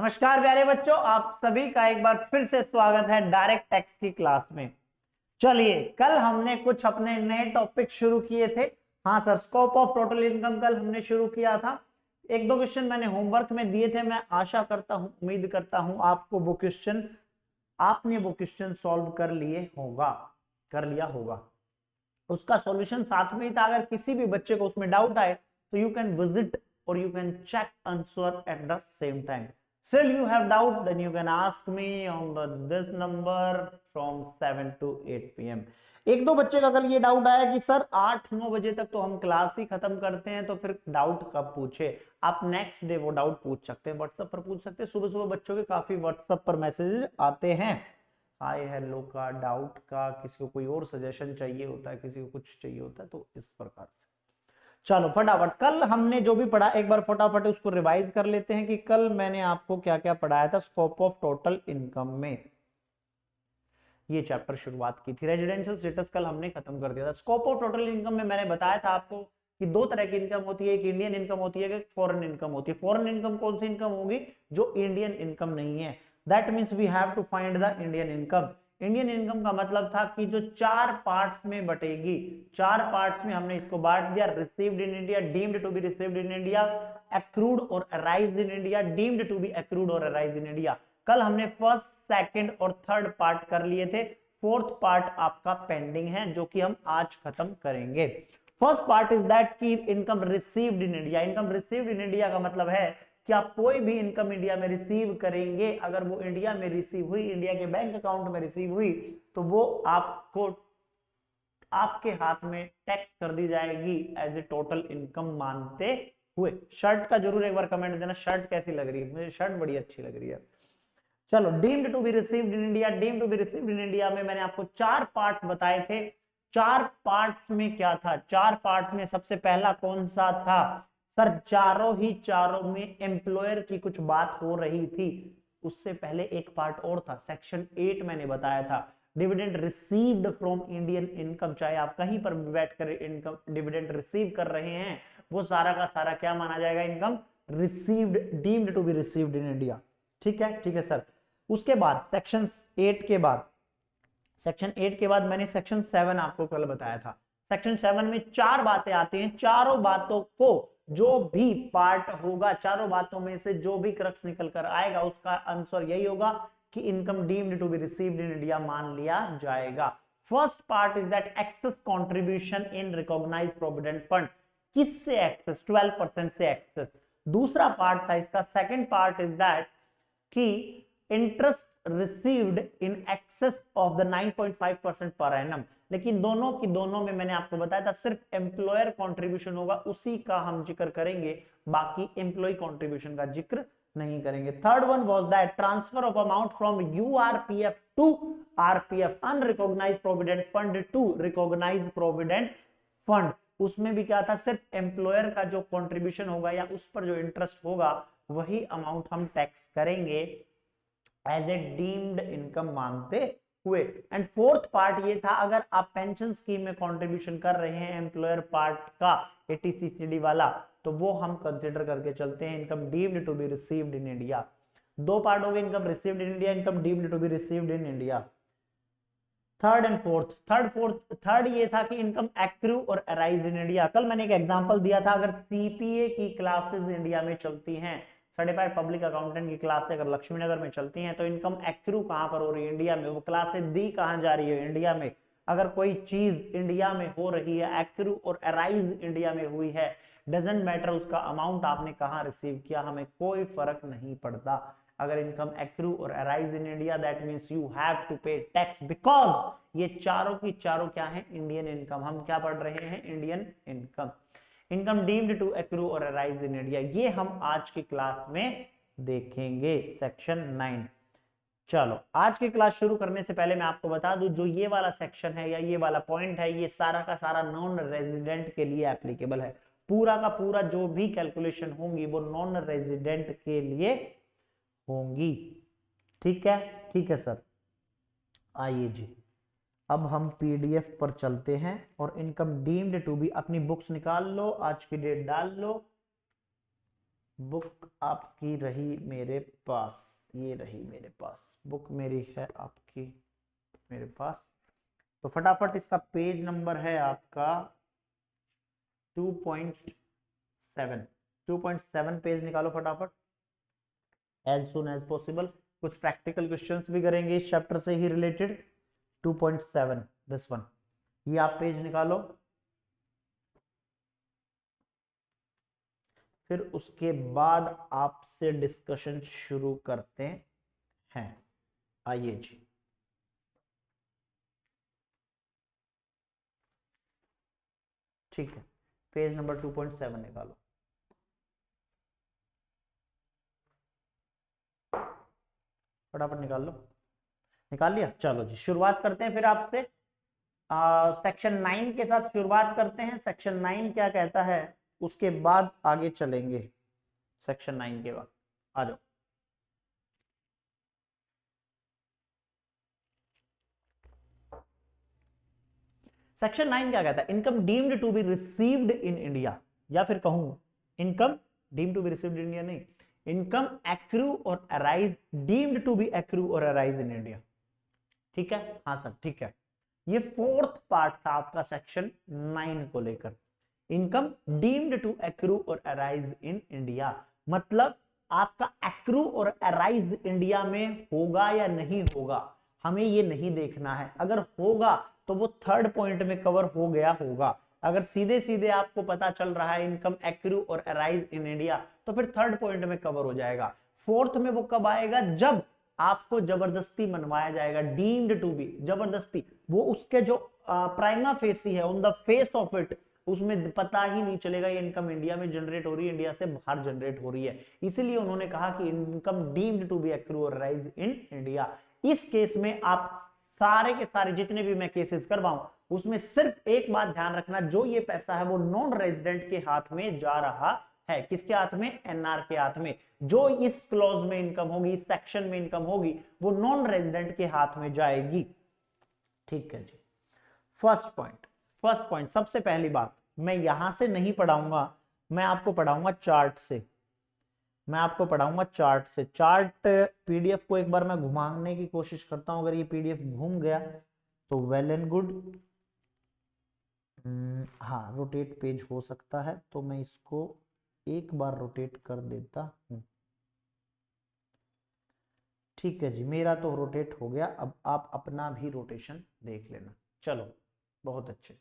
नमस्कार प्यारे बच्चों, आप सभी का एक बार फिर से स्वागत है डायरेक्ट टैक्स की क्लास में। चलिए, कल हमने कुछ अपने नए टॉपिक शुरू किए थे। हाँ sir, scope of total income कल हमने शुरू किया था। एक दो क्वेश्चन मैंने होमवर्क में दिए थे। मैं आशा करता हूं, उम्मीद करता हूं आपने वो क्वेश्चन सॉल्व कर लिया होगा। उसका सॉल्यूशन साथ में ही था। अगर किसी भी बच्चे को उसमें डाउट आए तो यू कैन विजिट और you can check answer at the same time. Still you have doubt, then you can ask me on this number from 7 to 8 p.m. एक दो बच्चे का कल ये डाउट आया कि सर 8-9 बजे तक तो हम क्लास ही खत्म करते हैं, तो फिर डाउट कब पूछे। आप नेक्स्ट डे वो डाउट पूछ सकते हैं, व्हाट्सएप पर पूछ सकते हैं। सुबह सुबह बच्चों के काफी व्हाट्सएप पर मैसेजेस आते हैं, हाय हेलो का, डाउट का, किसी को कोई और सजेशन चाहिए होता है, किसी को कुछ चाहिए होता है, तो इस प्रकार से। चलो फटाफट कल हमने जो भी पढ़ा एक बार फटाफट उसको रिवाइज कर लेते हैं कि कल मैंने आपको क्या क्या पढ़ाया था। स्कोप ऑफ टोटल इनकम में ये चैप्टर शुरुआत की थी। रेजिडेंशियल स्टेटस कल हमने खत्म कर दिया था। स्कोप ऑफ टोटल इनकम में मैंने बताया था आपको कि दो तरह की इनकम होती है, एक इंडियन इनकम होती है, एक फॉरेन इनकम होती है। फॉरेन इनकम कौन सी इनकम होगी? जो इंडियन इनकम नहीं है। That means we have to find the Indian income. Indian income का मतलब था कि जो चार पार्ट्स में बटेगी, चार पार्ट्स में हमने इसको बांट दिया। Received in India, deemed to be received in India, accrued और arised in India, deemed to be accrued और अराइज्ड इन इंडिया। कल हमने फर्स्ट, सेकंड और थर्ड पार्ट कर लिए थे। फोर्थ पार्ट आपका पेंडिंग है, जो कि हम आज खत्म करेंगे। फर्स्ट पार्ट इज दैट की income received in India. Income received in India का मतलब है कि आप कोई भी इनकम इंडिया में रिसीव करेंगे, अगर वो इंडिया में रिसीव हुई, इंडिया के बैंक अकाउंट में रिसीव हुई, तो वो आपको आपके हाथ में टैक्स कर दी जाएगी एज ए टोटल इनकम मानते हुए। शर्ट का जरूर एक बार कमेंट देना, शर्ट कैसी लग रही है। मुझे शर्ट बड़ी अच्छी लग रही है। चलो, deemed to be received in India. Deemed to be received in India में मैंने आपको चार पार्ट्स बताए थे। चार पार्ट्स में क्या था? चार पार्ट्स में सबसे पहला कौन सा था? सर चारों में एम्प्लॉयर की कुछ बात हो रही थी। उससे पहले एक पार्ट और था, सेक्शन 8 मैंने बताया था, dividend received from Indian income. चाहे आप कहीं पर बैठ कर इनकम डिविडेंड रिसीव कर रहे हैं, वो सारा का सारा क्या माना जाएगा? Income received, deemed to be received in India. ठीक है, ठीक है सर। उसके बाद सेक्शन 8 के बाद, सेक्शन 8 के बाद मैंने सेक्शन 7 आपको कल बताया था। सेक्शन 7 में चार बातें आती हैं। चारों बातों को जो भी पार्ट होगा, चारों बातों में से जो भी क्रक्स निकल कर आएगा, उसका आंसर यही होगा कि income deemed to be received in India मान लिया जाएगा। First part is that excess contribution in recognised provident fund. किससे एक्सेस? 12% से एक्सेस। दूसरा पार्ट था इसका, सेकंड पार्ट इज दैट कि interest received in excess of the 9.5% per annum. लेकिन दोनों की दोनों में मैंने आपको बताया था सिर्फ एम्प्लॉयर कंट्रीब्यूशन होगा, उसी का हम जिक्र करेंगे, बाकी एम्प्लॉय कंट्रीब्यूशन का जिक्र नहीं करेंगे। Third one was that transfer of amount from URPF to RPF, unrecognised provident fund to recognised provident fund. उसमें भी क्या था? सिर्फ एम्प्लॉयर का जो कंट्रीब्यूशन होगा या उस पर जो इंटरेस्ट होगा, वही अमाउंट हम टैक्स करेंगे एज ए डीम्ड इनकम मानते हुए। एंड फोर्थ पार्ट ये था, अगर आप पेंशन स्कीम में कंट्रीब्यूशन कर रहे हैं एम्प्लॉयर पार्ट का, एटीसीसीडी वाला, तो वो हम कंसीडर करके चलते हैं income deemed to be received in India. दो पार्ट हो गए, income received in India, income deemed to be received in India. Third and fourth, third ये था कि इनकम एक्रू और अराइज इन इंडिया। कल मैंने एक एग्जांपल दिया था, अगर सीपीए की क्लासेस इंडिया में चलती हैं, सर्टिफाइड पब्लिक अकाउंटेंट की क्लासेस अगर लक्ष्मीनगर में चलती हैं, तो इनकम एक्रू कहां पर हो रही है? इंडिया में। वो क्लासेस दी कहां जा रही है? इंडिया में। अगर कोई चीज इंडिया में हो रही है, एक्रू और अराइज इंडिया में हुई है, डजेंट मैटर उसका अमाउंट आपने कहां रिसीव किया, हमें कोई फर्क नहीं पड़ता। अगर इनकम एक्रू और arise in India, that means you have to pay tax, because ये चारों की चारों क्या है? Indian income. हम क्या पढ़ रहे हैं? Indian income. Income deemed to accrue और अराइज इन इंडिया, ये हम आज की क्लास में देखेंगे, सेक्शन 9। चलो, आज की क्लास शुरू करने से पहले मैं आपको बता दूं, जो ये वाला सेक्शन है या ये वाला पॉइंट है, ये सारा का सारा नॉन रेजिडेंट के लिए एप्लीकेबल है। पूरा का पूरा जो भी कैलकुलेशन होंगी वो नॉन रेजिडेंट के लिए होंगी। ठीक है, ठीक है सर। आइए जी, अब हम पीडीएफ पर चलते हैं और इनकम डीम्ड टू बी, अपनी बुक्स निकाल लो, आज की डेट डाल लो, बुक आपकी रही मेरे पास, ये रही मेरे पास, बुक मेरी है आपकी मेरे पास। तो फटाफट इसका पेज नंबर है आपका 2.7, 2.7 पेज निकालो फटाफट एज सुन एज पॉसिबल। कुछ प्रैक्टिकल क्वेश्चंस भी करेंगे इस चैप्टर से ही रिलेटेड। 2.7 दिस वन, ये आप पेज निकालो। फिर उसके बाद आपसे डिस्कशन शुरू करते हैं। आइए जी, ठीक है, पेज नंबर 2.7 निकालो फटाफट, निकाल लो। निकाल लिया, चलो जी शुरुआत करते हैं फिर आपसे। सेक्शन 9 के साथ शुरुआत करते हैं। सेक्शन 9 क्या कहता है उसके बाद आगे चलेंगे। सेक्शन 9 के बाद आ जाओ। सेक्शन 9 क्या कहता है? Income deemed to be received in India, या फिर कहूं income deemed to be received in India नहीं, इनकम एक्रू और arise, deemed to be accrue और अराइज इन इंडिया। ठीक है, हाँ सर ठीक है। ये फोर्थ पार्ट था आपका सेक्शन 9 को लेकर। इनकम डीम्ड टू एक्रू और अराइज इन इंडिया, मतलब आपका एक्रू और अराइज इंडिया में होगा या नहीं होगा, हमें ये नहीं देखना है। अगर होगा तो वो थर्ड पॉइंट में कवर हो गया होगा। अगर सीधे सीधे आपको पता चल रहा है इनकम एक्रू और अराइज इन इंडिया, तो फिर थर्ड पॉइंट में कवर हो जाएगा। फोर्थ में वो कब आएगा? जब आपको जबरदस्ती मनवाया जाएगा, डीम्ड टू बी, जबरदस्ती, वो उसके जो प्राइमा फेसी है, on the face of it, उसमें पता ही नहीं चलेगा ये इनकम इंडिया में जनरेट हो रही है, इंडिया से बाहर जनरेट हो रही है। इसीलिए उन्होंने कहा कि income deemed to be accrue और अराइज इन इंडिया। इस केस में आप सारे के सारे जितने भी मैं केसेस करवाऊं, उसमें सिर्फ एक बात ध्यान रखना, जो ये पैसा है वो नॉन रेजिडेंट के हाथ में जा रहा है। किसके हाथ में? एनआर के हाथ में। जो इस क्लॉज में इनकम होगी, इस सेक्शन में इनकम होगी, वो नॉन रेजिडेंट के हाथ में जाएगी। ठीक है जी। फर्स्ट पॉइंट, फर्स्ट पॉइंट, सबसे पहली बात, मैं यहां से नहीं पढ़ाऊंगा, मैं आपको पढ़ाऊंगा चार्ट से। मैं आपको पढ़ाऊंगा चार्ट से। चार्ट पीडीएफ को एक बार मैं घुमाने की कोशिश करता हूं, अगर ये पीडीएफ घूम गया तो वेल एंड गुड। हाँ, रोटेट पेज हो सकता है, तो मैं इसको एक बार रोटेट कर देता हूं। ठीक है जी, मेरा तो रोटेट हो गया, अब आप अपना भी रोटेशन देख लेना। चलो, बहुत अच्छे।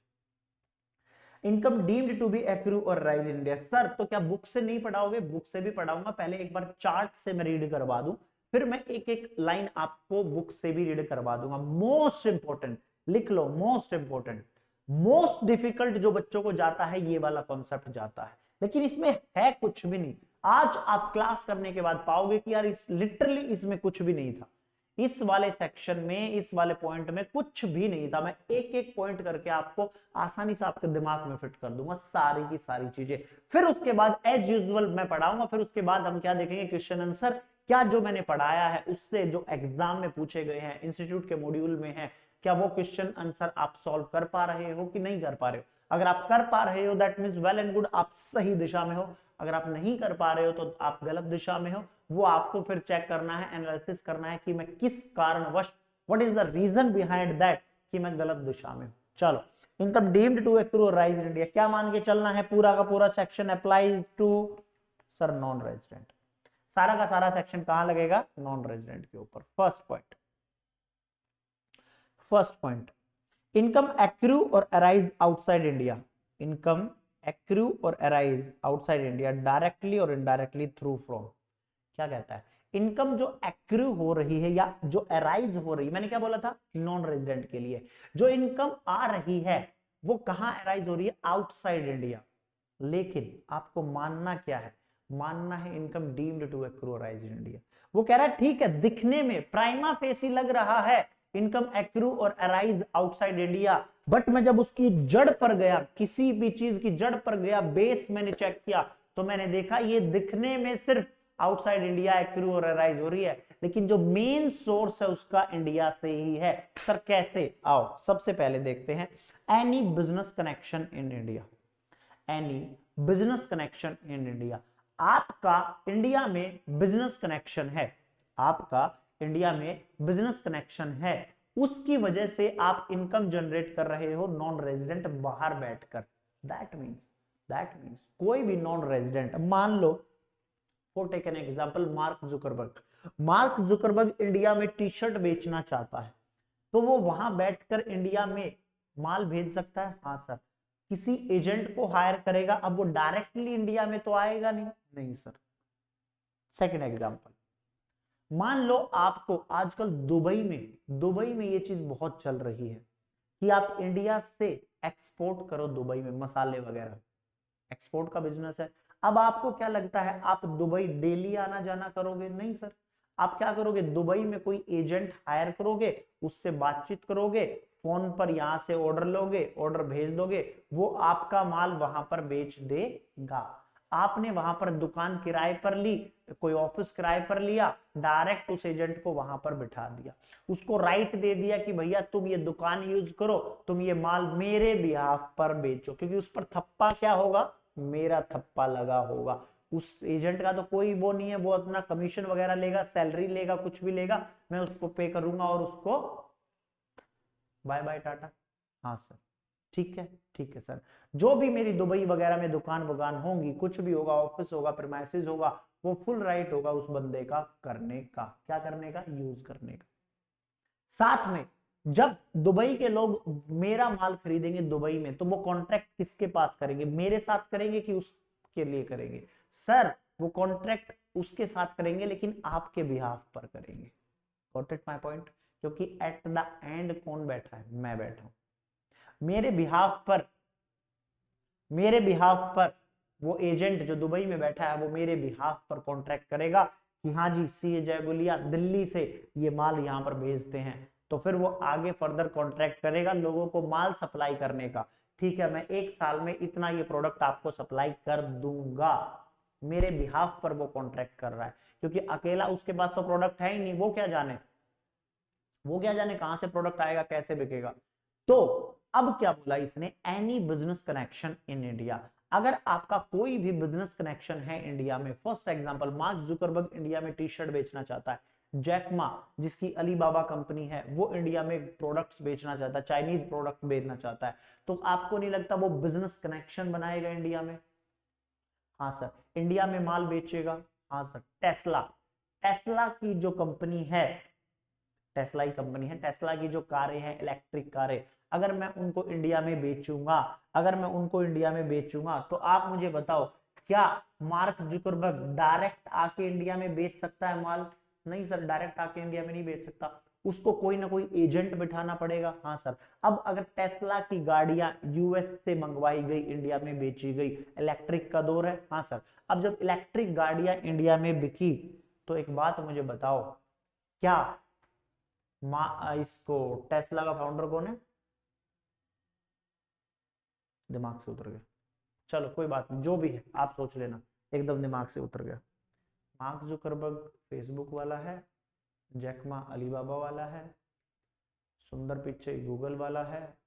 Income deemed to be accrue और राइज इन इंडिया। सर तो क्या बुक से नहीं पढ़ाओगे? बुक से भी पढ़ाऊंगा, पहले एक बार चार्ट से मैं रीड करवा दूं, फिर मैं एक एक लाइन आपको बुक से भी रीड करवा दूंगा। मोस्ट इंपोर्टेंट, लिख लो, मोस्ट इंपोर्टेंट, मोस्ट डिफिकल्ट जो बच्चों को जाता है ये वाला कॉन्सेप्ट जाता है, लेकिन इसमें है कुछ भी नहीं। आज आप क्लास करने के बाद पाओगे कि यार इस लिटरली इसमें कुछ भी नहीं था। इस वाले सेक्शन में, इस वाले पॉइंट में कुछ भी नहीं था। मैं एक एक पॉइंट करके आपको आसानी से आपके दिमाग में फिट कर दूंगा सारी की सारी चीजें। फिर उसके बाद एज यूजुअल मैं पढ़ाऊंगा, फिर उसके बाद हम क्या देखेंगे? Question answer. क्या जो मैंने पढ़ाया है उससे जो एग्जाम में पूछे गए हैं, इंस्टीट्यूट के मॉड्यूल में है, क्या वो क्वेश्चन आंसर आप सॉल्व कर पा रहे हो कि नहीं कर पा रहे हो? अगर आप कर पा रहे हो that means well and good, आप सही दिशा में हो। अगर आप नहीं कर पा रहे हो तो आप गलत दिशा में हो। वो आपको फिर चेक करना है, एनालिसिस करना है कि मैं किस कारणवश, what is the reason behind that कि मैं गलत दिशा में हूं। चलो, income deemed to accrue rise in India, क्या मान के चलना है? पूरा का पूरा section applies to sir non resident. सारा का सारा सेक्शन कहां लगेगा? नॉन रेजिडेंट के ऊपर। First point, first point, income accrue और arise outside India. Income accrue और अराइज आउटसाइड इंडिया डायरेक्टली और इनडायरेक्टली थ्रू फ्रॉम। क्या कहता है? इनकम जो एक्रू हो रही है या जो अराइज हो रही है, मैंने क्या बोला था? नॉन रेजिडेंट के लिए जो इनकम आ रही है वो कहां अराइज हो रही है? Outside India. लेकिन आपको मानना क्या है? मानना है income deemed to accrue arise in India. वो कह रहा है ठीक है, दिखने में प्राइमा फेसी लग रहा है इनकम एक्रू और अराइज आउटसाइड इंडिया, बट मैं जब उसकी जड़ पर गया, किसी भी चीज की जड़ पर गया, बेस मैंने चेक किया, तो मैंने देखा ये दिखने में सिर्फ आउटसाइड इंडिया एक्रू और अराइज हो रही है, लेकिन जो मेन सोर्स है उसका इंडिया से ही है। सर कैसे? आओ सबसे पहले देखते हैं। Any business connection in India, any business connection in India. आपका इंडिया में बिजनेस कनेक्शन है, आपका इंडिया में बिजनेस कनेक्शन है, उसकी वजह से आप इनकम जनरेट कर रहे हो नॉन रेजिडेंट बाहर बैठकर। दैट मीन्स कोई भी नॉन रेजिडेंट, मान लो for take an example Mark Zuckerberg India में टी शर्ट बेचना चाहता है, तो वो वहां बैठकर इंडिया में माल भेज सकता है? हाँ सर। किसी एजेंट को हायर करेगा, अब वो डायरेक्टली इंडिया में तो आएगा नहीं, नहीं सर। सेकंड एग्जांपल, मान लो आपको आजकल दुबई में ये चीज बहुत चल रही है कि आप इंडिया से एक्सपोर्ट करो दुबई में मसाले वगैरह, एक्सपोर्ट का बिजनेस है। अब आपको क्या लगता है आप दुबई डेली आना जाना करोगे? नहीं सर। आप क्या करोगे, दुबई में कोई एजेंट हायर करोगे, उससे बातचीत करोगे, फोन पर यहां से ऑर्डर लोगे, ऑर्डर भेज दोगे, वो आपका माल वहां पर बेच देगा। आपने वहां पर दुकान किराए पर ली, कोई ऑफिस किराए पर लिया, डायरेक्ट उस एजेंट को वहां पर बिठा दिया, उसको राइट दे दिया कि भैया तुम ये दुकान यूज करो, तुम ये माल मेरे बिहाफ पर बेचो, क्योंकि उस पर थप्पा क्या होगा, मेरा थप्पा लगा होगा। उस एजेंट का तो कोई वो नहीं है, वो अपना कमीशन वगैरह लेगा, सैलरी लेगा, कुछ भी लेगा, मैं उसको पे करूंगा और उसको बाय बाय टाटा। हाँ सर, ठीक है सर। जो भी मेरी दुबई वगैरह में दुकान वुकान होंगी, कुछ भी होगा, ऑफिस होगा, प्रीमाइसेस होगा, वो फुल राइट होगा उस बंदे का करने का, क्या करने का, यूज करने का। साथ में जब दुबई के लोग मेरा माल खरीदेंगे दुबई में, तो वो कॉन्ट्रैक्ट किसके पास करेंगे, मेरे साथ करेंगे कि उसके लिए करेंगे? सर वो कॉन्ट्रैक्ट उसके साथ करेंगे, लेकिन आपके बिहाफ पर करेंगे। Got it my point? क्योंकि एट द एंड कौन बैठा है, मैं बैठा हूं। मेरे बिहाफ पर वो एजेंट जो दुबई में बैठा है, वो मेरे बिहाफ पर कॉन्ट्रैक्ट करेगा कि हाँ जी सी जयगुलिया दिल्ली से ये माल यहां पर भेजते हैं, तो फिर वो आगे फर्दर कॉन्ट्रैक्ट करेगा लोगों को माल सप्लाई करने का। ठीक है, मैं 1 साल में इतना ये प्रोडक्ट आपको सप्लाई कर दूंगा, मेरे बिहाफ पर वो कॉन्ट्रैक्ट कर रहा है, क्योंकि अकेला उसके पास तो प्रोडक्ट है ही नहीं, वो क्या जाने कहां से प्रोडक्ट आएगा, कैसे बिकेगा। तो अब क्या बोला इसने, any business connection in India. अगर आपका कोई भी बिजनेस कनेक्शन है इंडिया में, first example Mark Zuckerberg India में टी शर्ट बेचना चाहता है, जैकमा जिसकी अलीबाबा कंपनी है वो इंडिया में प्रोडक्ट्स बेचना चाहता है, चाइनीज प्रोडक्ट बेचना चाहता है, तो आपको नहीं लगता वो बिजनेस कनेक्शन बनाएगा इंडिया में? हाँ सर। इंडिया में माल बेचेगा? हाँ सर। टेस्ला, टेस्ला की जो कंपनी है, टेस्ला की कंपनी है, टेस्ला की जो कारें हैं, इलेक्ट्रिक कारें, अगर मैं उनको इंडिया में बेचूंगा, तो आप मुझे बताओ, क्या मार्क जुकरबर्ग डायरेक्ट आके इंडिया में बेच सकता है माल? नहीं सर, डायरेक्ट आके इंडिया में नहीं बेच सकता, उसको कोई ना कोई एजेंट बिठाना पड़ेगा। हाँ सर। अब अगर टेस्ला की गाड़ियां यूएस से मंगवाई गई, इंडिया में बेची गई, इलेक्ट्रिक का दौर है, हाँ सर, अब जब इलेक्ट्रिक गाड़ियां इंडिया में बिकी, तो एक बात मुझे बताओ, क्या इसको टेस्ला का फाउंडर कौन है? दिमाग से उतर गया, चलो कोई बात नहीं, जो भी है आप सोच लेना, एकदम दिमाग से उतर गया। मार्क जुकरबर्ग फेसबुक वाला है, जैकमा अलीबाबा वाला है, सुंदर पिच्चई गूगल वाला है,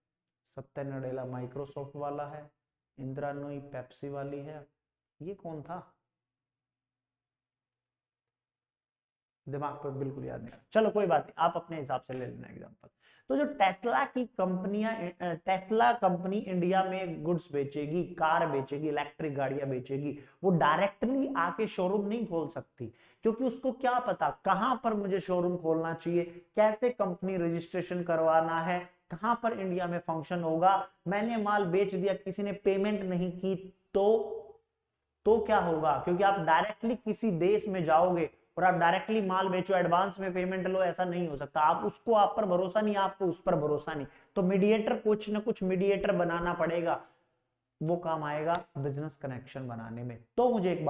सत्या नडेला माइक्रोसॉफ्ट वाला है, इंदिरा नूई पेप्सी वाली है, ये कौन था? दिमाग पर बिल्कुल याद नहीं। चलो कोई बात नहीं, आप अपने हिसाब से ले लेना एग्जांपल। तो जो टेस्ला कंपनी इंडिया में गुड्स बेचेगी, कार बेचेगी, इलेक्ट्रिक गाड़ियां बेचेगी, वो डायरेक्टली आके शोरूम नहीं खोल सकती, क्योंकि उसको क्या पता कहां पर मुझे शोरूम खोलना चाहिए, कैसे कंपनी रजिस्ट्रेशन करवाना है, कहां पर इंडिया में फंक्शन होगा। मैंने माल बेच दिया, किसी ने पेमेंट नहीं की, तो क्या होगा? क्योंकि आप डायरेक्टली किसी देश में जाओगे और आप डायरेक्टली माल बेचो, एडवांस में पेमेंट लो, ऐसा नहीं हो सकता। आप पर भरोसा नहीं, आपको उस पर भरोसा नहीं, तो मीडिएटर, कुछ ना कुछ मीडिएटर बनाना पड़ेगा, वो काम आएगा बिजनेस कनेक्शन बनाने में। तो मुझे एक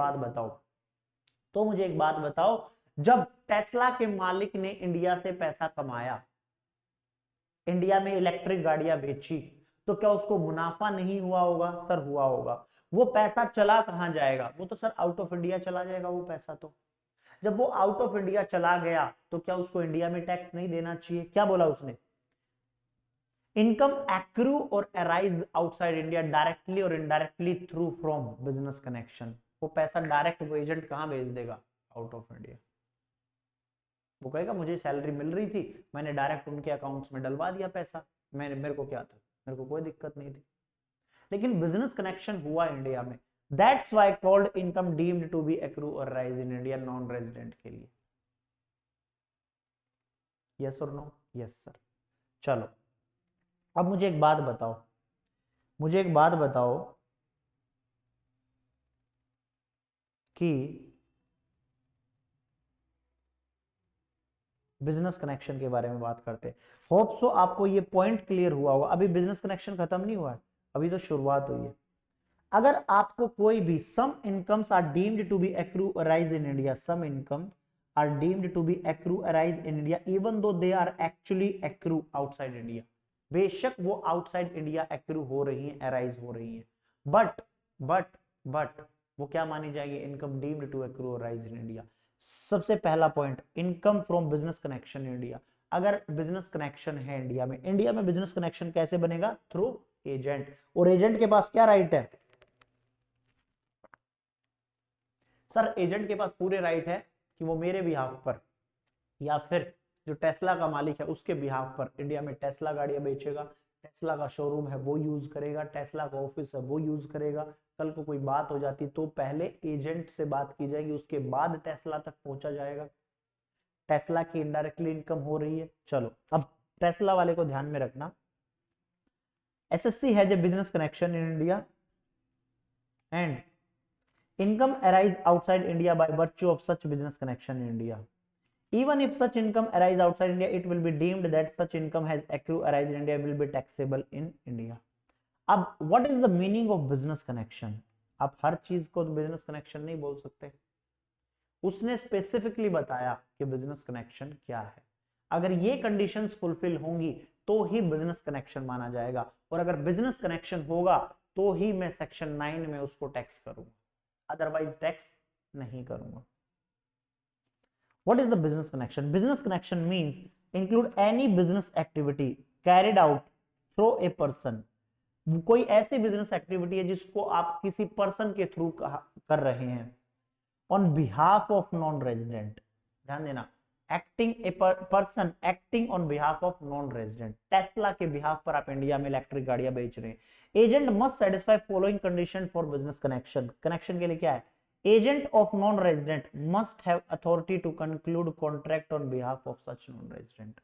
बात बताओ, जब टेस्ला के मालिक ने इंडिया से पैसा कमाया, इंडिया में इलेक्ट्रिक गाड़ियां बेची, तो क्या उसको मुनाफा नहीं हुआ होगा? सर हुआ होगा। वो पैसा चला कहां जाएगा? वो तो सर आउट ऑफ इंडिया चला जाएगा वो पैसा। तो जब वो आउट ऑफ इंडिया चला गया, तो क्या उसको इंडिया में टैक्स नहीं देना चाहिए? क्या बोला उसने, इनकम एक्रू और अराइज आउटसाइड इंडिया डायरेक्टली और indirectly through from business connection. वो पैसा डायरेक्ट वो एजेंट कहाँ भेज देगा? Out of India. वो कहेगा मुझे सैलरी मिल रही थी, मैंने डायरेक्ट उनके अकाउंट्स में डलवा दिया पैसा, मेरे को क्या था, मेरे को कोई दिक्कत नहीं थी। लेकिन बिजनेस कनेक्शन हुआ इंडिया में, that's why called income deemed to be accrue और rise in India non resident के लिए। यस और नो? Yes sir. चलो अब मुझे एक बात बताओ, मुझे एक बात बताओ कि बिजनेस कनेक्शन के बारे में बात करते हैं। होप सो आपको ये पॉइंट क्लियर हुआ होगा। अभी बिजनेस कनेक्शन खत्म नहीं हुआ है, अभी तो शुरुआत हुई है। अगर आपको कोई भी some incomes are deemed to be accrue arise in India, some income are deemed to be accrue arise in India even though they are actually accrue outside India, बेशक वो आउटसाइड इंडिया एक्रू हो रही है, arise हो रही है, but वो क्या मानी जाएगी? Income deemed to accrue arise in India. सबसे पहला point, income from business connection in India. अगर बिजनेस कनेक्शन है इंडिया में, इंडिया में बिजनेस कनेक्शन कैसे बनेगा? Through agent. और एजेंट के पास क्या राइट है? सर एजेंट के पास पूरे राइट है कि वो मेरे बिहाफ पर या फिर जो टेस्ला का मालिक है उसके बिहाफ पर इंडिया में टेस्ला गाड़ियां बेचेगा, टेस्ला का शोरूम है वो यूज करेगा, टेस्ला का ऑफिस है वो यूज करेगा। कल को कोई बात हो जाती तो पहले एजेंट से बात की जाएगी, उसके बाद टेस्ला तक पहुंचा जाएगा। टेस्ला की इनडायरेक्टली इनकम हो रही है। चलो अब टेस्ला वाले को ध्यान में रखना, SSC has a business connection in India and income arise outside India by virtue of such business connection in India. Even if such income arise outside India, it will be deemed that such income has accrued arise in India will be taxable in India. अब what is the meaning of business connection? आप हर चीज को business connection नहीं बोल सकते, उसने specifically बताया कि बिजनेस कनेक्शन क्या है। अगर ये कंडीशंस फुलफिल होंगी तो ही बिजनेस कनेक्शन माना जाएगा, और अगर बिजनेस कनेक्शन होगा तो ही मैं सेक्शन 9 में उसको टैक्स करूंगा, अदरवाइज टैक्स नहीं करूंगा। What is the business connection? Business connection means include any business activity carried out through a person. कोई ऐसी बिजनेस एक्टिविटी है जिसको आप किसी पर्सन के थ्रू कर रहे हैं, on behalf of non resident. ध्यान देना, acting a person acting on behalf of non resident. Tesla के बिहाफ पर आप इंडिया में इलेक्ट्रिक गाड़ियां बेच रहे हैं। Agent must satisfy following condition for business connection. Connection के लिए क्या है? Agent of non resident must have authority to conclude contract on behalf of such non resident.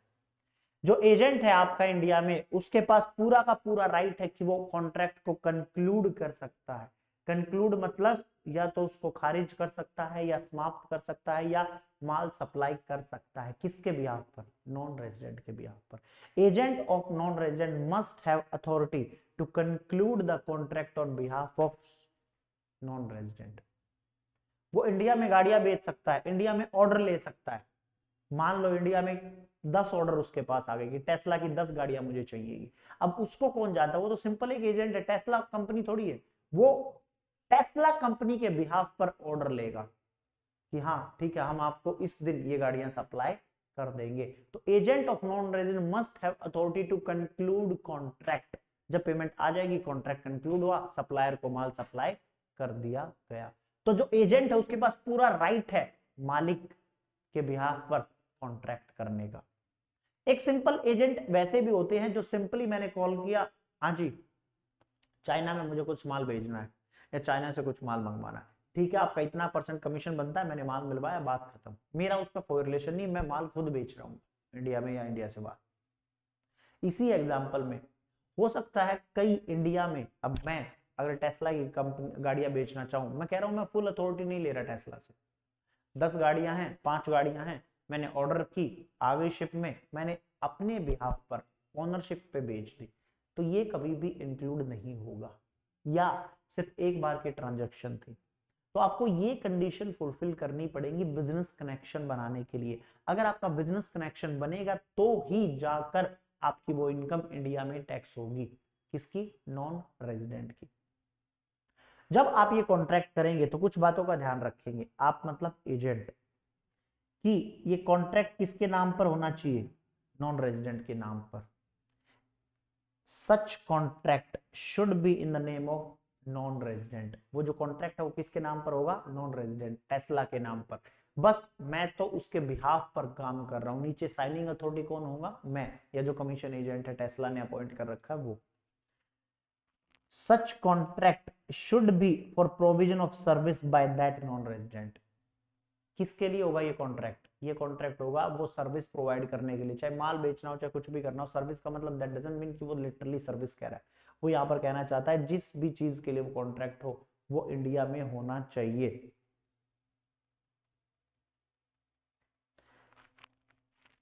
जो एजेंट है आपका इंडिया में, उसके पास पूरा का पूरा राइट है कि वो कॉन्ट्रैक्ट को कंक्लूड कर सकता है। कंक्लूड मतलब या तो उसको खारिज कर सकता है, या समाप्त कर सकता है, या माल सप्लाई कर सकता है। किसके बिहाफ पर? नॉन रेजिडेंट के बिहाफ पर। Agent of non resident must have authority to conclude the contract on behalf of non resident. वो इंडिया में गाड़ियां बेच सकता है, इंडिया में ऑर्डर ले सकता है। मान लो इंडिया में 10 ऑर्डर उसके पास आ गए कि टेस्ला की 10 गाड़ियां मुझे चाहिए। अब उसको कौन जानता है? वो तो सिंपल एक एजेंट है, टेस्ला कंपनी थोड़ी है। वो टेस्ला कंपनी के बिहाफ पर ऑर्डर लेगा कि हाँ ठीक है, हम आपको इस दिन ये गाड़ियां सप्लाई कर देंगे। तो agent of non resident must have authority to conclude contract. जब पेमेंट आ जाएगी, कॉन्ट्रैक्ट कंक्लूड हुआ, सप्लायर को माल सप्लाई कर दिया गया। तो जो एजेंट है उसके पास पूरा राइट है मालिक के बिहाफ पर कॉन्ट्रैक्ट करने का। एक सिंपल एजेंट वैसे भी होते हैं जो सिंपली मैंने कॉल किया, हाँ जी चाइना में मुझे कुछ माल भेजना है या चाइना से कुछ माल मंगवाना है, ठीक है आपका इतना % कमीशन बनता है, मैंने माल मिलवाया, बात खत्म। मेरा उसका कोई रिलेशन नहीं, मैं माल खुद बेच रहा हूँ इंडिया में या इंडिया से बाहर। इसी एग्जाम्पल में हो सकता है कई इंडिया में, अब मैं अगर टेस्ला की कंपनी गाड़ियां बेचना चाहूं, मैं कह रहा हूं मैं फुल अथॉरिटी नहीं ले रहा टेस्ला से, 10 गाड़ियां हैं, 5 गाड़ियां हैं, मैंने ऑर्डर की, आ गई शिप में, मैंने अपने बिहाफ पर ओनरशिप पे बेच दी, तो ये कभी भी इंक्लूड नहीं होगा, या सिर्फ एक बार के ट्रांजैक्शन थी। तो आपको ये कंडीशन फुलफिल करनी पड़ेगी बिजनेस कनेक्शन बनाने के लिए। अगर आपका बिजनेस कनेक्शन बनेगा तो ही जाकर आपकी वो इनकम इंडिया में टैक्स होगी। किसकी? नॉन रेजिडेंट की। जब आप ये कॉन्ट्रैक्ट करेंगे तो कुछ बातों का ध्यान रखेंगे आप, मतलब एजेंट, कि ये कॉन्ट्रैक्ट किसके नाम पर होना चाहिए? नॉन रेजिडेंट के नाम पर। सच contract should be in the name of non resident. वो जो कॉन्ट्रैक्ट है वो किसके नाम पर होगा? नॉन रेजिडेंट, टेस्ला के नाम पर। बस मैं तो उसके बिहाफ पर काम कर रहा हूं, नीचे साइनिंग अथॉरिटी कौन होगा? मैं, या जो कमीशन एजेंट है टेस्ला ने अपॉइंट कर रखा है वो। सच contract should be for provision of service by that non resident. किसके लिए होगा ये कॉन्ट्रैक्ट? ये कॉन्ट्रैक्ट होगा वो सर्विस प्रोवाइड करने के लिए, चाहे माल बेचना हो चाहे कुछ भी करना हो। सर्विस का मतलब दैट डजंट मीन कि वो लिटरली सर्विस कह रहा है, वो यहाँ पर कहना चाहता है जिस भी चीज के लिए वो कॉन्ट्रैक्ट हो वो इंडिया में होना चाहिए।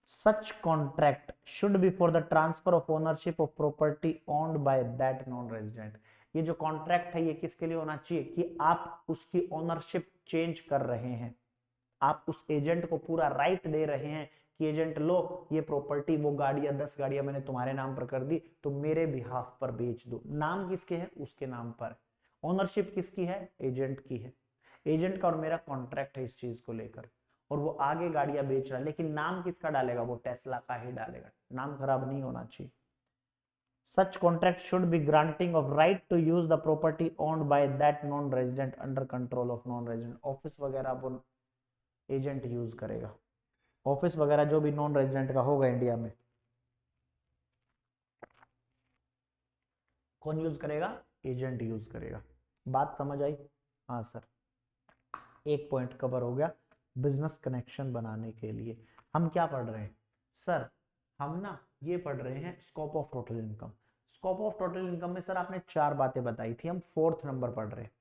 Such contract should be for the transfer of ownership of property owned by that non-resident। ये जो कॉन्ट्रैक्ट है ये किसके लिए होना चाहिए? कि आप उसकी ओनरशिप चेंज कर रहे हैं, आप उस एजेंट को पूरा राइट दे रहे हैं कि एजेंट लो ये प्रॉपर्टी, वो गाड़ियां 10 गाड़ियां मैंने तुम्हारे नाम पर कर दी तो मेरे बिहाफ पर बेच दो। नाम किसके है? उसके नाम पर। ओनरशिप किसकी है? एजेंट की है। एजेंट का और मेरा कॉन्ट्रैक्ट है इस चीज को लेकर, और वो आगे गाड़ियां बेच रहा है, लेकिन नाम किसका डालेगा? वो टेस्ला का ही डालेगा। नाम खराब नहीं होना चाहिए। Such contract should be granting of right to use the property owned by that non-resident under control of non-resident। Office वगैरह वो एजेंट यूज करेगा, ऑफिस वगैरह जो भी नॉन रेजिडेंट का होगा इंडिया में, कौन यूज करेगा? एजेंट यूज करेगा। बात समझ आई? हाँ सर, एक पॉइंट कवर हो गया। बिजनेस कनेक्शन बनाने के लिए हम क्या पढ़ रहे हैं सर? हम ना ये पढ़ रहे हैं scope of total income. Scope of total income में सर आपने 4 बातें बताई थी, हम 4th नंबर पढ़ रहे हैं।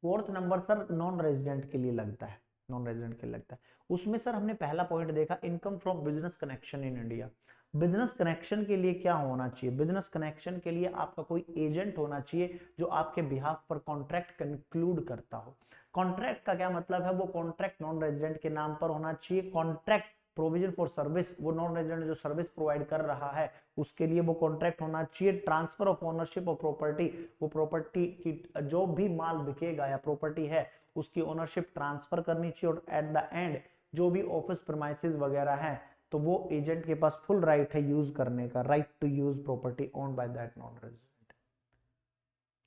4th number sir non resident के लिए लगता है, नॉन रेजिडेंट के लिए लगता है। उसमें सर हमने पहला पॉइंट देखा income from business connection in India. Business connection के लिए क्या होना चाहिए? बिजनेस कनेक्शन के लिए आपका कोई एजेंट होना चाहिए जो आपके बिहाफ पर कॉन्ट्रैक्ट कंक्लूड करता हो। कॉन्ट्रैक्ट का क्या मतलब है? वो कॉन्ट्रैक्ट नॉन रेजिडेंट के नाम पर होना चाहिए। कॉन्ट्रैक्ट प्रोविजन फॉर सर्विस, वो नॉन रेजिडेंट जो सर्विस प्रोवाइड कर रहा है उसके लिए वो कॉन्ट्रैक्ट होना चाहिए। Transfer of ownership of property, वो प्रॉपर्टी की जो भी माल बिकेगा या प्रॉपर्टी है उसकी ओनरशिप ट्रांसफर करनी चाहिए। और एट द एंड जो भी ऑफिस प्रीमाइसेस वगैरह है तो वो एजेंट के पास फुल राइट है यूज करने का, right to use property owned by that non resident.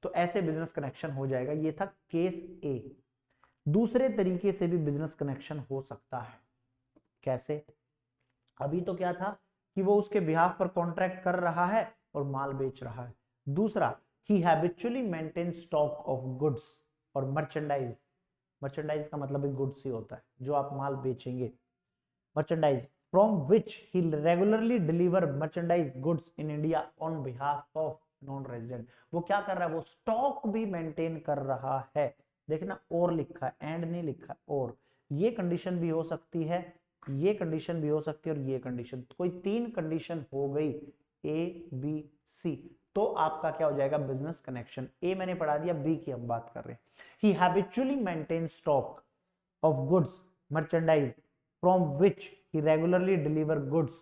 तो ऐसे बिजनेस कनेक्शन हो जाएगा। ये था केस ए। दूसरे तरीके से भी बिजनेस कनेक्शन हो सकता है। कैसे? अभी तो क्या था कि वो उसके बिहाफ पर कॉन्ट्रैक्ट कर रहा है और माल बेच रहा है। दूसरा, he habitually maintain stock of goods और मर्चेंडाइज। मर्चेंडाइज का मतलब भी गुड्स ही होता है, जो आप माल बेचेंगे। Merchandise from which he regularly deliver merchandise goods in India on behalf of non resident. वो क्या कर रहा है? वो स्टॉक भी मेंटेन कर रहा है। देखना और लिखा है, एंड नहीं लिखा, और ये कंडीशन भी हो सकती है, ये कंडीशन भी हो सकती है, और ये कंडीशन, कोई 3 कंडीशन हो गई ए बी सी, तो आपका क्या हो जाएगा? Business connection. ए मैंने पढ़ा दिया, बी की हम बात कर रहे हैं। He habitually maintain stock of goods merchandise from which he regularly deliver goods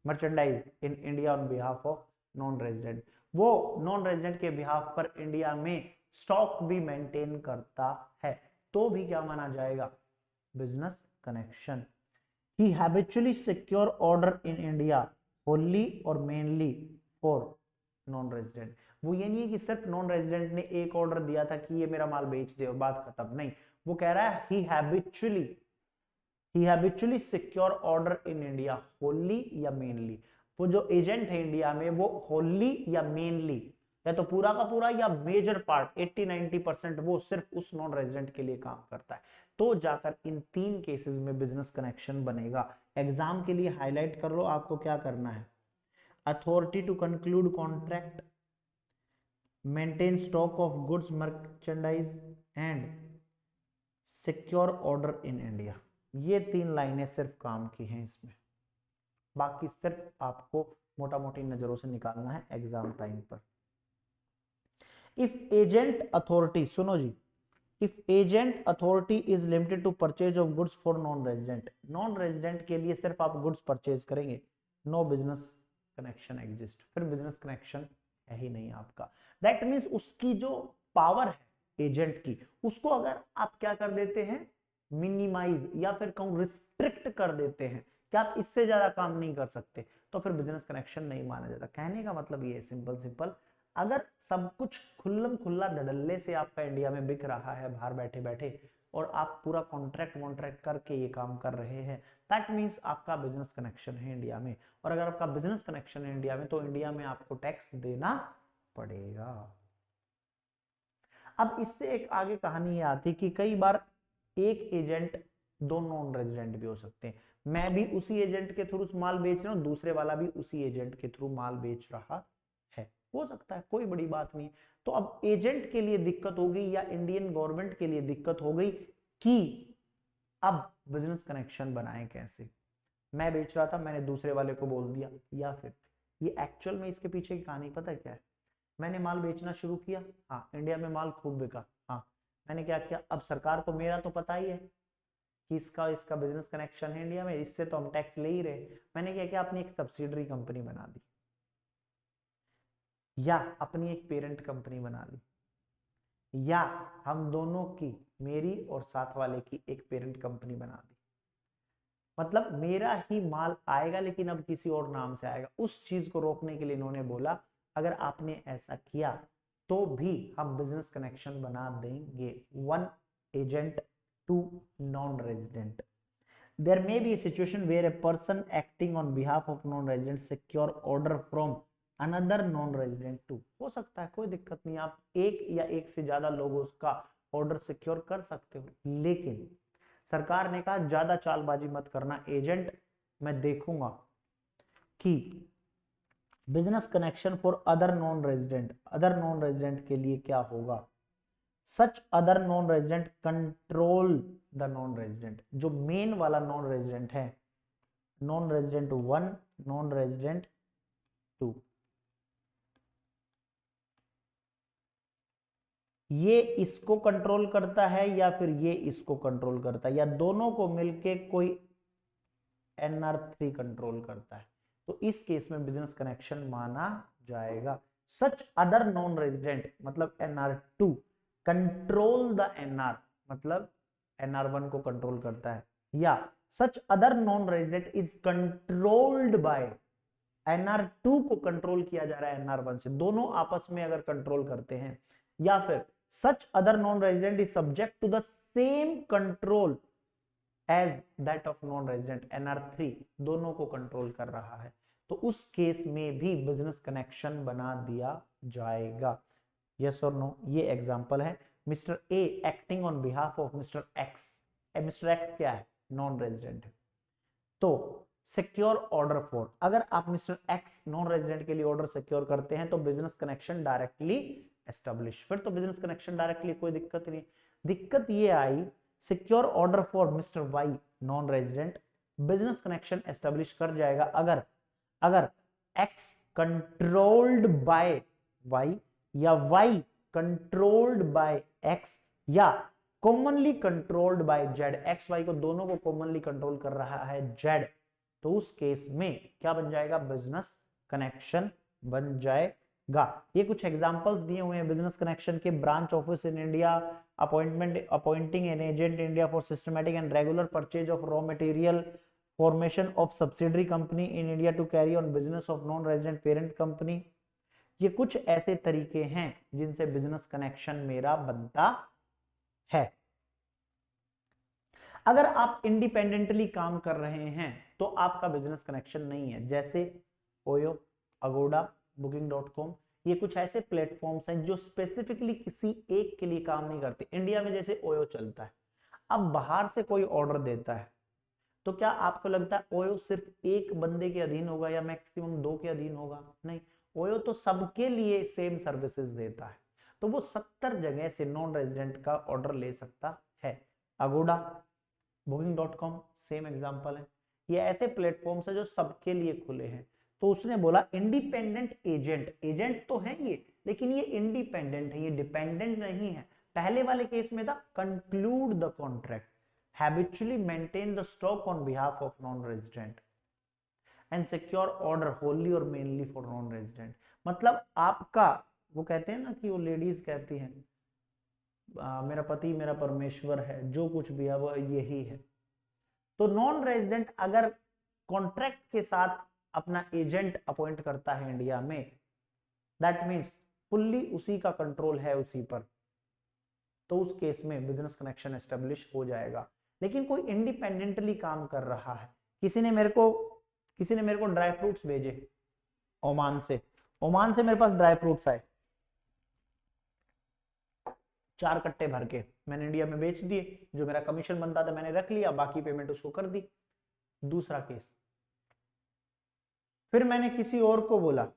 merchandise in India on behalf of non-resident। वो नॉन रेजिडेंट के बिहाफ पर इंडिया में स्टॉक भी मेंटेन करता है, तो भी क्या माना जाएगा? Business connection. He habitually secure order in India Holi और मेनली फॉर नॉन रेजिडेंट। वो ये नहीं है कि सिर्फ नॉन रेजिडेंट ने एक ऑर्डर दिया था कि ये मेरा माल बेच दे और बात खत्म, नहीं। वो कह रहा है he habitually secure order in India wholly या मेनली। वो जो एजेंट है इंडिया में वो होली या मेनली, या तो पूरा का पूरा या मेजर पार्ट 80-90% वो सिर्फ उस नॉन रेजिडेंट के लिए काम करता है। तो जाकर इन 3 केसेस में बिजनेस कनेक्शन बनेगा। एग्जाम के लिए हाईलाइट कर लो, आपको क्या करना है? Authority to conclude contract, maintain stock of goods merchandise and secure order in India. ये 3 लाइनें सिर्फ काम की हैं इसमें, बाकी सिर्फ आपको मोटा मोटी नजरों से निकालना है एग्जाम टाइम पर। इफ एजेंट अथॉरिटी, सुनो जी, if agent authority is limited to purchase of goods for non resident, non resident के लिए सिर्फ आप गुड्स परचेज करेंगे, नो बिजनेस कनेक्शन एग्जिस्ट, फिर बिजनेस कनेक्शन है ही नहीं आपका। दैट मीन्स उसकी जो पावर है एजेंट की, उसको अगर आप क्या कर देते हैं? मिनिमाइज या फिर कहूं रिस्ट्रिक्ट कर देते हैं कि आप इससे ज्यादा काम नहीं कर सकते, तो फिर बिजनेस कनेक्शन नहीं माना जाता। कहने का मतलब ये है सिंपल, अगर सब कुछ खुल्लम खुल्ला धड़ल्ले से आपका इंडिया में बिक रहा है बाहर बैठे बैठे, और आप पूरा कॉन्ट्रैक्ट वॉन्ट्रैक्ट करके ये काम कर रहे हैं, दैट मीन्स आपका बिजनेस कनेक्शन है इंडिया में। और अगर आपका बिजनेस कनेक्शन है इंडिया में तो इंडिया में आपको टैक्स देना पड़ेगा। अब इससे एक आगे कहानी ये आती कि कई बार एक एजेंट दो नॉन रेजिडेंट भी हो सकते हैं। मैं भी उसी एजेंट के थ्रू माल बेच रहा हूं, दूसरे वाला भी उसी एजेंट के थ्रू माल बेच रहा है, हो सकता है, कोई बड़ी बात नहीं। तो अब एजेंट के लिए दिक्कत हो गई या इंडियन गवर्नमेंट के लिए दिक्कत हो गई कि अब बिजनेस कनेक्शन बनाए कैसे। मैं बेच रहा था, मैंने दूसरे वाले को बोल दिया, या फिर ये एक्चुअल में इसके पीछे की कहानी पता है क्या है। मैंने माल बेचना शुरू किया, हाँ इंडिया में माल खूब बिका, हाँ मैंने क्या किया, अब सरकार को मेरा तो पता ही है कि इसका इसका बिजनेस कनेक्शन है इंडिया में, इससे तो हम टैक्स ले ही रहे। मैंने क्या किया, अपनी एक सब्सिडरी कंपनी बना दी या अपनी एक पेरेंट कंपनी बना ली, या हम दोनों की, मेरी और साथ वाले की एक पेरेंट कंपनी बना दी। मतलब मेरा ही माल आएगा लेकिन अब किसी और नाम से आएगा। उस चीज को रोकने के लिए इन्होंने बोला अगर आपने ऐसा किया तो भी हम बिजनेस कनेक्शन बना देंगे। One agent to non resident. There may be a situation where a person acting on behalf of non-resident secure order from another non-resident too। हो सकता है, कोई दिक्कत नहीं, आप एक या एक से ज्यादा लोगों का ऑर्डर सिक्योर कर सकते हो, लेकिन सरकार ने कहा ज्यादा चालबाजी मत करना एजेंट, मैं देखूंगा कि business connection for other non resident के लिए क्या होगा। सच other non resident control the non resident. जो मेन वाला नॉन रेजिडेंट है, नॉन रेजिडेंट 1, नॉन रेजिडेंट 2, ये इसको कंट्रोल करता है या फिर ये इसको कंट्रोल करता है, या दोनों को मिलके कोई NR3 कंट्रोल करता है, तो इस केस में बिजनेस कनेक्शन माना जाएगा। सच अदर नॉन रेजिडेंट मतलब NR2 कंट्रोल द NR, मतलब NR1 को कंट्रोल करता है, या सच other non resident is controlled by NR2 को कंट्रोल किया जा रहा है NR1 से, दोनों आपस में अगर कंट्रोल करते हैं, या फिर such other non resident is subject to the same control as that of non resident, NR3 दोनों को कंट्रोल कर रहा है, तो उस केस में भी बिजनेस कनेक्शन बना दिया जाएगा। यस और नो, ये एग्जांपल है। Mister A acting on behalf of mister x, mister x क्या है, नॉन रेजिडेंट है, तो सिक्योर ऑर्डर फॉर, अगर आप मिस्टर एक्स नॉन रेजिडेंट के लिए ऑर्डर सिक्योर करते हैं तो बिजनेस कनेक्शन डायरेक्टली एस्टेब्लिश, फिर तो बिजनेस कनेक्शन डायरेक्टली, कोई दिक्कत नहीं। दिक्कत ये I secure order for mister Y non resident, business connection establish कर जाएगा अगर अगर एक्स कंट्रोल्ड बाय वाई, या वाई कंट्रोल्ड बाय एक्स, या commonly controlled by Z, X Y को दोनों को कॉमनली कंट्रोल कर रहा है जेड, तो उस केस में क्या बन जाएगा, बिजनेस कनेक्शन बन जाएगा। ये कुछ एग्जांपल्स दिए हुए हैं बिजनेस कनेक्शन के। Branch office in India, appointing an agent India for systematic and regular purchase of raw material, formation of subsidiary company in India to carry on business of non resident parent company. ये कुछ ऐसे तरीके हैं जिनसे business connection मेरा बनता है। अगर आप इंडिपेंडेंटली काम कर रहे हैं तो आपका बिजनेस कनेक्शन नहीं है, जैसे ओयो, अगोडा, Booking.com, ये कुछ ऐसे प्लेटफॉर्म्स हैं जो स्पेसिफिकली किसी एक के लिए काम नहीं करते। इंडिया में जैसे ओयो चलता है, अब बाहर से कोई ऑर्डर देता है तो क्या आपको लगता है ओयो सिर्फ एक बंदे के अधीन होगा या मैक्सिमम 2 के अधीन होगा? नहीं, ओयो तो सबके लिए सेम सर्विसेज देता है, तो वो 70 जगह से नॉन रेजिडेंट का ऑर्डर ले सकता है। अगोडा, Booking.com सेम एग्जांपल है। ये ऐसे प्लेटफॉर्म्स है जो सबके लिए खुले हैं। तो उसने बोला इंडिपेंडेंट एजेंट, एजेंट तो है ये लेकिन ये इंडिपेंडेंट है, ये डिपेंडेंट नहीं है। पहले वाले केस में था conclude the contract, habitually maintain the stock on behalf of non-resident and secure order wholly or mainly for non-resident। मतलब आपका, वो कहते हैं ना कि वो लेडीज कहती हैं मेरा पति मेरा परमेश्वर है, जो कुछ भी है वो यही है। तो नॉन रेजिडेंट अगर कॉन्ट्रैक्ट के साथ अपना एजेंट अपॉइंट करता है इंडिया में, दैट मीन्स फुल्ली उसी का कंट्रोल है उसी पर, तो उस केस में बिजनेस कनेक्शन एस्टेब्लिश हो जाएगा। लेकिन कोई इंडिपेंडेंटली काम कर रहा है, किसी ने मेरे को ड्राई फ्रूट्स भेजे ओमान से मेरे पास ड्राई फ्रूट्स आए 4 कट्टे भर के, मैंने इंडिया में बेच दिए, जो मेरा कमीशन बनता था मैंने रख लिया, बाकी पेमेंट उसको कर दी। दूसरा केस, फिर मैंने किसी और को बोला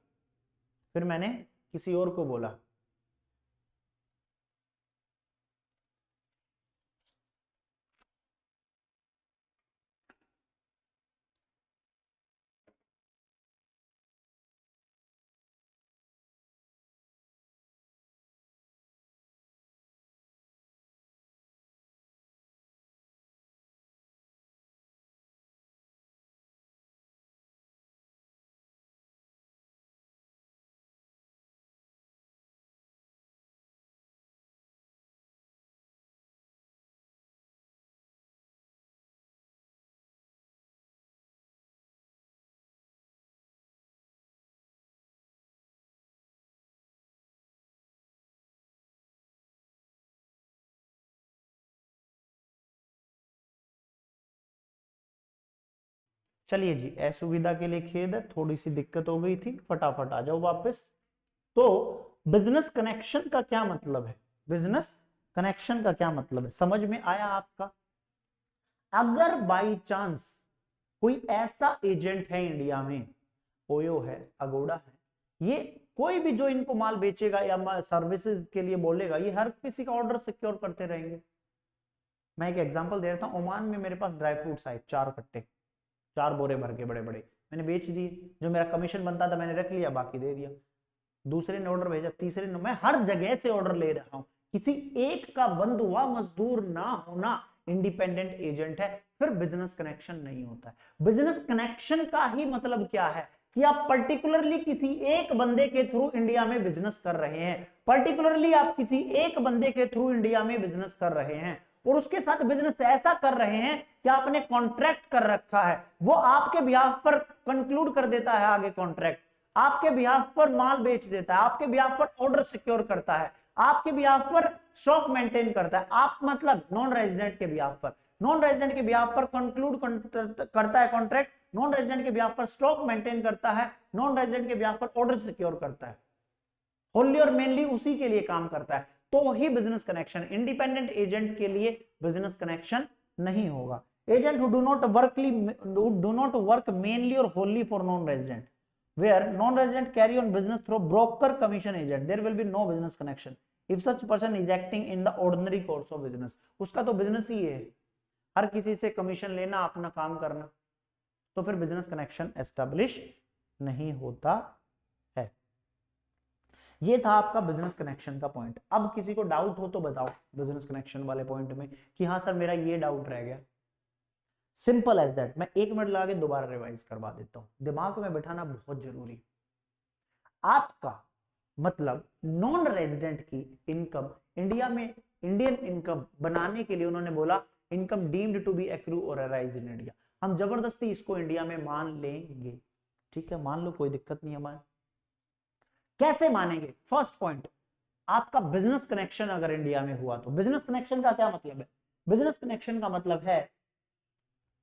चलिए जी, असुविधा के लिए खेद है, थोड़ी सी दिक्कत हो गई थी, फटाफट आ जाओ वापस। तो बिजनेस कनेक्शन का क्या मतलब है, बिजनेस कनेक्शन का क्या मतलब है, समझ में आया आपका? अगर बाई चांस कोई ऐसा एजेंट है इंडिया में, ओयो है, अगोड़ा है, ये कोई भी जो इनको माल बेचेगा या सर्विसेज के लिए बोलेगा, ये हर किसी का ऑर्डर सिक्योर करते रहेंगे। मैं एक एग्जांपल दे रहा हूं, ओमान में मेरे पास ड्राई फ्रूट्स आए 4 कट्टे, 4 बोरे भर के बड़े बड़े, मैंने बेच दिए, जो मेरा कमीशन बनता था मैंने रख लिया, बाकी दे दिया। दूसरे ने ऑर्डर भेजा, तीसरे ने, मैं हर जगह से ऑर्डर ले रहा हूं, किसी एक का बंद हुआ मजदूर ना होना इंडिपेंडेंट एजेंट है, फिर बिजनेस कनेक्शन नहीं होता है। बिजनेस कनेक्शन का ही मतलब क्या है कि आप पर्टिकुलरली किसी एक बंदे के थ्रू इंडिया में बिजनेस कर रहे हैं, पर्टिकुलरली आप किसी एक बंदे के थ्रू इंडिया में बिजनेस कर रहे हैं, और उसके साथ बिजनेस ऐसा कर रहे हैं कि आपने कॉन्ट्रैक्ट कर रखा है, वो आपके बिहाफ पर कंक्लूड कर देता है आगे कॉन्ट्रैक्ट, आपके बिहाफ पर माल बेच देता है, आपके बिहाफ पर ऑर्डर सिक्योर करता है, आपके बिहाफ पर स्टॉक मेंटेन करता है, आप मतलब नॉन रेजिडेंट के बिहाफ पर, नॉन रेजिडेंट के बिहाफ पर कंक्लूड करता है कॉन्ट्रैक्ट, नॉन रेजिडेंट के बिहाफ पर स्टॉक मेंटेन करता है, नॉन रेजिडेंट के बिहाफ पर ऑर्डर सिक्योर करता है, होली और मेनली उसी के लिए काम करता है, तो ही बिजनेस कनेक्शन। इंडिपेंडेंट एजेंट के लिए बिजनेस कनेक्शन नहीं होगा। Agent who do not work mainly or wholly for non-resident, where non-resident carry on business through broker commission agent, there will be no business connection if such person is acting in the ordinary course of business। उसका तो business ही है, हर किसी से commission लेना, अपना काम करना, तो फिर बिजनेस कनेक्शन एस्टेब्लिश नहीं होता है। ये था आपका बिजनेस कनेक्शन का पॉइंट। अब किसी को डाउट हो तो बताओ बिजनेस कनेक्शन वाले पॉइंट में कि हाँ सर मेरा ये डाउट रह गया। सिंपल एज दैट, मैं 1 मिनट लगा के दोबारा रिवाइज करवा देता हूं, दिमाग में बिठाना बहुत जरूरी। आपका मतलब नॉन रेजिडेंट की इनकम इंडिया में, इंडियन इनकम बनाने के लिए उन्होंने बोला income deemed to be accrue और अराइज इन इंडिया, हम जबरदस्ती इसको इंडिया में मान लेंगे, ठीक है मान लो, कोई दिक्कत नहीं हमारे। कैसे मानेंगे? फर्स्ट पॉइंट, आपका बिजनेस कनेक्शन अगर इंडिया में हुआ तो, बिजनेस कनेक्शन का क्या मतलब है? बिजनेस कनेक्शन का मतलब है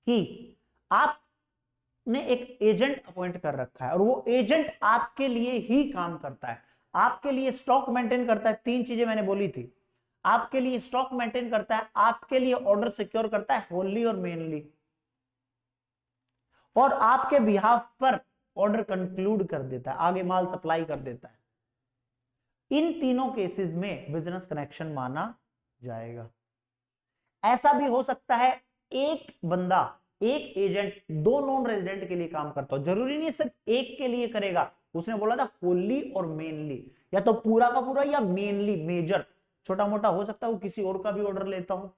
कि आपने एक एजेंट अपॉइंट कर रखा है और वो एजेंट आपके लिए ही काम करता है, आपके लिए स्टॉक मेंटेन करता है, 3 चीजें मैंने बोली थी, आपके लिए स्टॉक मेंटेन करता है, आपके लिए ऑर्डर सिक्योर करता है होली और मेनली, और आपके बिहाफ पर ऑर्डर कंक्लूड कर देता है, आगे माल सप्लाई कर देता है। इन तीनों केसेस में बिजनेस कनेक्शन माना जाएगा। ऐसा भी हो सकता है एक बंदा, एक एजेंट 2 नॉन रेजिडेंट के लिए काम करता हो, जरूरी नहीं सिर्फ एक के लिए करेगा, उसने बोला था होली और मेनली, या तो पूरा का पूरा या मेनली मेजर, छोटा मोटा हो सकता है वो किसी और का भी ऑर्डर लेता हो,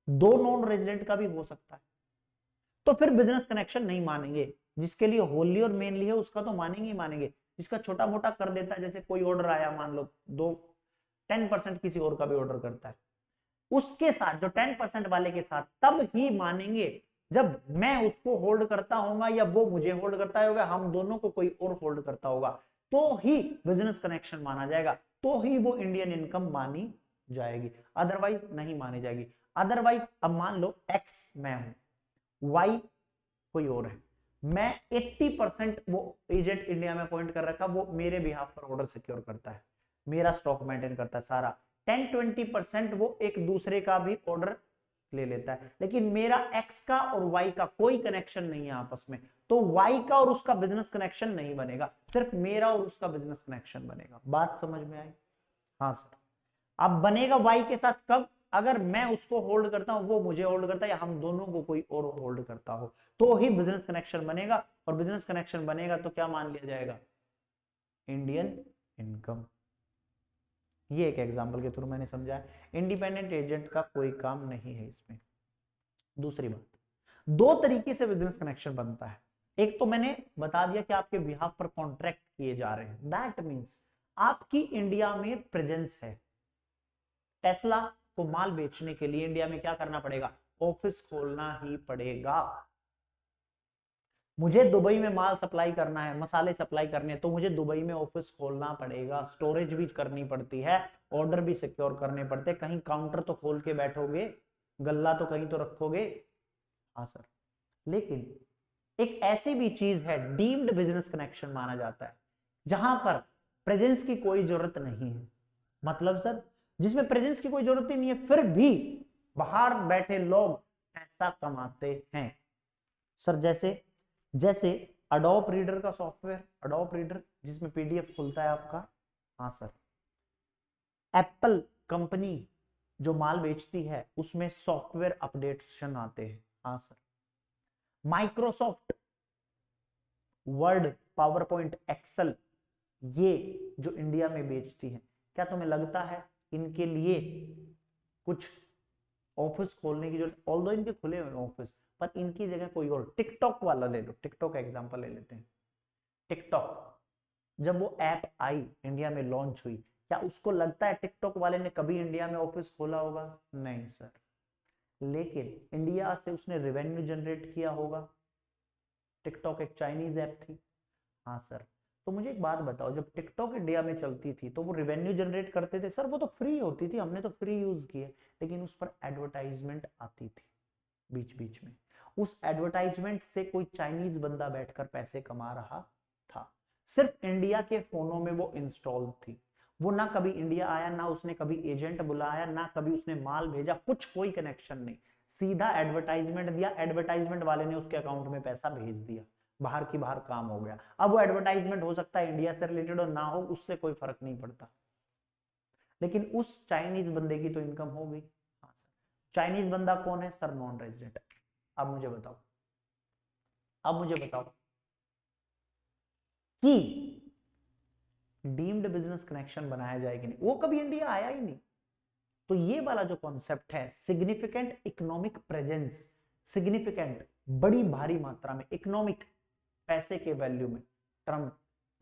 2 नॉन रेजिडेंट का भी हो सकता है, तो फिर बिजनेस कनेक्शन नहीं मानेंगे। जिसके लिए होली और मेनली है उसका तो मानेंगे ही मानेंगे, जिसका छोटा मोटा कर देता है, जैसे कोई ऑर्डर आया मान लो 10% किसी और का भी ऑर्डर करता है, उसके साथ जो 10% वाले के साथ तब ही मानेंगे जब मैं उसको होल्ड करता होगा या वो मुझे होल्ड करता होगा, हम दोनों को कोई और होल्ड करता होगा, तो ही बिजनेस कनेक्शन माना जाएगा, तो ही वो इंडियन इनकम मानी जाएगी, अदरवाइज नहीं मानी जाएगी। अदरवाइज अब मान लो एक्स मैं हूं, वाई कोई और है, मैं 80% वो एजेंट इंडिया में अपॉइंट कर रखा, वो मेरे बिहाफ पर ऑर्डर सिक्योर करता है, मेरा स्टॉक मेंटेन करता है सारा, 10-20% वो एक दूसरे का भी ऑर्डर ले लेता है, लेकिन मेरा एक्स का और वाई का कोई कनेक्शन नहीं है आपस में, तो वाई का और उसका बिजनेस कनेक्शन नहीं बनेगा, सिर्फ मेरा और उसका बिजनेस कनेक्शन बनेगा। बात समझ में आई? हाँ सर। अब बनेगा वाई के साथ कब? अगर मैं उसको होल्ड करता हूं, वो मुझे होल्ड करता है, या हम दोनों को कोई और होल्ड करता हो, तो ही बिजनेस कनेक्शन बनेगा, और बिजनेस कनेक्शन बनेगा तो क्या मान लिया जाएगा? Indian income. ये एक एग्जांपल के थ्रू मैंने समझाया, इंडिपेंडेंट एजेंट का कोई काम नहीं है इसमें। दूसरी बात, दो तरीके से बिजनेस कनेक्शन बनता है। एक तो मैंने बता दिया कि आपके बिहाफ पर कॉन्ट्रैक्ट किए जा रहे हैं, दैट मींस आपकी इंडिया में प्रेजेंस है। टेस्ला को माल बेचने के लिए इंडिया में क्या करना पड़ेगा? ऑफिस खोलना ही पड़ेगा। मुझे दुबई में माल सप्लाई करना है, मसाले सप्लाई करने हैं, तो मुझे दुबई में ऑफिस खोलना पड़ेगा, स्टोरेज भी करनी पड़ती है, ऑर्डर भी सिक्योर करने पड़ते हैं, कहीं काउंटर तो खोल के बैठोगे, गल्ला तो कहीं तो रखोगे। हाँ सर। लेकिन एक ऐसी भी चीज है, डीम्ड बिजनेस कनेक्शन माना जाता है, जहां पर प्रेजेंस की कोई जरूरत नहीं है। मतलब सर, जिसमें प्रेजेंस की कोई जरूरत ही नहीं है, फिर भी बाहर बैठे लोग पैसा कमाते हैं। सर जैसे जैसे अडोब रीडर का सॉफ्टवेयर, अडोब रीडर जिसमें पीडीएफ खुलता है आपका। हाँ सर। एप्पल कंपनी जो माल बेचती है उसमें सॉफ्टवेयर अपडेशन आते हैं। हाँ सर। Microsoft Word, power point, Excel, ये जो इंडिया में बेचती है, क्या तुम्हें लगता है इनके लिए कुछ ऑफिस खोलने की जरूरत? ऑल्दो इनके खुले हुए ऑफिस, पर इनकी जगह कोई और, टिकटॉक वाला ले लो, टिकटॉक एग्जांपल ले लेते हैं। टिकटॉक जब वो ऐप आई, इंडिया में लॉन्च हुई, क्या उसको लगता है टिकटॉक वाले ने कभी इंडिया में ऑफिस खोला होगा? नहीं सर। लेकिन इंडिया से उसने रेवेन्यू जनरेट किया होगा। टिकटॉक एक चाइनीज ऐप थी। हाँ सर। तो मुझे एक बात बताओ, जब टिकटॉक इंडिया में चलती थी तो वो रेवेन्यू जनरेट करते थे? सर वो तो फ्री होती थी, हमने तो फ्री यूज किए, लेकिन उस पर एडवर्टाइजमेंट आती थी बीच बीच में, उस एडवर्टाइजमेंट से कोई चाइनीज बंदा बैठकर पैसे कमा रहा था। सिर्फ इंडिया के फोनों में वो इंस्टॉल थी, वो ना कभी इंडिया आया, ना उसने कभी एजेंट बुलाया, ना कभी उसने माल भेजा, कुछ कोई कनेक्शन नहीं, सीधा एडवर्टाइजमेंट दिया, एडवर्टाइजमेंट वाले ने उसके अकाउंट में पैसा भेज दिया, बाहर की बाहर काम हो गया। अब वो एडवर्टाइजमेंट हो सकता है इंडिया से रिलेटेड और ना हो, उससे कोई फर्क नहीं पड़ता, लेकिन उस चाइनीज बंदे की तो इनकम हो गई। हाँ सर। चाइनीज बंदा कौन है सर? Non resident. अब मुझे बताओ, अब मुझे बताओ कि डीम्ड बिजनेस कनेक्शन बनाया जाए कि नहीं? वो कभी इंडिया आया ही नहीं। तो ये वाला जो कॉन्सेप्ट है, सिग्निफिकेंट इकोनॉमिक प्रेजेंस, सिग्निफिकेंट बड़ी भारी मात्रा में, इकोनॉमिक पैसे के वैल्यू में, टर्म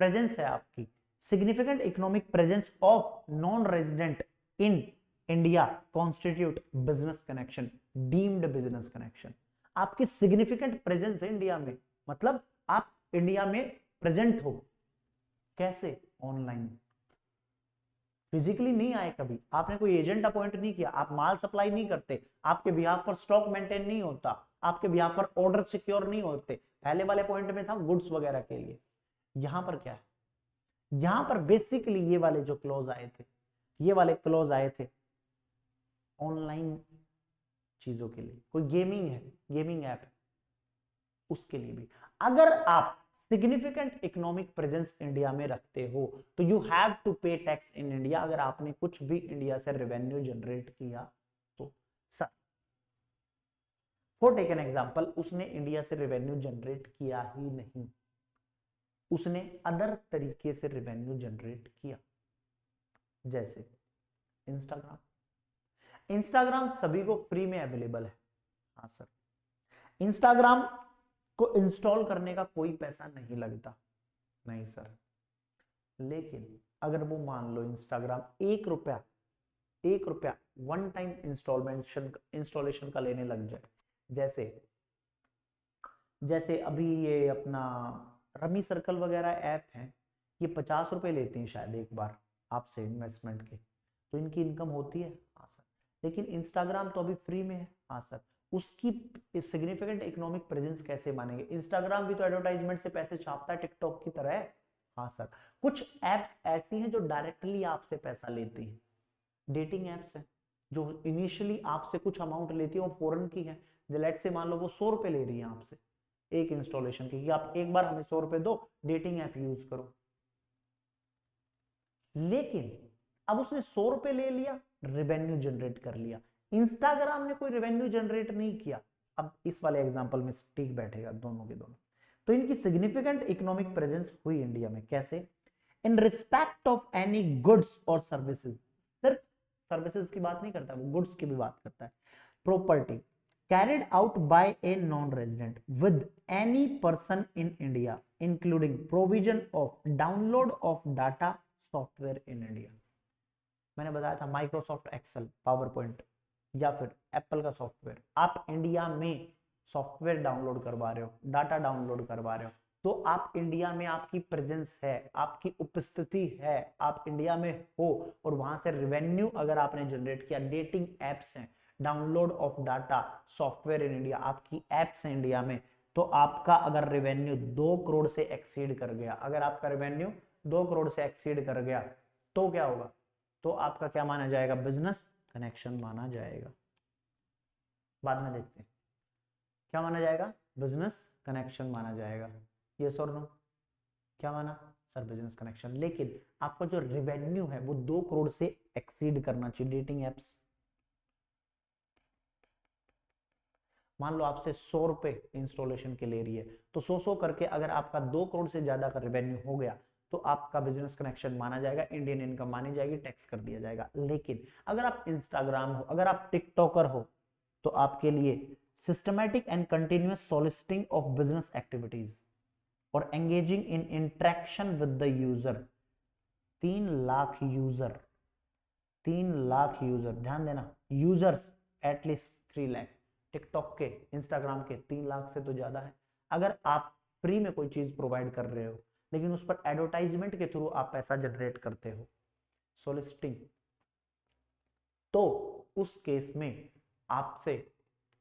प्रेजेंस है आपकी, significant economic presence of non resident in India constitute business connection, deemed business connection. आपकी सिग्निफिकेंट प्रेजेंस है इंडिया में, मतलब आप इंडिया में प्रेजेंट हो। कैसे? ऑनलाइन। फिजिकली नहीं आए कभी, आपने कोई एजेंट अपॉइंट नहीं किया, आप माल सप्लाई नहीं करते, आपके बिहाफ पर स्टॉक मेंटेन नहीं होता, आपके बिहाफ पर ऑर्डर सिक्योर नहीं होते। पहले वाले पॉइंट में था गुड्स वगैरह के लिए, यहां पर क्या है? यहां पर बेसिकली ये वाले जो क्लॉज आए थे, ये वाले क्लॉज आए थे ऑनलाइन चीजों के लिए। कोई गेमिंग है, गेमिंग ऐप है, उसके लिए भी। अगर आप सिग्निफिकेंट इकोनॉमिक प्रेजेंस इंडिया में रखते हो तो you have to pay tax in India, अगर आपने कुछ भी इंडिया से रेवेन्यू जनरेट किया तो। Sir for take an example, उसने इंडिया से रेवेन्यू जनरेट किया ही नहीं, उसने अदर तरीके से रेवेन्यू जनरेट किया, जैसे इंस्टाग्राम। इंस्टाग्राम सभी को फ्री में अवेलेबल है। हाँ सर। इंस्टाग्राम को इंस्टॉल करने का कोई पैसा नहीं लगता। नहीं सर। लेकिन अगर वो मान लो इंस्टाग्राम 1 रुपया, 1 रुपया वन टाइम इंस्टॉलेशन का लेने लग जाए, जैसे जैसे अभी ये अपना रमी सर्कल वगैरह ऐप है, ये 50 रुपए लेते हैं शायद एक बार आपसे इन्वेस्टमेंट के, तो इनकी इनकम होती है। हाँ सर। लेकिन इंस्टाग्राम तो अभी फ्री में है। हाँ सर। उसकी सिग्निफिकेंट इकोनॉमिक प्रेजेंस कैसे मानेंगे? इंस्टाग्राम भी तो एडवर्टाइजमेंट से पैसे छापता है टिकटॉक की तरह है। हाँ सर। कुछ एप्स ऐसी हैं जो डायरेक्टली आपसे पैसा लेती हैं, डेटिंग एप्स है जो इनिशियली आपसे कुछ अमाउंट लेती है, वो फॉरेन की है। लेट से मान लो वो 100 रुपए ले रही है आपसे एक इंस्टॉलेशन की, कि आप एक बार हमें 100 रुपए दो, डेटिंग ऐप यूज करो। लेकिन अब उसने 100 रुपए ले लिया, रेवेन्यू जनरेट कर लिया, इंस्टाग्राम ने कोई रेवेन्यू जनरेट नहीं किया। अब इस वाले एग्जांपल में ठीक बैठेगा दोनों के दोनों। तो इनकी सिग्निफिकेंट इकोनॉमिक प्रेजेंस हुई इंडिया में कैसे? इन रिस्पेक्ट ऑफ एनी गुड्स और सर्विसेज, सिर्फ सर्विसेज की बात नहीं करता, वो गुड्स की भी बात करता है। Property carried out by a non-resident with any person in India, including provision of download of data software in India। मैंने बताया था माइक्रोसॉफ्ट एक्सेल, पावर पॉइंट या फिर एप्पल का सॉफ्टवेयर, आप इंडिया में सॉफ्टवेयर डाउनलोड करवा रहे हो, डाटा डाउनलोड करवा रहे हो, तो आप इंडिया में, आपकी प्रेजेंस है, आपकी उपस्थिति है, आप इंडिया में हो, और वहां से रेवेन्यू अगर आपने जनरेट किया, डेटिंग एप्स हैं, download of data software in India, आपकी एप्स हैं इंडिया में, तो आपका अगर रेवेन्यू 2 करोड़ से एक्सीड कर गया, अगर आपका रेवेन्यू 2 करोड़ से एक्सीड कर गया, तो क्या होगा? तो आपका क्या माना जाएगा? बिजनेस कनेक्शन माना जाएगा। बाद में देखते हैं क्या माना जाएगा। बिजनेस कनेक्शन माना जाएगा। यस और नो? क्या माना सर? Business connection. लेकिन आपका जो रेवेन्यू है वो 2 करोड़ से एक्सीड करना चाहिए। डेटिंग एप्स, मान लो आपसे 100 रुपए इंस्टॉलेशन के ले रही है, तो 100 करके अगर आपका 2 करोड़ से ज्यादा का रेवेन्यू हो गया, तो आपका बिजनेस कनेक्शन माना जाएगा, इंडियन इनकम मानी जाएगी, टैक्स कर दिया जाएगा। लेकिन अगर आप इंस्टाग्राम हो, अगर आप टिकटॉकर हो, तो आपके लिए systematic and continuous soliciting of business activities और engaging in interaction with the user, 3 lakh user, 3 lakh user, ध्यान देना, यूजर्स एटलीस्ट 3 लाख, टिकटॉक के, इंस्टाग्राम के 3 लाख से तो ज्यादा है। अगर आप फ्री में कोई चीज प्रोवाइड कर रहे हो, लेकिन उस पर एडवर्टाइजमेंट के थ्रू आप पैसा जनरेट करते हो, सोलिसिटिंग, तो उस केस में आपसे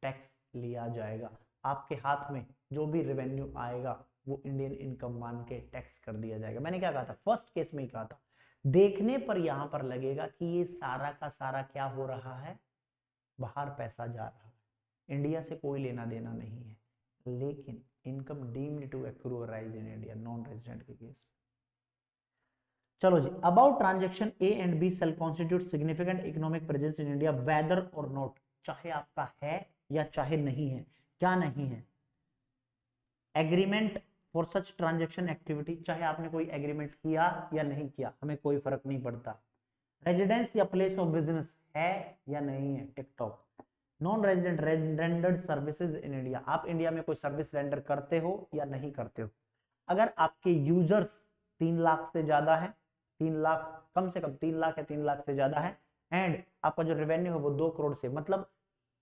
टैक्स लिया जाएगा। आपके हाथ में जो भी रेवेन्यू आएगा वो इंडियन इनकम मान के टैक्स कर दिया जाएगा। मैंने क्या कहा था? फर्स्ट केस में ही कहा था, देखने पर यहां पर लगेगा कि ये सारा का सारा क्या हो रहा है, बाहर पैसा जा रहा है, इंडिया से कोई लेना देना नहीं है, लेकिन income deemed to accrue arise in India, non resident के केस। चलो जी, about transaction A and B sale constitute significant economic presence in India whether और नॉट, चाहे आपका है या चाहे नहीं है। क्या नहीं है? Agreement for such transaction activity, चाहे आपने कोई एग्रीमेंट किया या नहीं किया, हमें कोई फर्क नहीं पड़ता। रेजिडेंस या प्लेस ऑफ बिजनेस है या नहीं है, TikTok. Non resident rendered services in India, आप इंडिया में कोई सर्विस रेंडर करते हो या नहीं करते हो। अगर आपके यूजर्स 3 लाख से ज्यादा है, 3 लाख, कम से कम 3 लाख है, 3 लाख से ज्यादा है, एंड आपका जो रेवेन्यू है वो 2 करोड़ से, मतलब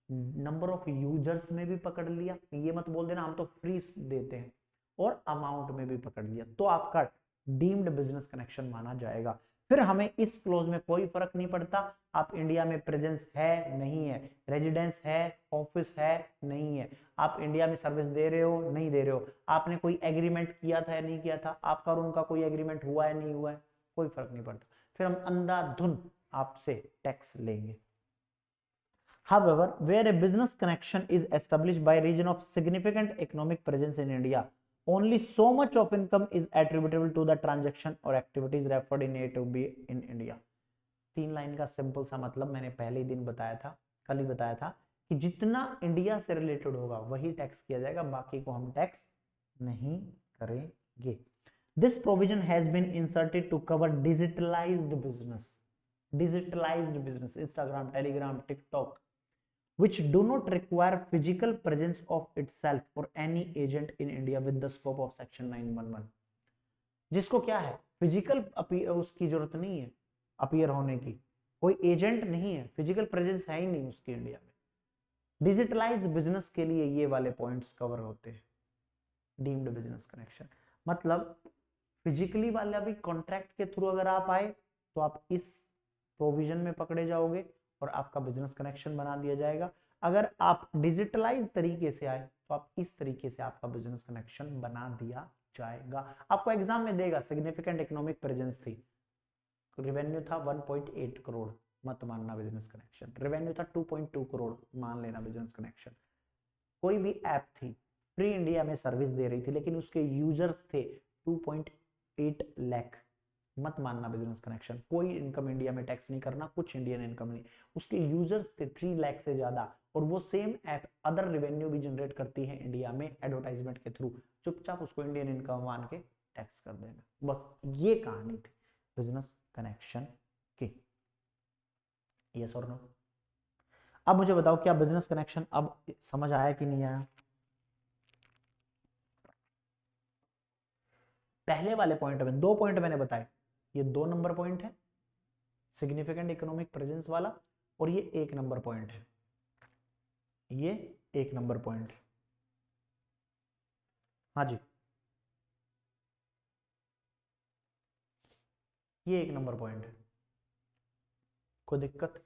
नंबर ऑफ यूजर्स में भी पकड़ लिया, ये मत बोल देना हम तो फ्री देते हैं, और अमाउंट में भी पकड़ लिया, तो आपका डीम्ड बिजनेस कनेक्शन माना जाएगा। फिर हमें इस क्लोज में कोई फर्क नहीं पड़ता, आप इंडिया में प्रेजेंस है नहीं है, रेजिडेंस है, ऑफिस है नहीं है, आप इंडिया में सर्विस दे रहे हो नहीं दे रहे हो, आपने कोई एग्रीमेंट किया था या नहीं किया था, आपका और उनका कोई एग्रीमेंट हुआ है नहीं हुआ है, कोई फर्क नहीं पड़ता, फिर हम अंधाधुन आपसे टैक्स लेंगे। However, where a business connection is established by reason of significant economic presence in India, only so much of income is attributable to the transaction or activities referred in A to B in India। 3 line का simple सा मतलब मैंने पहले ही दिन बताया था, कल ही बताया था, कि जितना इंडिया से रिलेटेड होगा वही टैक्स किया जाएगा, बाकी को हम टैक्स नहीं करेंगे। This provision has been inserted to cover digitalized business, Instagram, Telegram, TikTok, which do not require physical presence of itself or any agent in India with the scope of section 911। जिसको क्या है, physical उसकी जरूरत नहीं है appear होने की, कोई एजेंट नहीं है, फिजिकल प्रेजेंस है ही नहीं उसकी इंडिया में। डिजिटलाइज बिजनेस के लिए ये वाले पॉइंट्स कवर होते हैं, डीम्ड बिजनेस कनेक्शन, मतलब फिजिकली वाला भी कॉन्ट्रैक्ट के थ्रू अगर आप आए तो आप इस प्रोविजन में पकड़े जाओगे और आपका बिजनेस कनेक्शन बना दिया जाएगा। अगर आप डिजिटलाइज तरीके से आए तो आप इस तरीके से आपका बिजनेस कनेक्शन बना दिया जाएगा। आपको एग्जाम में देगा सिग्निफिकेंट इकोनॉमिक प्रेजेंस थी, रेवेन्यू था 1.8 करोड़, मत मानना बिजनेस कनेक्शन। रेवेन्यू था 2.2 करोड़, मान लेना बिजनेस कनेक्शन। कोई भी ऐप थी फ्री इंडिया में सर्विस दे रही थी लेकिन उसके यूजर्स थे 2.8 लाख, मत मानना बिजनेस कनेक्शन। कोई इनकम इंडिया में टैक्स नहीं करना, कुछ इंडियन इनकम नहीं, उसके यूजर्स थे 3 लाख से ज्यादा, और वो सेम ऐप अदर रेवेन्यू भी जनरेट करती है इंडिया में एडवर्टाइजमेंट के थ्रू, चुपचाप उसको इंडियन इनकम मान के टैक्स कर देना। बस ये कहानी थी बिजनेस कनेक्शन की। यस और नो? अब मुझे बताओ क्या बिजनेस कनेक्शन अब समझ आया कि नहीं आया? पहले वाले पॉइंट में 2 पॉइंट मैंने बताए, ये 2 नंबर पॉइंट है सिग्निफिकेंट इकोनॉमिक प्रेजेंस वाला, और ये 1 नंबर पॉइंट है, ये 1 नंबर पॉइंट है। हाँ जी, ये 1 नंबर पॉइंट है। कोई दिक्कत?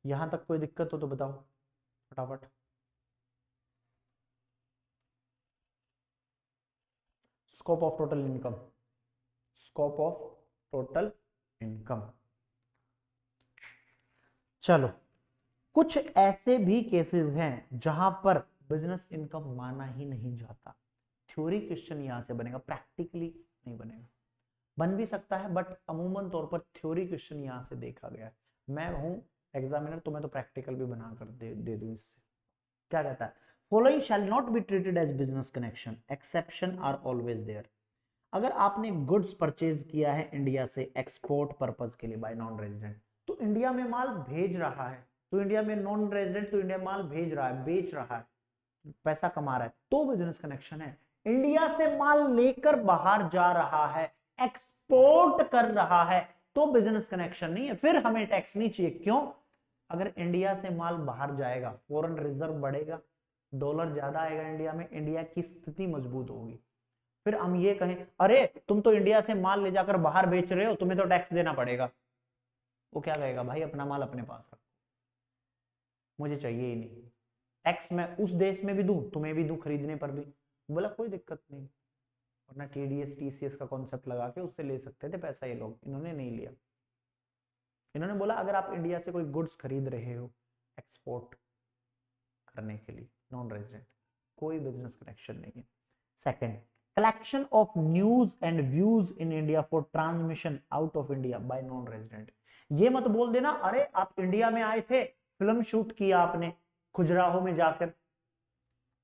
यहां तक कोई दिक्कत हो तो बताओ फटाफट। Scope of total income, scope of total income. चलो, कुछ ऐसे भी केसेस हैं जहां पर बिजनेस इनकम माना ही नहीं जाता। थ्योरी क्वेश्चन यहां से बनेगा, प्रैक्टिकली नहीं बनेगा। बन भी सकता है बट अमूमन तौर पर थ्योरी क्वेश्चन यहां से देखा गया है। मैं हूं एग्जामिनर तो मैं तो प्रैक्टिकल भी बनाकर दे दूं इससे। क्या कहता है? Following shall not be treated as business connection, exception are always there. अगर आपने गुड्स परचेज किया है इंडिया से एक्सपोर्ट पर्पज के लिए बाय नॉन रेजिडेंट, तो इंडिया में माल भेज रहा है, तो इंडिया में नॉन रेजिडेंट तो इंडिया माल भेज रहा है, बेच रहा है, पैसा कमा रहा है, तो बिजनेस कनेक्शन है। इंडिया से माल लेकर बाहर जा रहा है, एक्सपोर्ट कर रहा है, तो बिजनेस कनेक्शन नहीं है, फिर हमें टैक्स नहीं चाहिए। क्यों? अगर इंडिया से माल बाहर जाएगा, फॉरेन रिजर्व बढ़ेगा, डॉलर ज्यादा आएगा इंडिया में, इंडिया की स्थिति मजबूत होगी। फिर हम ये कहें अरे तुम तो इंडिया से माल ले जाकर बाहर बेच रहे हो, तुम्हें तो टैक्स देना पड़ेगा, वो क्या कहेगा? भाई अपना माल अपने पास रखो, मुझे चाहिए ही नहीं, टैक्स मैं उस देश में भी दूं, तुम्हें भी दूं खरीदने पर भी। बोला कोई दिक्कत नहीं, वरना टीडीएस टीसीएस का कॉन्सेप्ट लगा के उससे ले सकते थे पैसा ये लोग, इन्होंने नहीं लिया। इन्होंने बोला अगर आप इंडिया से कोई गुड्स खरीद रहे हो एक्सपोर्ट करने के लिए नॉन रेजिडेंट, कोई बिजनेस कनेक्शन नहीं है। Second, collection of news and views in India for transmission out of India by non resident. ये मत बोल देना अरे आप इंडिया में आए थे, फिल्म शूट किया आपने खजुराहो में जाकर,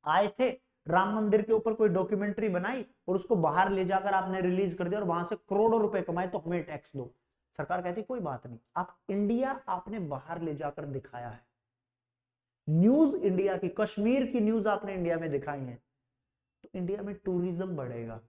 आए थे राम मंदिर के ऊपर कोई डॉक्यूमेंट्री बनाई और उसको बाहर ले जाकर आपने रिलीज कर दिया और वहां से करोड़ों रुपए कमाए, तो हमें टैक्स दो। सरकार कहती कोई बात नहीं, आप इंडिया आपने बाहर ले जाकर दिखाया है, न्यूज इंडिया की, कश्मीर की न्यूज आपने इंडिया में दिखाई है, तो इंडिया में टूरिज्म बढ़ेगा,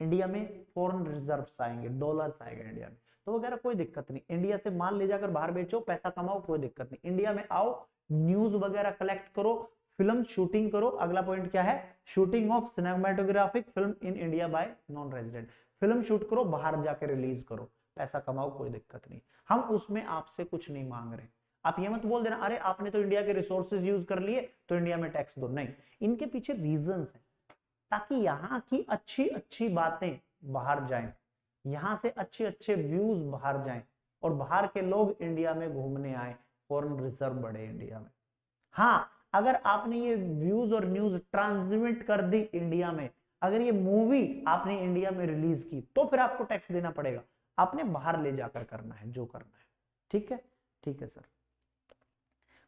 इंडिया में फॉरेन रिजर्व्स आएंगे, डॉलर्स आएगा इंडिया में। तो वो कह रहा कोई दिक्कत नहीं, इंडिया से माल ले जाकर बाहर बेचो, पैसा कमाओ, कोई दिक्कत नहीं, इंडिया में आओ, न्यूज वगैरह कलेक्ट करो, फिल्म शूटिंग करो। अगला पॉइंट क्या है? Shooting of cinematographic film in India by non resident, film shoot करो, बाहर जाकर रिलीज करो, पैसा कमाओ, कोई दिक्कत नहीं, हम उसमें आपसे कुछ नहीं मांग रहे। आप ये मत बोल देना अरे आपने तो इंडिया के रिसोर्सेज यूज कर लिए तो इंडिया में टैक्स दो, नहीं, इनके पीछे रीजंस है ताकि यहाँ की अच्छी अच्छी बातें बाहर जाएं, यहाँ से अच्छे अच्छे व्यूज बाहर जाएं और बाहर के लोग इंडिया में घूमने आए, फॉरेन रिजर्व बढ़े इंडिया में। हाँ, अगर आपने ये व्यूज और न्यूज ट्रांसमिट कर दी इंडिया में, अगर ये मूवी आपने इंडिया में रिलीज की, तो फिर आपको टैक्स देना पड़ेगा, आपने बाहर ले जाकर करना है जो करना है। ठीक है? ठीक है सर,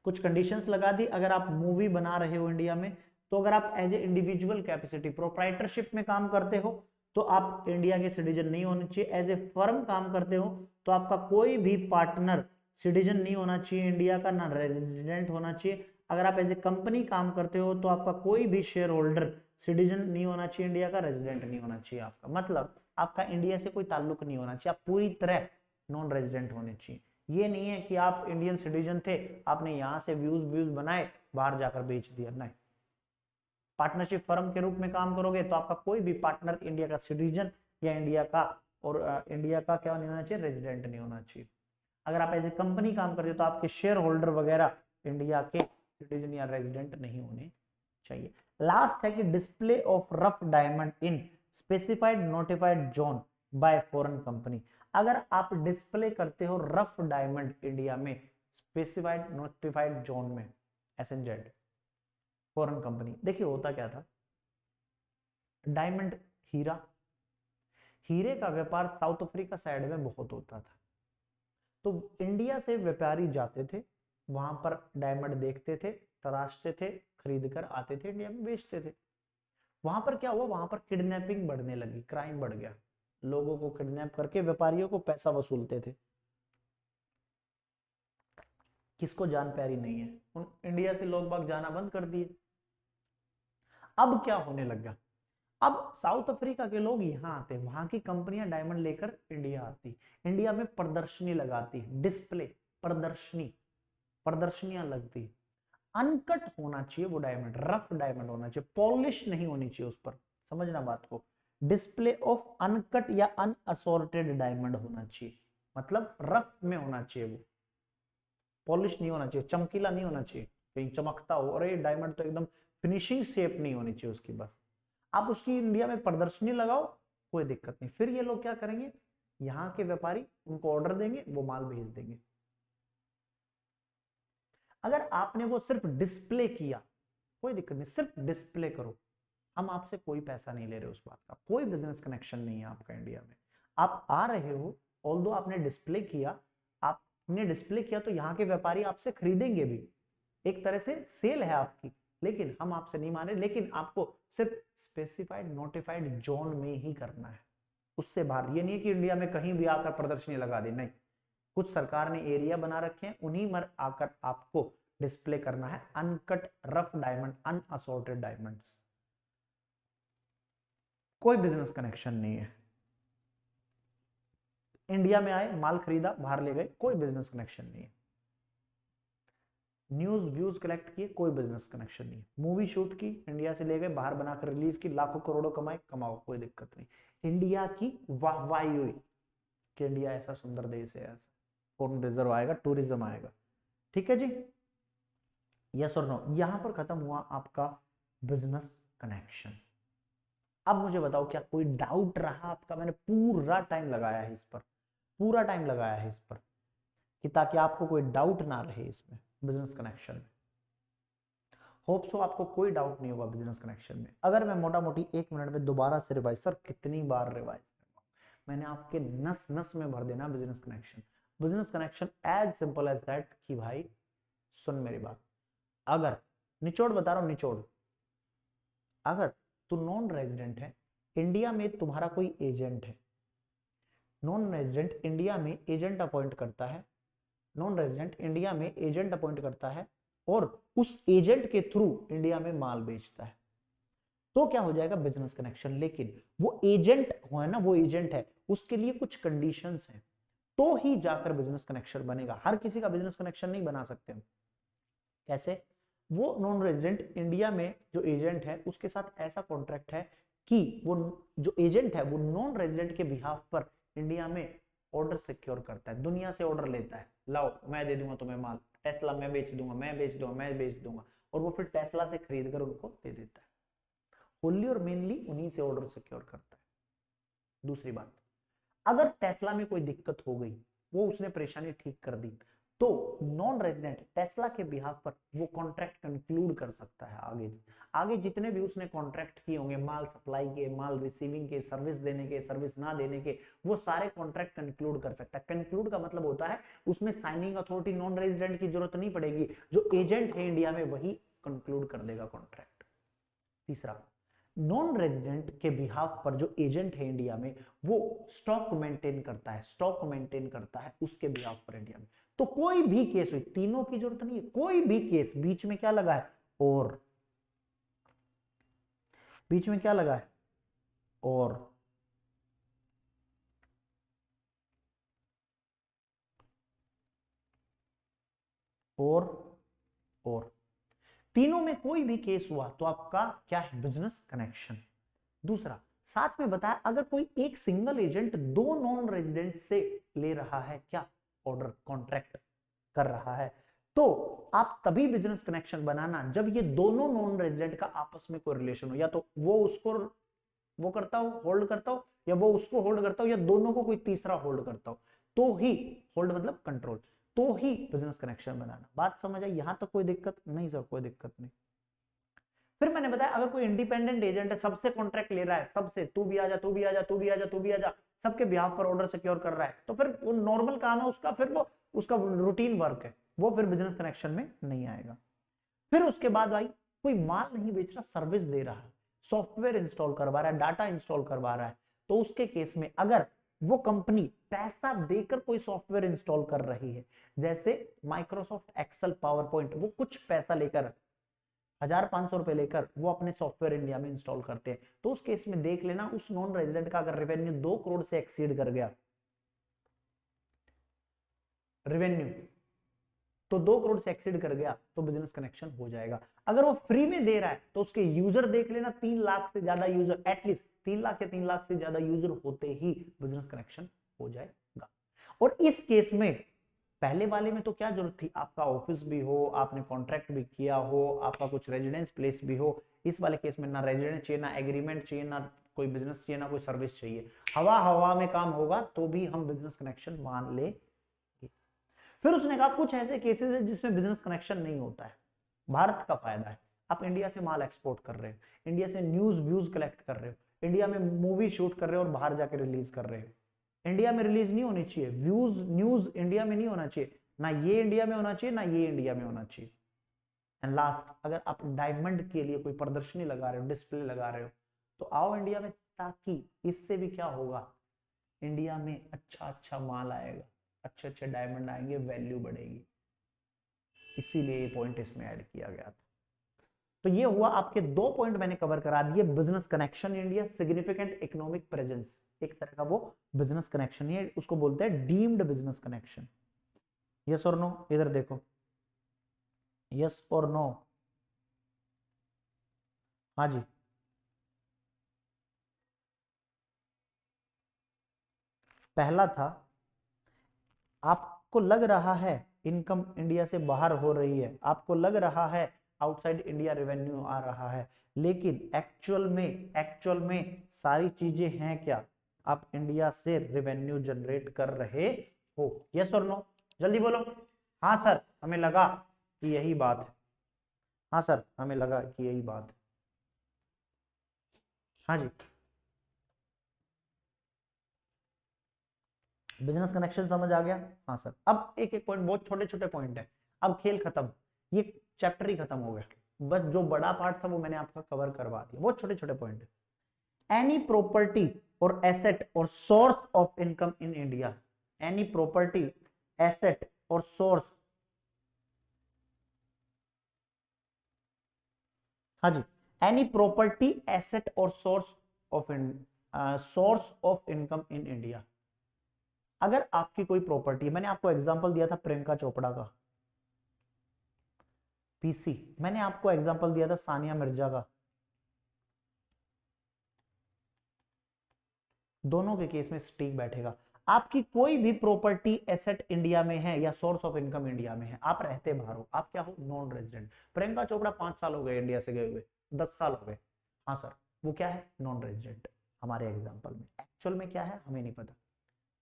कुछ कंडीशंस लगा दी। अगर आप मूवी बना रहे हो इंडिया में, तो अगर आप as a individual capacity proprietorship में काम करते हो तो आप इंडिया के सिटीजन नहीं होने चाहिए। एज ए फर्म काम करते हो तो आपका कोई भी पार्टनर सिटीजन नहीं होना चाहिए इंडिया का, ना रेजिडेंट होना चाहिए। अगर आप एज ए कंपनी काम करते हो तो आपका कोई भी शेयर होल्डर सिटीजन नहीं होना चाहिए इंडिया का, रेजिडेंट नहीं होना चाहिए आपका, मतलब आपका इंडिया से कोई ताल्लुक नहीं होना चाहिए, आप पूरी तरह नॉन रेजिडेंट होने चाहिए। ये नहीं है कि आप इंडियन सिटीजन थे, आपने यहां से व्यूज बनाए, बाहर जाकर बेच दिया, नहीं। पार्टनरशिप फर्म के रूप में काम करोगे तो आपका कोई भी पार्टनर इंडिया का सिटीजन या इंडिया का और इंडिया का क्या नहीं होना चाहिए, रेजिडेंट नहीं होना चाहिए। अगर आप एज ए कंपनी काम करते हो तो आपके शेयर होल्डर वगैरह इंडिया के सिटीजन या रेजिडेंट नहीं होने चाहिए। लास्ट है कि display of rough diamond in specified notified zone bye foreign company. अगर आप डिस्प्ले करते हो रफ डायमंड इंडिया में स्पेसिफाइड नोटिफाइड जोन में, एसएनजेड फॉरेन कंपनी, देखिए होता क्या था, डायमंड हीरा, हीरे का व्यापार साउथ अफ्रीका साइड में बहुत होता था। तो इंडिया से व्यापारी जाते थे, वहां पर डायमंड देखते थे, तराशते थे, खरीद कर आते थे, इंडिया में बेचते थे। वहां पर क्या हुआ, वहां पर किडनैपिंग बढ़ने लगी, क्राइम बढ़ गया, लोगों को किडनैप करके व्यापारियों को पैसा वसूलते थे। किसको जान प्यारी नहीं है, उन इंडिया से लोग बाग जाना बंद कर दिए। अब क्या होने लगा, अब साउथ अफ्रीका के लोग यहाँ आते, वहां की कंपनियां डायमंड लेकर इंडिया आती, इंडिया में प्रदर्शनी लगाती, डिस्प्ले, प्रदर्शनी, प्रदर्शनियां लगती। अनकट होना चाहिए वो डायमंड, रफ डायमंड होना चाहिए, पॉलिश नहीं होनी चाहिए उस पर, समझना बात को। डिस्प्ले ऑफ अनकट या अनअसॉर्टेड डायमंड होना चाहिए, मतलब रफ में होना चाहिए, वो पॉलिश नहीं होना चाहिए, चमकीला नहीं होना चाहिए, कहीं चमकता हो, और ये डायमंड तो एकदम फिनिशिंग शेप नहीं होनी चाहिए उसकी। बस आप उसकी इंडिया में प्रदर्शनी लगाओ, कोई दिक्कत नहीं। फिर ये लोग क्या करेंगे, यहाँ के व्यापारी उनको ऑर्डर देंगे, वो माल भेज देंगे। अगर आपने वो सिर्फ डिस्प्ले किया, कोई दिक्कत नहीं, सिर्फ डिस्प्ले करो, हम आपसे कोई पैसा नहीं ले रहे उस बात का, कोई बिजनेस कनेक्शन नहीं है आपका इंडिया में। आप आ रहे हो, ऑल्दो आपने डिस्प्ले किया, आपने डिस्प्ले किया तो यहाँ के व्यापारी आपसे खरीदेंगे भी, एक तरह से सेल है आपकी, लेकिन हम आपसे नहीं मान रहे, लेकिन आपको सिर्फ स्पेसिफाइड नोटिफाइड जोन में ही करना है, उससे बाहर। ये नहीं कि इंडिया में कहीं भी आकर प्रदर्शनी लगा दे, नहीं, कुछ सरकार ने एरिया बना रखे हैं, उन्हीं में आकर आपको डिस्प्ले करना है अनकट रफ डायमंड, अनअसॉर्टेड डायमंड्स। कोई बिजनेस कनेक्शन नहीं है, इंडिया में आए, माल खरीदा, बाहर ले गए, कोई बिजनेस कनेक्शन नहीं है। न्यूज व्यूज कलेक्ट किए, कोई बिजनेस कनेक्शन नहीं है। मूवी शूट की, इंडिया से ले गए, बाहर बनाकर रिलीज की, लाखों करोड़ों कमाए, कमाओ, कोई दिक्कत नहीं। इंडिया की वाहवाही हुई कि इंडिया ऐसा सुंदर देश है, ऐसा फॉरेन रिजर्व आएगा, टूरिज्म आएगा, ठीक है जी, यस और नो। यहां पर खत्म हुआ आपका बिजनेस कनेक्शन। अब मुझे बताओ, क्या कोई डाउट रहा आपका? मैंने पूरा टाइम लगाया है इस पर, पूरा टाइम लगाया है इस पर, कि ताकि आपको कोई डाउट ना रहे इसमें, बिजनेस कनेक्शन में। होप सो आपको कोई डाउट नहीं होगा बिजनेस कनेक्शन में। अगर मैं मोटा मोटी 1 मिनट में दोबारा से रिवाइज, सर कितनी बार रिवाइज, मैंने आपके नस नस में भर देना business connection. Business connection as simple as that कि भाई सुन मेरी बात, अगर निचोड़ बता रहा हूं, निचोड़, अगर तू नॉन रेजिडेंट है, इंडिया में तुम्हारा कोई एजेंट है, नॉन रेजिडेंट इंडिया में एजेंट अपॉइंट करता है, नॉन रेजिडेंट इंडिया में एजेंट अपॉइंट करता है और उस एजेंट के थ्रू इंडिया में माल बेचता है, तो क्या हो जाएगा, बिजनेस कनेक्शन। लेकिन वो एजेंट है ना, वो एजेंट है, उसके लिए कुछ कंडीशंस हैं, तो ही जाकर बिजनेस कनेक्शन बनेगा। हर किसी का बिजनेस कनेक्शन नहीं बना सकते हम। कैसे? वो नॉन रेजिडेंट इंडिया में जो एजेंट है उसके साथ ऐसा कॉन्ट्रैक्ट है कि वो जो एजेंट है वो नॉन रेजिडेंट के बिहाफ पर इंडिया में ऑर्डर सिक्योर करता है, दुनिया से ऑर्डर लेता है, लाओ मैं दे दूंगा तुम्हें माल, टेस्ला मैं बेच दूंगा, मैं बेच दूंगा, मैं बेच दूंगा, और वो फिर टेस्ला से खरीद कर उनको दे देता है। होली और मेनली उन्हीं से ऑर्डर सिक्योर करता है। दूसरी बात, अगर टेस्ला में कोई दिक्कत हो गई, वो उसने परेशानी ठीक कर दी, तो नॉन रेजिडेंट टेस्ला के बिहाफ पर वो कॉन्ट्रैक्ट कंक्लूड कर सकता है। आगे आगे जितने भी उसने कॉन्ट्रैक्ट किए होंगे, माल सप्लाई के, माल रिसीविंग के, सर्विस देने के, सर्विस ना देने के, वो सारे कॉन्ट्रैक्ट कंक्लूड कर सकता है। कंक्लूड का मतलब होता है उसमें साइनिंग अथॉरिटी नॉन रेजिडेंट की जरूरत नहीं पड़ेगी, जो एजेंट है इंडिया में वही कंक्लूड कर देगा कॉन्ट्रैक्ट। तीसरा, नॉन रेजिडेंट के बिहाफ पर जो एजेंट है इंडिया में, वो स्टॉक मेंटेन करता है, स्टॉक मेंटेन करता है उसके बिहाफ पर इंडिया में। तो कोई भी केस हुई, तीनों की जरूरत नहीं है, कोई भी केस, बीच में क्या लगा है, और बीच में क्या लगा है, और और और तीनों में कोई भी केस हुआ तो आपका क्या है, बिजनेस कनेक्शन। दूसरा, साथ में बताया अगर कोई एक सिंगल एजेंट दो नॉन रेजिडेंट से ले रहा है क्या, ऑर्डर, कॉन्ट्रैक्ट कर रहा है, तो आप तभी बिजनेस कनेक्शन बनाना जब ये दोनों नॉन रेजिडेंट का आपस में कोई रिलेशन हो, या तो वो उसको वो करता हो, होल्ड करता हो, या वो उसको होल्ड करता हो, या दोनों को कोई तीसरा होल्ड करता हो, तो ही, होल्ड मतलब कंट्रोल, तो ही बिजनेस कनेक्शन बनाना। बात समझ आई? यहां तक कोई दिक्कत नहीं सर? कोई दिक्कत नहीं। फिर मैंने बताया अगर कोई इंडिपेंडेंट एजेंट है, सबसे कॉन्ट्रैक्ट ले रहा है, सबसे, तू भी आजा, तू भी आजा, तू भी आजा, तू भी आजा, सबके बिहाफ पर ऑर्डर सिक्योर कर रहा है, तो फिर वो नॉर्मल काम है उसका, फिर वो उसका रूटीन वर्क है, वो फिर बिजनेस कनेक्शन में नहीं आएगा। फिर उसके बाद भाई कोई माल नहीं बेच रहा, सर्विस दे रहा है, सॉफ्टवेयर इंस्टॉल करवा रहा है, डाटा इंस्टॉल करवा रहा है, तो उसके केस में अगर वो कंपनी पैसा देकर कोई सॉफ्टवेयर इंस्टॉल कर रही है, जैसे माइक्रोसॉफ्ट एक्सेल, पावर पॉइंट, वो कुछ पैसा लेकर 1500 रुपए लेकर वो अपने सॉफ्टवेयर इंडिया में इंस्टॉल करते हैं, तो उस केस में देख लेना उस नॉन रेजिडेंट का अगर रेवेन्यू 2 करोड़ से एक्सीड कर गया, रेवेन्यू तो 2 करोड़ से एक्सीड कर गया तो बिजनेस कनेक्शन हो जाएगा। अगर वो फ्री में दे रहा है तो उसके यूजर देख लेना 3 लाख से ज्यादा यूजर, एटलीस्ट 3 लाख या 3 लाख से ज्यादा यूजर होते ही बिजनेस कनेक्शन हो जाएगा। और इस केस में पहले वाले में तो क्या जरूरत थी, आपका ऑफिस भी हो, आपने कॉन्ट्रैक्ट भी किया हो, आपका कुछ रेजिडेंस प्लेस भी हो। इस वाले केस में ना रेजिडेंस चाहिए, ना एग्रीमेंट चाहिए, ना कोई बिजनेस चाहिए, ना कोई सर्विस चाहिए, हवा हवा में काम होगा तो भी हम बिजनेस कनेक्शन मान ले। फिर उसने कहा कुछ ऐसे केसेस है जिसमें बिजनेस कनेक्शन नहीं होता है। भारत का फायदा है, आप इंडिया से माल एक्सपोर्ट कर रहे हो, इंडिया से न्यूज व्यूज कलेक्ट कर रहे हो, इंडिया में मूवी शूट कर रहे हो और बाहर जाके रिलीज कर रहे हो। इंडिया में रिलीज नहीं होनी चाहिए, व्यूज न्यूज इंडिया में नहीं होना चाहिए, ना ये इंडिया में होना चाहिए, ना ये इंडिया में होना चाहिए। एंड लास्ट, अगर आप डायमंड के लिए कोई प्रदर्शनी लगा रहे हो, डिस्प्ले लगा रहे हो, तो आओ इंडिया में, ताकि इससे भी क्या होगा, इंडिया में अच्छा अच्छा माल आएगा, अच्छे अच्छे डायमंड आएंगे, वैल्यू बढ़ेगी। इसीलिए ये पॉइंट इसमें ऐड किया गया था। तो ये हुआ आपके 2 पॉइंट मैंने कवर करा दिए, business connection India, significant economic presence, एक तरह का वो बिजनेस कनेक्शन है, उसको बोलते हैं डीम्ड बिजनेस कनेक्शन। यस और नो? इधर देखो, यस और नो? हाँ जी, पहला था, आपको लग रहा है इनकम इंडिया से बाहर हो रही है, आपको लग रहा है आउटसाइड इंडिया रेवेन्यू आ रहा है, लेकिन एक्चुअल में सारी चीजें हैं क्या, आप इंडिया से रेवेन्यू जनरेट कर रहे हो। यस और नो? जल्दी बोलो। हाँ सर, हमें लगा कि यही बात है। हाँ सर, हमें लगा कि यही बात है। हाँ जी, बिजनेस कनेक्शन समझ आ गया? हाँ सर। अब एक एक पॉइंट, बहुत छोटे छोटे पॉइंट है, अब खेल खत्म, ये चैप्टर ही खत्म हो गया, बस जो बड़ा पार्ट था वो मैंने आपका कवर करवा दिया, बहुत छोटे छोटे पॉइंट है। एनी प्रॉपर्टी और एसेट और source of income in India, any property, asset और सोर्स, हाँ जी, एनी प्रॉपर्टी, एसेट और source of income in India. अगर आपकी कोई प्रॉपर्टी, मैंने आपको एग्जांपल दिया था प्रियंका चोपड़ा का पीसी, मैंने आपको एग्जांपल दिया था सानिया मिर्जा का, दोनों के केस में स्टिक बैठेगा। आपकी कोई भी प्रॉपर्टी, एसेट इंडिया में है या सोर्स ऑफ इनकम इंडिया में है, आप रहते बाहर हो, आप क्या हो, नॉन रेजिडेंट। प्रियंका चोपड़ा 5 साल हो गए इंडिया से गए हुए, 10 साल हो गए, हाँ सर, वो क्या है, नॉन रेजिडेंट। हमारे एग्जाम्पल में एक्चुअल में क्या है हमें नहीं पता।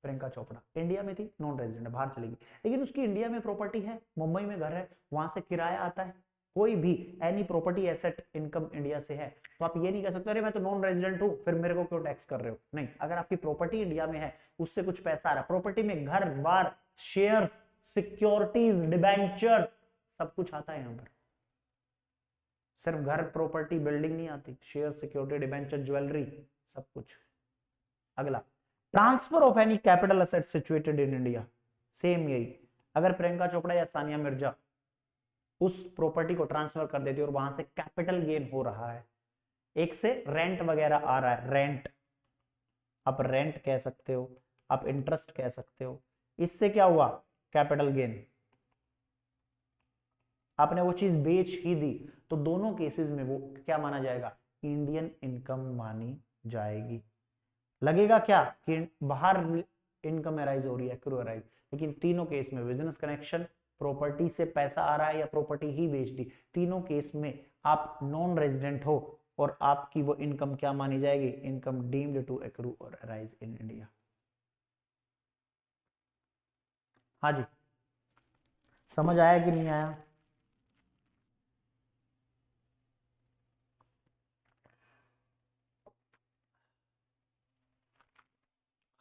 प्रियंका चोपड़ा इंडिया में थी, नॉन रेजिडेंट, बाहर चली गई, लेकिन उसकी इंडिया में प्रॉपर्टी है, मुंबई में घर है, वहां से किराया आता है। कोई भी any property, asset, income India से है, तो आप ये नहीं कह सकते अरे मैं तो नॉन रेजिडेंट हूं, फिर मेरे को क्यों टैक्स कर रहे हो। नहीं, अगर आपकी प्रॉपर्टी इंडिया में है, उससे कुछ पैसा आ रहा है, प्रॉपर्टी में घर बार, शेयर्स, सिक्योरिटीज, डिबेंचर्स, सब कुछ आता है यहां पर। सिर्फ घर, प्रॉपर्टी, बिल्डिंग नहीं आती, शेयर, सिक्योरिटी, डिबेंचर, ज्वेलरी, सब कुछ। अगला, transfer of any capital asset situated in India, same यही, अगर प्रियंका चोपड़ा या सानिया मिर्जा उस प्रॉपर्टी को ट्रांसफर कर देती है और वहां से कैपिटल गेन हो रहा है, एक से रेंट वगैरह आ रहा है, रेंट, आप रेंट कह सकते हो, आप इंटरेस्ट कह सकते हो, इससे क्या हुआ, कैपिटल गेन। आपने वो चीज बेच ही दी, तो दोनों केसेस में वो क्या माना जाएगा, इंडियन इनकम मानी जाएगी। लगेगा क्या कि बाहर इनकम अराइज हो रही है, एक्रू अराइज, लेकिन तीनों केस में बिजनेस कनेक्शन, प्रॉपर्टी से पैसा आ रहा है या प्रॉपर्टी ही बेच दी, तीनों केस में आप नॉन रेजिडेंट हो और आपकी वो इनकम क्या मानी जाएगी, इनकम डीम्ड टू एक्रू और अराइज इन इंडिया। हाँ जी, समझ आया कि नहीं आया?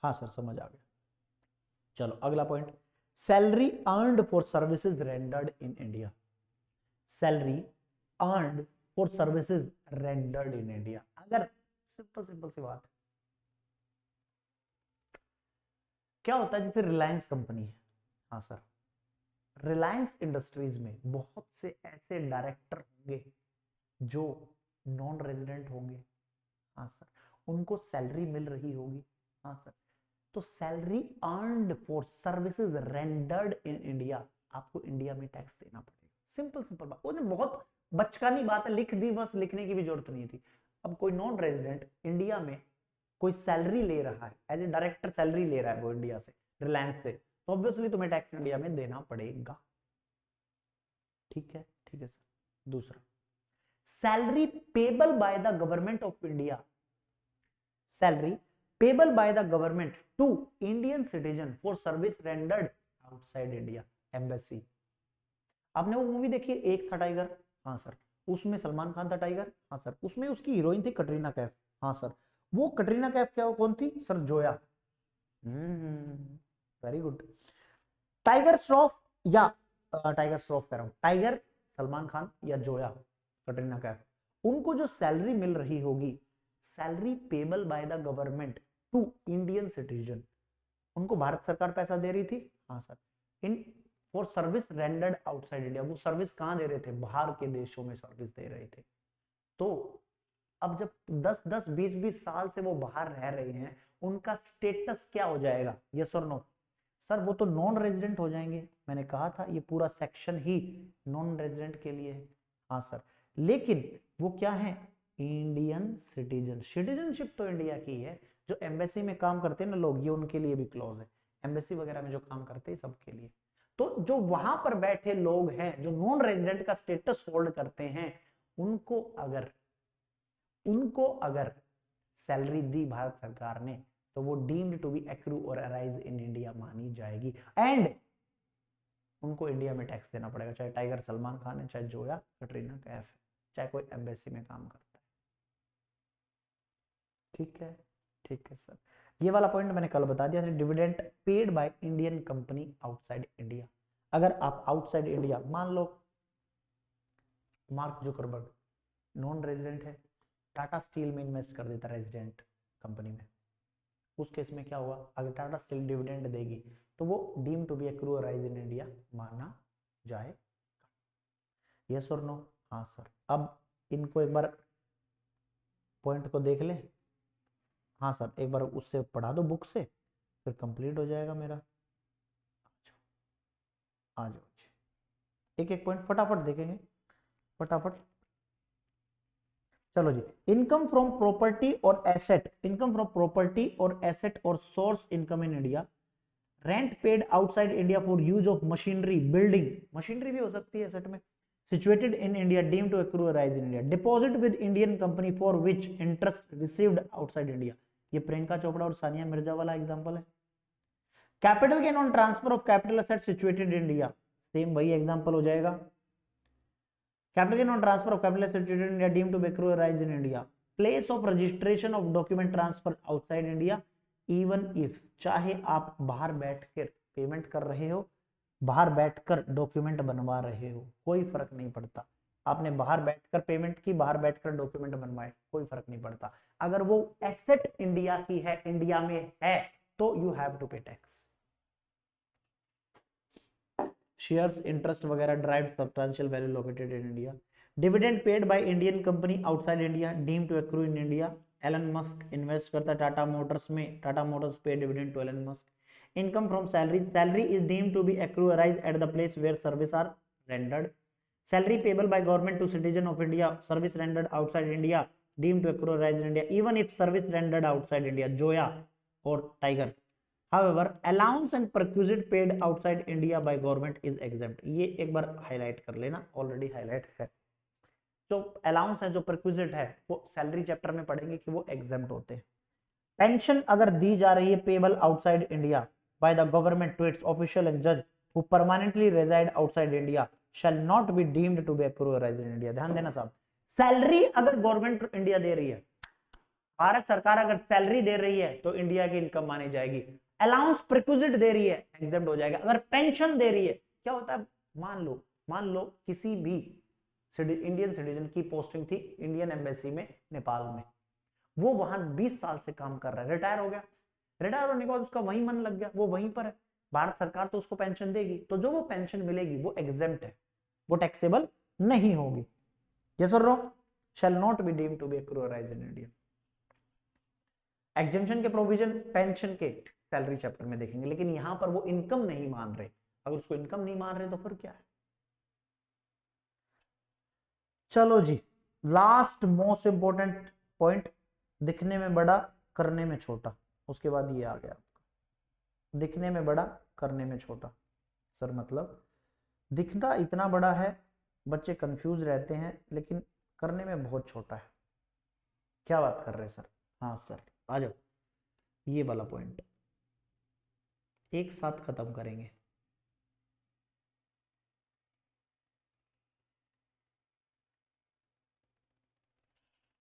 हाँ सर समझ आ गया। चलो अगला point, salary earned for services rendered in India. Salary earned for services rendered in India. अगर सिंपल सिंपल सी बात है, क्या होता है, जैसे रिलायंस कंपनी है, हाँ सर, रिलायंस इंडस्ट्रीज में बहुत से ऐसे डायरेक्टर होंगे जो नॉन रेजिडेंट होंगे, हाँ सर, उनको सैलरी मिल रही होगी, हाँ सर, तो salary earned for services rendered in India, आपको इंडिया में टैक्स देना पड़ेगा। सिंपल सिंपल बात, उन्हें बहुत बचकानी बात है, लिख दी, बस लिखने की भी जरूरत नहीं थी। अब कोई नॉन रेजिडेंट इंडिया में कोई सैलरी ले रहा है, एज ए डायरेक्टर सैलरी ले रहा है वो इंडिया से, रिलायंस से, तो ऑब्वियसली तुम्हें टैक्स इंडिया में देना पड़ेगा। ठीक है, ठीक है सर। दूसरा, salary payable by the government of India, salary payable by the government to Indian citizen for service rendered outside India, embassy. आपने वो मूवी देखी है, एक था टाइगर, हाँ सर, उसमें सलमान खान था टाइगर, हाँ सर, उसमें उसकी हीरोइन थी कटरीना कैफ, हाँ सर, वो कटरीना कैफ क्या कौन थी sir, Zoya. Very good. Tiger Shroff या टाइगर श्रॉफ कह रहा हूं, टाइगर सलमान खान या जोया कटरीना कैफ, उनको जो सैलरी मिल रही होगी, salary payable by the government to Indian citizen, उनको भारत सरकार पैसा दे रही थी, हाँ sir, in for service rendered outside India, वो सर्विस कहां दे रहे थे, बाहर के देशों में सर्विस दे रहे थे। तो अब जब 10-10 20-20 साल से वो बाहर रह रहे हैं, उनका स्टेटस क्या हो जाएगा, यस और नो? सर वो तो नॉन रेजिडेंट हो जाएंगे, मैंने कहा था ये पूरा सेक्शन ही नॉन रेजिडेंट के लिए है, हाँ सर, लेकिन वो क्या है, इंडियन सिटीजन। सिटीजनशिप तो इंडिया की है, जो एम्बेसी में काम करते हैं ना लोग, ये उनके लिए भी क्लॉज है, एम्बेसी वगैरह में जो काम करते हैं सबके लिए। तो जो वहां पर बैठे लोग हैं, जो नॉन रेजिडेंट का स्टेटस होल्ड करते हैं, उनको अगर सैलरी दी भारत सरकार ने, तो वो डीम्ड टू बी एक्रू और अराइज इन इंडिया मानी जाएगी, एंड उनको इंडिया में टैक्स देना पड़ेगा, चाहे टाइगर सलमान खान है, चाहे जोया कटरीना कैफ है, चाहे कोई एम्बेसी में काम करता है। ठीक है, ठीक है सर। ये वाला पॉइंट मैंने कल बता दिया था, dividend paid by Indian company outside India. अगर आप आउटसाइड इंडिया, मान लो मार्क जुकरबर्ग नॉन रेजिडेंट है, टाटा स्टील में इन्वेस्ट कर देता रेजिडेंट कंपनी में, उस केस में क्या हुआ, अगर टाटा स्टील डिविडेंड देगी तो वो deem to be accrue arise in India माना जाए, यस और नो? हाँ सर। अब इनको एक बार पॉइंट को देख ले, हाँ सर, एक बार उससे पढ़ा दो बुक से, फिर कंप्लीट हो जाएगा मेरा। आ जाओ जी, एक एक पॉइंट फटाफट देखेंगे, फटाफट। चलो जी, इनकम फ्रॉम प्रॉपर्टी और एसेट, इनकम फ्रॉम प्रॉपर्टी और एसेट और source income in India, rent paid outside India for use of machinery, building, machinery भी हो सकती है एसेट में, situated in India deemed to accrue arise in India, deposit with Indian company for which interest received outside India, ये प्रियंका चोपड़ा और सानिया मिर्जा वाला example है। Capital gain on transfer of capital asset situated in India, same वही example हो जाएगा। Capital gain on transfer of capital asset situated in India deemed to accrue arise in India, place of registration of document transfer outside India, even if, चाहे आप बाहर बैठकर payment कर रहे हो, बाहर बैठकर डॉक्यूमेंट बनवा रहे हो, कोई फर्क नहीं पड़ता, आपने बाहर बैठकर पेमेंट की, बाहर बैठकर डॉक्यूमेंट बनवाए, कोई फर्क नहीं पड़ता, अगर वो एसेट इंडिया की है, इंडिया में है, तो you have to pay tax. Shares, interest वगैरह, derived substantial value located in India, dividend paid by Indian company outside India deem to accrue in India, Elon Musk invest करता है Tata Motors में, Tata Motors pay dividend to Elon Musk, income from salary, salary is deemed to be accrue arise at the place where service are rendered, salary payable by government to citizen of India, service rendered outside India, deemed to accrue resident India, even if service rendered outside India, Zoya और Tiger. However, allowance and perquisite paid outside India by government is exempt. ये एक बार highlight कर लेना, already highlight है. जो allowance है, जो perquisite है, वो सैलरी चैप्टर में पढ़ेंगे कि वो एग्जेम्प्ट होते हैं. पेंशन अगर दी जा रही है payable outside India by the government to its official and जज who permanently reside outside India shall not be deemed to be accrue resident India. ध्यान देना साहब, सैलरी अगर गवर्नमेंट इंडिया दे रही है, भारत सरकार अगर सैलरी दे रही है तो इंडिया की इनकम मानी जाएगी. अलाउंस प्रिक्विजिट दे रही है, एग्जेम्प्ट हो जाएगा. अगर पेंशन दे रही है, क्या होता है, मान लो किसी भी इंडियन सिटीजन की पोस्टिंग थी इंडियन एम्बेसी में नेपाल में, वो वहां 20 साल से काम कर रहा है, रिटायर हो गया. रिटायर होने के बाद उसका वहीं मन लग गया, वो वहीं पर है, भारत सरकार तो उसको पेंशन देगी, तो जो वो पेंशन मिलेगी वो एग्जेम्प्ट है, वो टैक्सेबल नहीं होगी. यस और no? Shall not be deemed to be accrue resident India. Exemption के प्रोविजन पेंशन के सैलरी चैप्टर में देखेंगे, लेकिन यहां पर वो इनकम नहीं मान रहे. अगर उसको इनकम नहीं मान रहे तो फिर क्या है. चलो जी, लास्ट मोस्ट इंपोर्टेंट पॉइंट, दिखने में बड़ा करने में छोटा. उसके बाद ये आ गया आपका, दिखने में बड़ा करने में छोटा. सर मतलब दिखना इतना बड़ा है, बच्चे कंफ्यूज रहते हैं, लेकिन करने में बहुत छोटा है. क्या बात कर रहे हैं सर? हाँ सर, आ जाओ, ये वाला पॉइंट एक साथ खत्म करेंगे.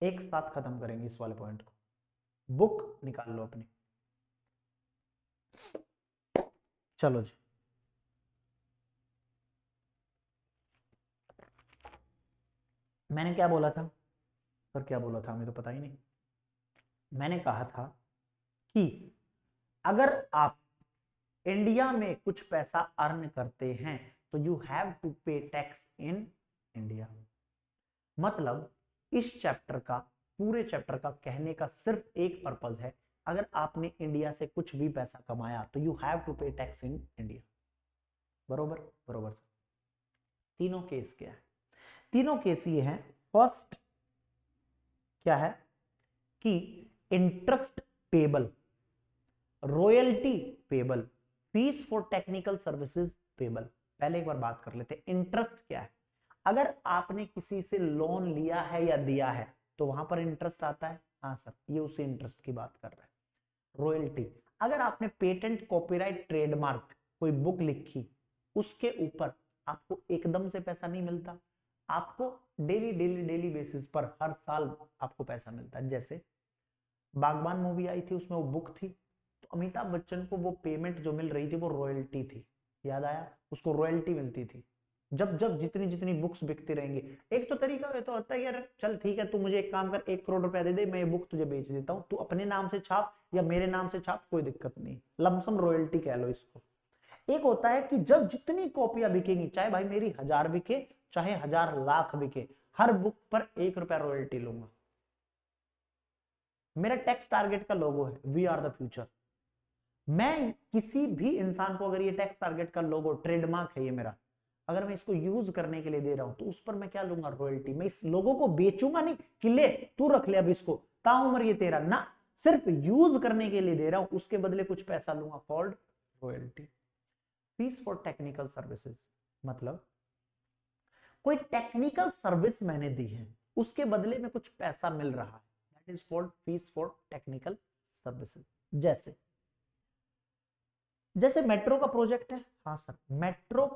एक साथ खत्म करेंगे इस वाले पॉइंट को. बुक निकाल लो अपनी. चलो जी, मैंने क्या बोला था सर? क्या बोला था हमें तो पता ही नहीं. मैंने कहा था कि अगर आप इंडिया में कुछ पैसा अर्न करते हैं तो you have to pay tax in India. मतलब इस चैप्टर का, पूरे चैप्टर का कहने का सिर्फ एक पर्पज है, अगर आपने इंडिया से कुछ भी पैसा कमाया तो you have to pay tax in India. बरोबर बरोबर. तीनों केस क्या है? तीनों केस ये हैं. फर्स्ट क्या है कि interest payable, royalty payable, fees for technical services payable. पहले एक बार बात कर लेते हैं इंटरेस्ट क्या है. अगर आपने किसी से लोन लिया है या दिया है तो वहां पर इंटरेस्ट आता है. हाँ सर, ये उसी इंटरेस्ट की बात कर रहा है. रॉयल्टी, अगर आपने पेटेंट, कॉपीराइट, ट्रेडमार्क कोई बुक लिखी, उसके ऊपर आपको एकदम से पैसा नहीं मिलता, आपको डेली डेली डेली बेसिस पर हर साल आपको पैसा मिलता है. जैसे बागबान मूवी आई थी, उसमें वो बुक थी, तो अमिताभ बच्चन को वो पेमेंट जो मिल रही थी वो रॉयल्टी थी. याद आया? उसको रॉयल्टी मिलती थी. जब जब जितनी जितनी बुक्स बिकती रहेंगी. एक तो तरीका तो होता है यार, चल ठीक है, तू मुझे एक काम कर, 1 करोड़ रुपया दे दे, मैं ये बुक तुझे बेच देता हूँ, तू अपने नाम से छाप या मेरे नाम से छाप, कोई दिक्कत नहीं, लमसम रॉयल्टी कह लो इसको. एक होता है कि जब जितनी कॉपियां बिकेंगी, चाहे भाई मेरी 1000 बिके, चाहे 1000 लाख बिके, हर बुक पर 1 रुपया रॉयल्टी लूंगा. मेरा टैक्स टारगेट का लोगो है, वी आर द फ्यूचर. मैं किसी भी इंसान को अगर ये टैक्स टारगेट का लोगो, ट्रेडमार्क है ये मेरा, अगर मैं इसको यूज करने के लिए दे रहा हूं तो उस पर मैं क्या लूंगा? रॉयल्टी. मैं इस लोगो को बेचूंगा नहीं कि ले तू रख ले अब इसको, ताउम्र ये तेरा ना, सिर्फ यूज करने के लिए दे रहा हूं, उसके बदले कुछ पैसा लूंगा, called royalty. Fees for technical services, मतलब कोई टेक्निकल सर्विस मैंने दी है, उसके बदले में कुछ पैसा मिल रहा है, that is called fees for technical services. जैसे जैसे मेट्रो का प्रोजेक्ट है. हाँ सर, मेट्रो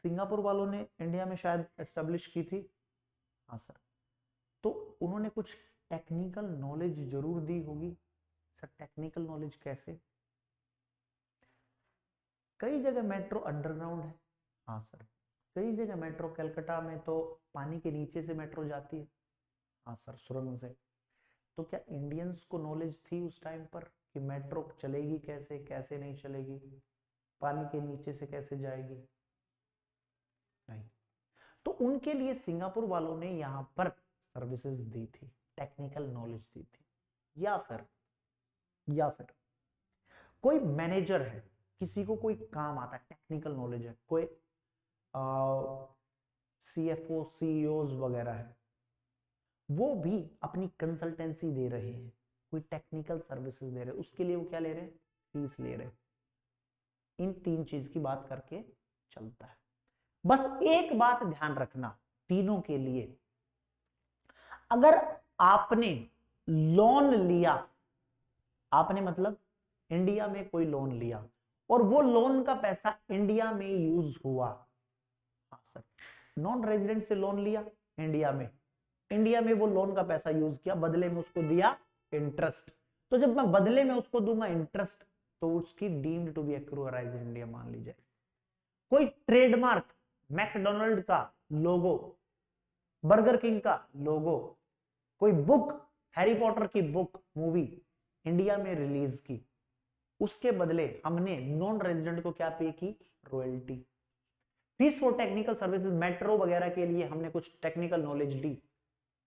सिंगापुर वालों ने इंडिया में शायद एस्टेब्लिश की थी. हाँ सर, तो उन्होंने कुछ टेक्निकल नॉलेज जरूर दी होगी. सर टेक्निकल नॉलेज कैसे? कई जगह मेट्रो अंडरग्राउंड है. हाँ सर, कई जगह मेट्रो, कलकत्ता में तो पानी के नीचे से मेट्रो जाती है. हाँ सर, सुरंग से. तो क्या इंडियंस को नॉलेज थी उस टाइम पर कि मेट्रो चलेगी कैसे, कैसे नहीं चलेगी, पानी के नीचे से कैसे जाएगी? नहीं. तो उनके लिए सिंगापुर वालों ने यहां पर सर्विसेज दी थी, टेक्निकल नॉलेज दी थी. या फिर कोई मैनेजर है, किसी को कोई काम आता है, टेक्निकल नॉलेज है, कोई CFO CEOs वगैरह है, वो भी अपनी कंसल्टेंसी दे रहे हैं, कोई टेक्निकल सर्विसेज दे रहे हैं, उसके लिए वो क्या ले रहे हैं, फीस ले रहे हैं। इन 3 चीज की बात करके चलता है। बस एक बात ध्यान रखना तीनों के लिए, अगर आपने लोन लिया, आपने मतलब इंडिया में कोई लोन लिया और वो लोन का पैसा इंडिया में यूज हुआ, हाँ सर, नॉन रेजिडेंट से लोन लिया इंडिया में वो लोन का पैसा यूज किया, बदले में उसको दिया इंटरेस्ट, तो जब मैं बदले में उसको दूंगा इंटरेस्ट, तो उसकी deemed to be accrue arise in India मान लीजिए। कोई ट्रेडमार्क, मैकडोनल्ड का लोगो, बर्गर किंग का लोगो, कोई बुक, हैरी पॉटर की बुक मूवी इंडिया में रिलीज की, उसके बदले हमने नॉन रेजिडेंट को क्या पे की, royalty. Fees for technical services, metro वगैरह के लिए हमने कुछ टेक्निकल नॉलेज ली,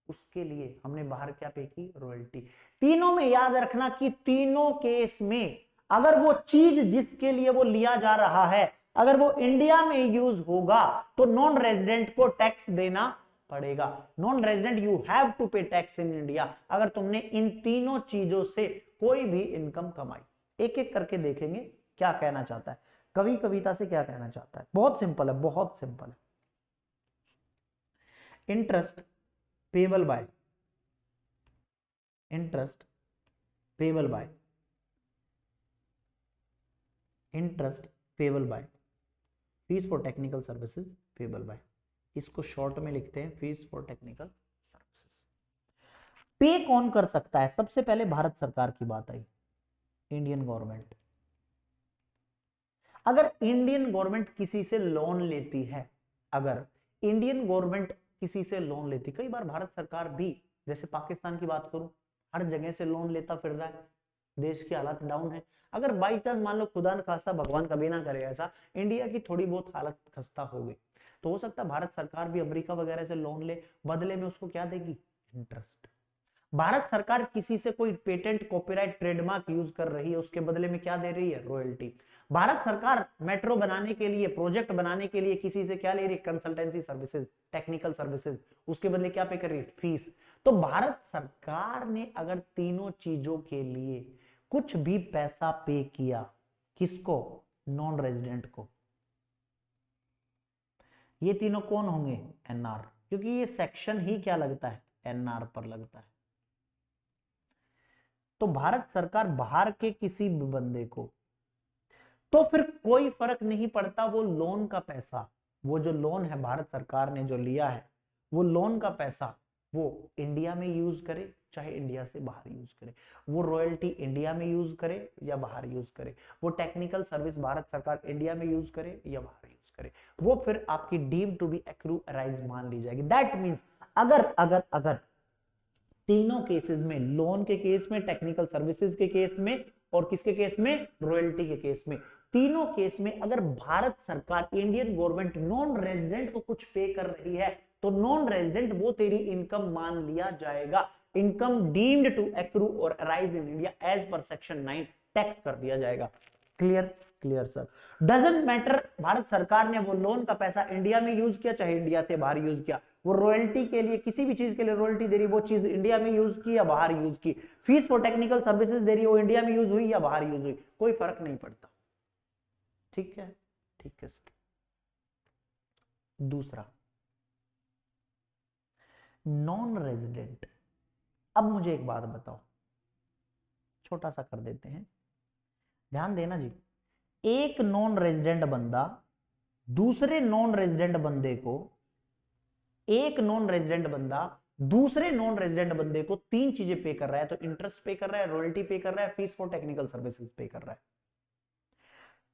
उसके लिए हमने बाहर क्या पे की, रॉयल्टी। तीनों में याद रखना कि तीनों केस में अगर वो चीज जिसके लिए वो लिया जा रहा है अगर वो इंडिया में यूज होगा तो नॉन रेजिडेंट को टैक्स देना पड़ेगा। Non resident you have to pay tax in India अगर तुमने इन तीनों चीजों से कोई भी इनकम कमाई। एक एक करके देखेंगे क्या कहना चाहता है कवि, कविता से क्या कहना चाहता है। बहुत सिंपल है, बहुत सिंपल है। Interest payable by, interest payable by, interest payable by, fees for technical services payable by, इसको शॉर्ट में लिखते हैं फीस फॉर टेक्निकल सर्विसेज। पे कौन कर सकता है, सबसे पहले भारत सरकार की बात आई, इंडियन गवर्नमेंट। अगर इंडियन गवर्नमेंट किसी से लोन लेती है, अगर इंडियन गवर्नमेंट किसी से लोन लेती, कई बार भारत सरकार भी, जैसे पाकिस्तान की बात करूं, हर जगह से लोन लेता फिर रहा है, देश की हालत डाउन है। अगर बाई चांस मान लो खुदा न खास्ता, भगवान कभी ना करे ऐसा, इंडिया की थोड़ी बहुत हालत खस्ता हो गई, तो हो सकता है भारत सरकार भी अमेरिका वगैरह से लोन ले, बदले में उसको क्या देगी, इंटरेस्ट। भारत सरकार किसी से कोई पेटेंट, कॉपीराइट, ट्रेडमार्क यूज कर रही है, उसके बदले में क्या दे रही है, रॉयल्टी। भारत सरकार मेट्रो बनाने के लिए, प्रोजेक्ट बनाने के लिए किसी से क्या ले रही है, कंसल्टेंसी सर्विसेज, टेक्निकल सर्विसेज, उसके बदले क्या पे कर रही है, फीस। तो भारत सरकार ने अगर तीनों चीजों के लिए कुछ भी पैसा पे किया, किसको, नॉन रेजिडेंट को, ये तीनों कौन होंगे, एनआर, क्योंकि ये सेक्शन ही क्या लगता है, एनआर पर लगता है। तो भारत सरकार बाहर के किसी भी बंदे को, तो फिर कोई फर्क नहीं पड़ता वो लोन का पैसा, वो जो लोन है भारत सरकार ने जो लिया है, वो लोन का पैसा वो इंडिया में यूज करे चाहे इंडिया से बाहर यूज करे, वो रॉयल्टी इंडिया में यूज करे या बाहर यूज करे, वो टेक्निकल सर्विस भारत सरकार इंडिया में यूज करे या बाहर यूज करे, वो फिर आपकी deem to be accrue arise मान ली जाएगी। दैट मींस अगर अगर अगर तीनों केसेस में, लोन के केस में, टेक्निकल सर्विसेज के केस में और किसके केस में, रॉयल्टी के केस में, तीनों केस में अगर भारत सरकार, इंडियन गवर्नमेंट नॉन रेजिडेंट को कुछ पे कर रही है तो नॉन रेजिडेंट वो तेरी इनकम मान लिया जाएगा, इनकम डीम्ड टू एक्रू और arise in India as per section 9 tax कर दिया जाएगा। Clear, clear sir. Doesn't matter Bharat सरकार ने वो लोन का पैसा इंडिया में यूज किया चाहे इंडिया से बाहर यूज किया, वो रॉयल्टी के लिए, किसी भी चीज के लिए रॉयल्टी दे रही, वो चीज इंडिया में यूज की या बाहर यूज की, फीस फॉर टेक्निकल सर्विसेज दे रही, वो इंडिया में यूज हुई या बाहर यूज हुई, कोई फर्क नहीं पड़ता। ठीक है, ठीक है सर। दूसरा, नॉन रेजिडेंट। अब मुझे एक बात बताओ, छोटा सा कर देते हैं, ध्यान देना जी। एक नॉन रेजिडेंट बंदा दूसरे नॉन रेजिडेंट बंदे को, एक नॉन रेजिडेंट बंदा दूसरे नॉन रेजिडेंट बंदे को 3 चीजें पे कर रहा है, तो इंटरेस्ट पे कर रहा है, रॉयल्टी पे कर रहा है, फीस फॉर टेक्निकल सर्विसेज पे कर रहा है।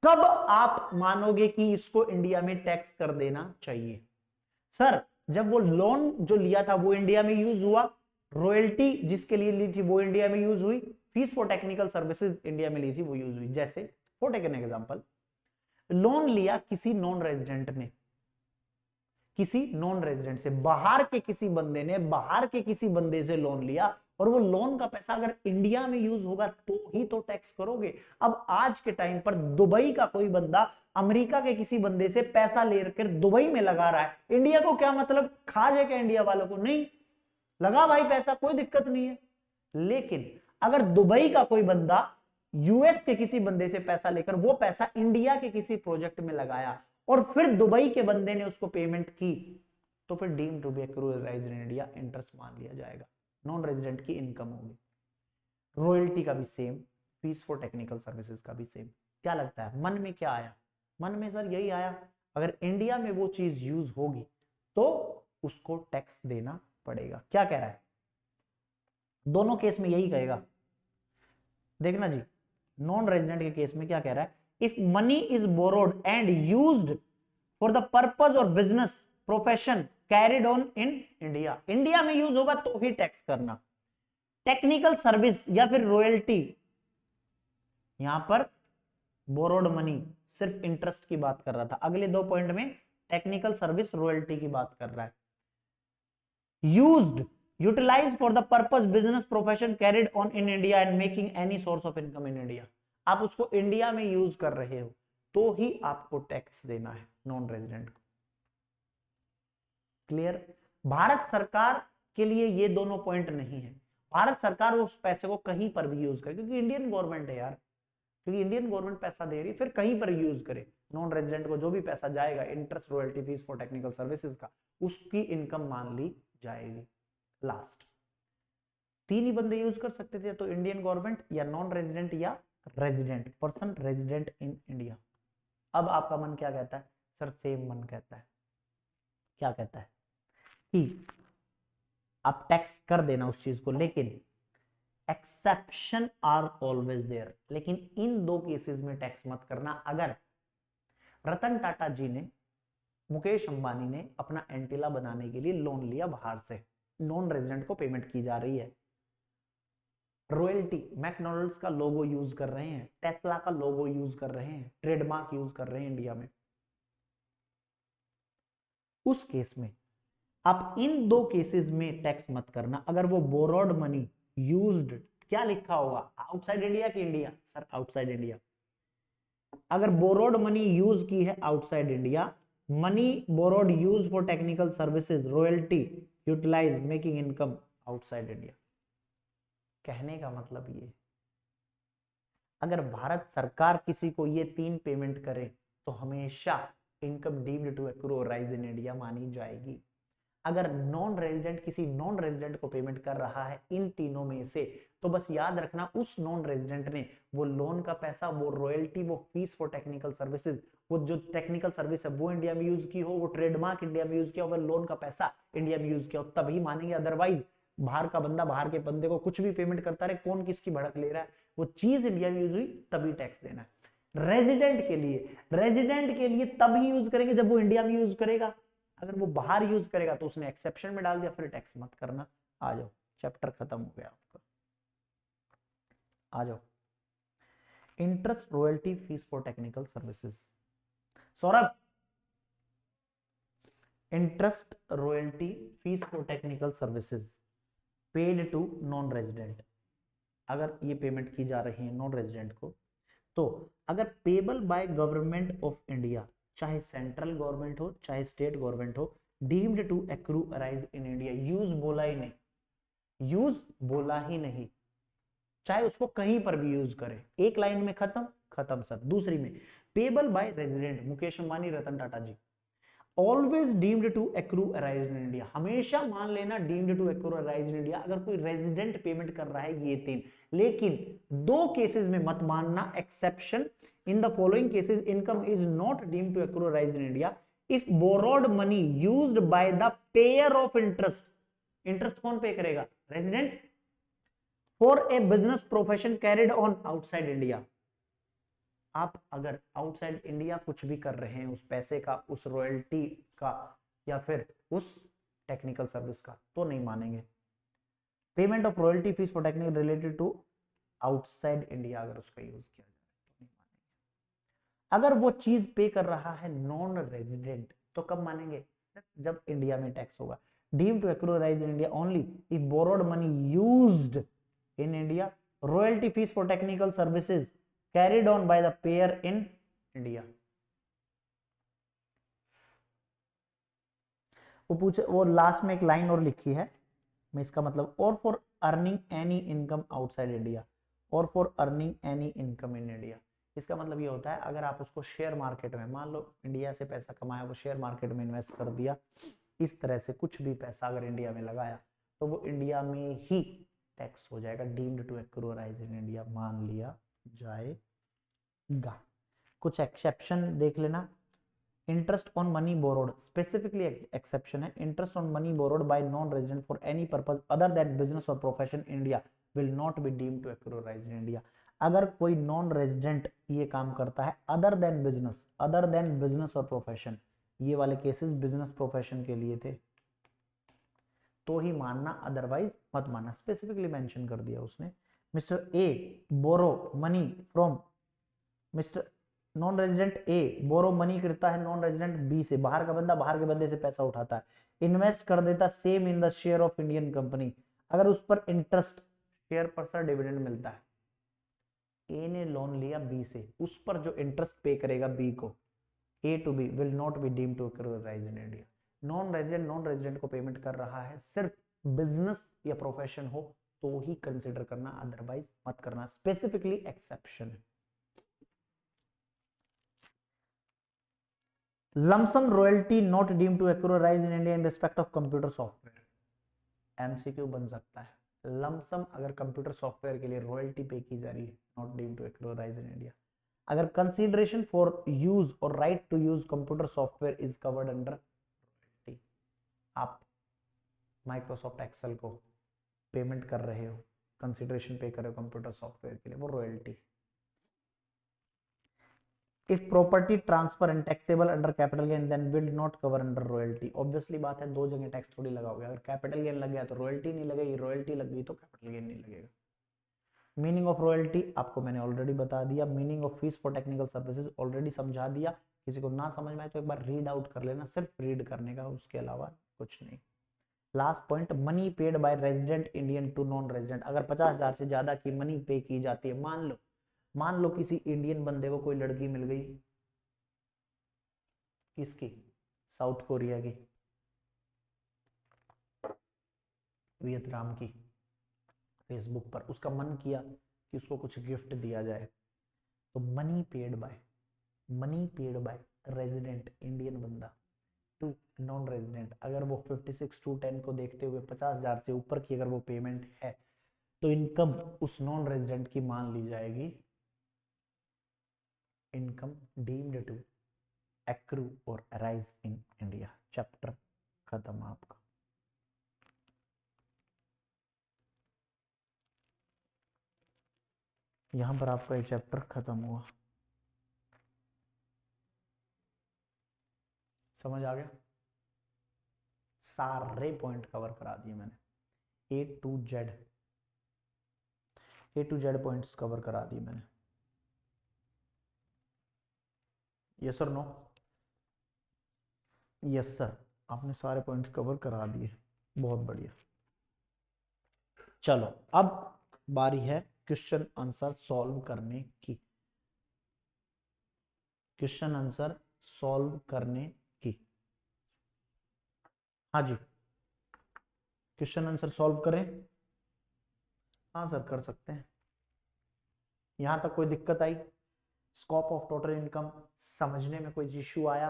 कब आप मानोगे कि इसको इंडिया में टैक्स कर देना चाहिए? सर, जब वो लोन जो लिया था वो इंडिया में यूज हुआ, रॉयल्टी जिसके लिए ली थी वो इंडिया में यूज हुई, fees for technical services India में ली थी वो यूज हुई। जैसे for take an example, loan लिया किसी नॉन रेजिडेंट ने, किसी नॉन रेजिडेंट से, बाहर के किसी बंदे ने बाहर के किसी बंदे से लोन लिया और वो लोन का पैसा अगर इंडिया में यूज होगा तो ही तो टैक्स करोगे। अब आज के टाइम पर दुबई का कोई बंदा अमेरिका के किसी बंदे से पैसा लेकर दुबई में लगा रहा है, इंडिया को क्या मतलब, खा जाए क्या इंडिया वालों को? नहीं, लगा भाई पैसा, कोई दिक्कत नहीं है। लेकिन अगर दुबई का कोई बंदा यूएस के किसी बंदे से पैसा लेकर वो पैसा इंडिया के किसी प्रोजेक्ट में लगाया और फिर दुबई के बंदे ने उसको पेमेंट की, तो फिर deem to be accrued in India, interest मान लिया जाएगा, नॉन रेजिडेंट की इनकम होगी। रॉयल्टी का भी same, fees for technical services का भी सेम। क्या लगता है मन में क्या आया? मन में सर यही आया, अगर इंडिया में वो चीज यूज होगी तो उसको टैक्स देना पड़ेगा। क्या कह रहा है? दोनों केस में यही कहेगा। देखना जी, नॉन रेजिडेंट के केस में क्या कह रहा है? If money is borrowed and used for the purpose और business profession carried on in India, India में यूज होगा तो ही टैक्स करना। टेक्निकल सर्विस या फिर रॉयल्टी, यहां पर बोरोड मनी सिर्फ इंटरेस्ट की बात कर रहा था, अगले दो पॉइंट में टेक्निकल सर्विस रॉयल्टी की बात कर रहा है। Used, utilise for the purpose business profession carried on in India and making any source of income in India, आप उसको इंडिया में यूज कर रहे हो तो ही आपको टैक्स देना है नॉन रेजिडेंट को। क्लियर? भारत सरकार के लिए ये दोनों पॉइंट नहीं है, भारत सरकार उस पैसे को कहीं पर भी यूज करे, क्योंकि इंडियन गवर्नमेंट है यार, क्योंकि इंडियन गवर्नमेंट पैसा दे रही है, फिर कहीं पर यूज करे। नॉन रेजिडेंट को जो भी पैसा जाएगा interest, royalty, fees for technical services का, उसकी इनकम मान ली जाएगी। लास्ट तीन ही बंदे यूज कर सकते थे, तो इंडियन गवर्नमेंट या नॉन रेजिडेंट या resident person resident in India. अब आपका मन क्या कहता है? सर सेम मन कहता है। क्या कहता है? कि आप टैक्स कर देना उस चीज को, लेकिन एक्सेप्शन आर ऑलवेज देयर, लेकिन इन दो केसेस में टैक्स मत करना। अगर रतन टाटा जी ने, मुकेश अंबानी ने अपना एंटीला बनाने के लिए लोन लिया बाहर से, नॉन रेजिडेंट को पेमेंट की जा रही है। रॉयल्टी, मैकडॉनल्ड्स का लोगो यूज कर रहे हैं, टेस्ला का लोगो यूज कर रहे हैं, ट्रेडमार्क यूज कर रहे हैं इंडिया में, उस केस में आप इन दो केसेस में टैक्स मत करना। अगर वो बोरोड मनी यूज्ड, क्या लिखा होगा, आउटसाइड इंडिया की इंडिया? Sir outside India. अगर बोरोड मनी यूज की है outside India, money borrowed use for technical services, royalty utilise making income outside India. कहने का मतलब ये, अगर भारत सरकार किसी को ये तीन पेमेंट करे तो हमेशा income deemed to accrue rise in India मानी जाएगी। अगर नॉन रेजिडेंट किसी नॉन रेजिडेंट को पेमेंट कर रहा है इन तीनों में से, तो बस याद रखना उस नॉन रेजिडेंट ने वो लोन का पैसा, वो रॉयल्टी, वो फीस फॉर टेक्निकल सर्विसेज, वो जो टेक्निकल सर्विस है वो इंडिया में यूज की हो, वो ट्रेडमार्क इंडिया में यूज किया हो, वो लोन का पैसा इंडिया में यूज किया हो, तभी मानेंगे। अदरवाइज बाहर का बंदा बाहर के बंदे को कुछ भी पेमेंट करता रहे, कौन किसकी भड़क ले रहा है, वो चीज इंडिया में यूज हुई तभी टैक्स देना है। रेजिडेंट के लिए तभी यूज करेंगे जब वो इंडिया में यूज करेगा, अगर वो बाहर यूज करेगा तो उसने एक्सेप्शन में डाल दिया, फिर टैक्स मत करना। आ जाओ, चैप्टर खत्म हो गया आपका। आ जाओ, interest, royalty, fees for technical services. Saurabh, interest, royalty, fees for technical services paid to non resident, अगर ये पेमेंट की जा रही है नॉन रेजिडेंट को, तो अगर payable by government of India, चाहे सेंट्रल गवर्नमेंट हो चाहे स्टेट गवर्नमेंट हो, deemed to accrue arise in India, use बोला ही नहीं, यूज बोला ही नहीं, चाहे उसको कहीं पर भी यूज करे, एक लाइन में खत्म खत्म सर। दूसरी में payable by resident, Mukesh Ambani, Ratan Tata ji, always deemed to accrue arise in India, हमेशा मान लेना deemed to accrue arise in India अगर कोई रेजिडेंट पेमेंट कर रहा है, ये तीन। लेकिन दो केसेस में मत मानना exception, in the following cases income is not deemed to accrue arise in India if borrowed money used by the payer of interest, interest कौन पे करेगा? Resident, for a business profession carried on outside India. आप अगर outside India कुछ भी कर रहे हैं उस पैसे का, उस रॉयल्टी का, या फिर उस टेक्निकल सर्विस का, तो नहीं मानेंगे। Payment of royalty, fees for technical related to outside India, अगर उसका यूज किया जाए तो नहीं मानेंगे। अगर वो चीज पे कर रहा है नॉन रेजिडेंट तो कब मानेंगे? जब इंडिया में टैक्स होगा। deemed to accrue rise in India only if borrowed money used in India, royalty fees for technical services carried on by the payer in India. वो लास्ट में एक लाइन और लिखी है, मैं इसका मतलब और for earning any income outside India, और for earning any income in India. इसका मतलब ये होता है अगर आप उसको शेयर मार्केट में, मान लो इंडिया से पैसा कमाया, वो शेयर मार्केट में इन्वेस्ट कर दिया, इस तरह से कुछ भी पैसा अगर इंडिया में लगाया तो वो इंडिया में ही टैक्स हो जाएगा, deemed to accrue rise in India मान लिया जाएगा। कुछ एक्सेप्शन देख लेना। Interest on money borrowed, specifically exception है, interest on money borrowed by non resident for any purpose other that business और profession India will not be deemed to accrue rise in India. अगर कोई non resident ये काम करता है other than business और profession, ये वाले केसेस बिजनेस प्रोफेशन के लिए थे, तो ही मानना, अदरवाइज मत मानना। स्पेसिफिकली मेंशन कर दिया उसने। Mister A borrow money from, mister non resident A borrow money करता है नॉन रेजिडेंट बी से, बाहर का बंदा बाहर के बंदे से पैसा उठाता है, इन्वेस्ट कर देता same in the share of Indian company, अगर उस पर इंटरेस्ट शेयर पर सर डिविडेंड मिलता है, ए ने लोन लिया बी से, उस पर जो इंटरेस्ट पे करेगा बी को, A to B will not be deemed to arise in India. Non resident को पेमेंट कर रहा है, सिर्फ बिजनेस या प्रोफेशन हो तो ही कंसिडर करना, अदरवाइज मत करना, स्पेसिफिकली एक्सेप्शन है। Lump sum royalty not deemed to accrue rise in India in respect of computer software, MCQ बन सकता है। लमसम अगर कंप्यूटर सॉफ्टवेयर के लिए रॉयल्टी पे की जा रही है, not deemed to accrue rise in India. अगर कंसीडरेशन फॉर यूज और right to use computer software is covered under royalty, आप माइक्रोसॉफ्ट एक्सेल को पेमेंट कर रहे हो, कंसीडरेशन पे कर रहे हो कंप्यूटर सॉफ्टवेयर के लिए, वो royalty. If property transfer and taxable under capital gain then will not cover under royalty, obviously बात है, दो जगह टैक्स थोड़ी लगाओगे, अगर कैपिटल गेन लग गया तो रॉयल्टी नहीं लगेगी, रॉयल्टी लग गई तो कैपिटल गेन नहीं लगेगा। मीनिंग ऑफ रॉयल्टी आपको मैंने ऑलरेडी बता दिया, meaning of fees for technical services already समझा दिया, किसी को ना समझ में आए तो एक बार रीड आउट कर लेना, सिर्फ रीड करने का, उसके अलावा कुछ नहीं। Last point, money paid by resident Indian to non resident, अगर 50,000 से ज्यादा की मनी पे की जाती है, मान लो किसी इंडियन बंदे को कोई लड़की मिल गई, किसकी, साउथ कोरिया की, वियतनाम की, फेसबुक पर उसका मन किया कि उसको कुछ गिफ्ट दिया जाए, तो money paid by resident Indian बंदा टू नॉन रेजिडेंट, अगर वो 56(2)(10) को देखते हुए 50,000 से ऊपर की अगर वो पेमेंट है तो इनकम उस नॉन रेजिडेंट की मान ली जाएगी इनकम डीम्ड टू एक्रू और अराइज इन इंडिया। चैप्टर खत्म आपका। यहां पर आपका एक चैप्टर खत्म हुआ, समझ आ गया? सारे पॉइंट कवर करा दिए मैंने, ए टू जेड पॉइंट्स कवर करा दिए मैंने। यस और नो? यस सर, आपने सारे पॉइंट्स कवर करा दिए, बहुत बढ़िया। चलो अब बारी है क्वेश्चन आंसर सॉल्व करने की, क्वेश्चन आंसर सॉल्व करने की। हाँ जी, क्वेश्चन आंसर सॉल्व करें? हाँ सर कर सकते हैं। यहां तक कोई दिक्कत आई? स्कोप ऑफ टोटल इनकम समझने में कोई इश्यू आया?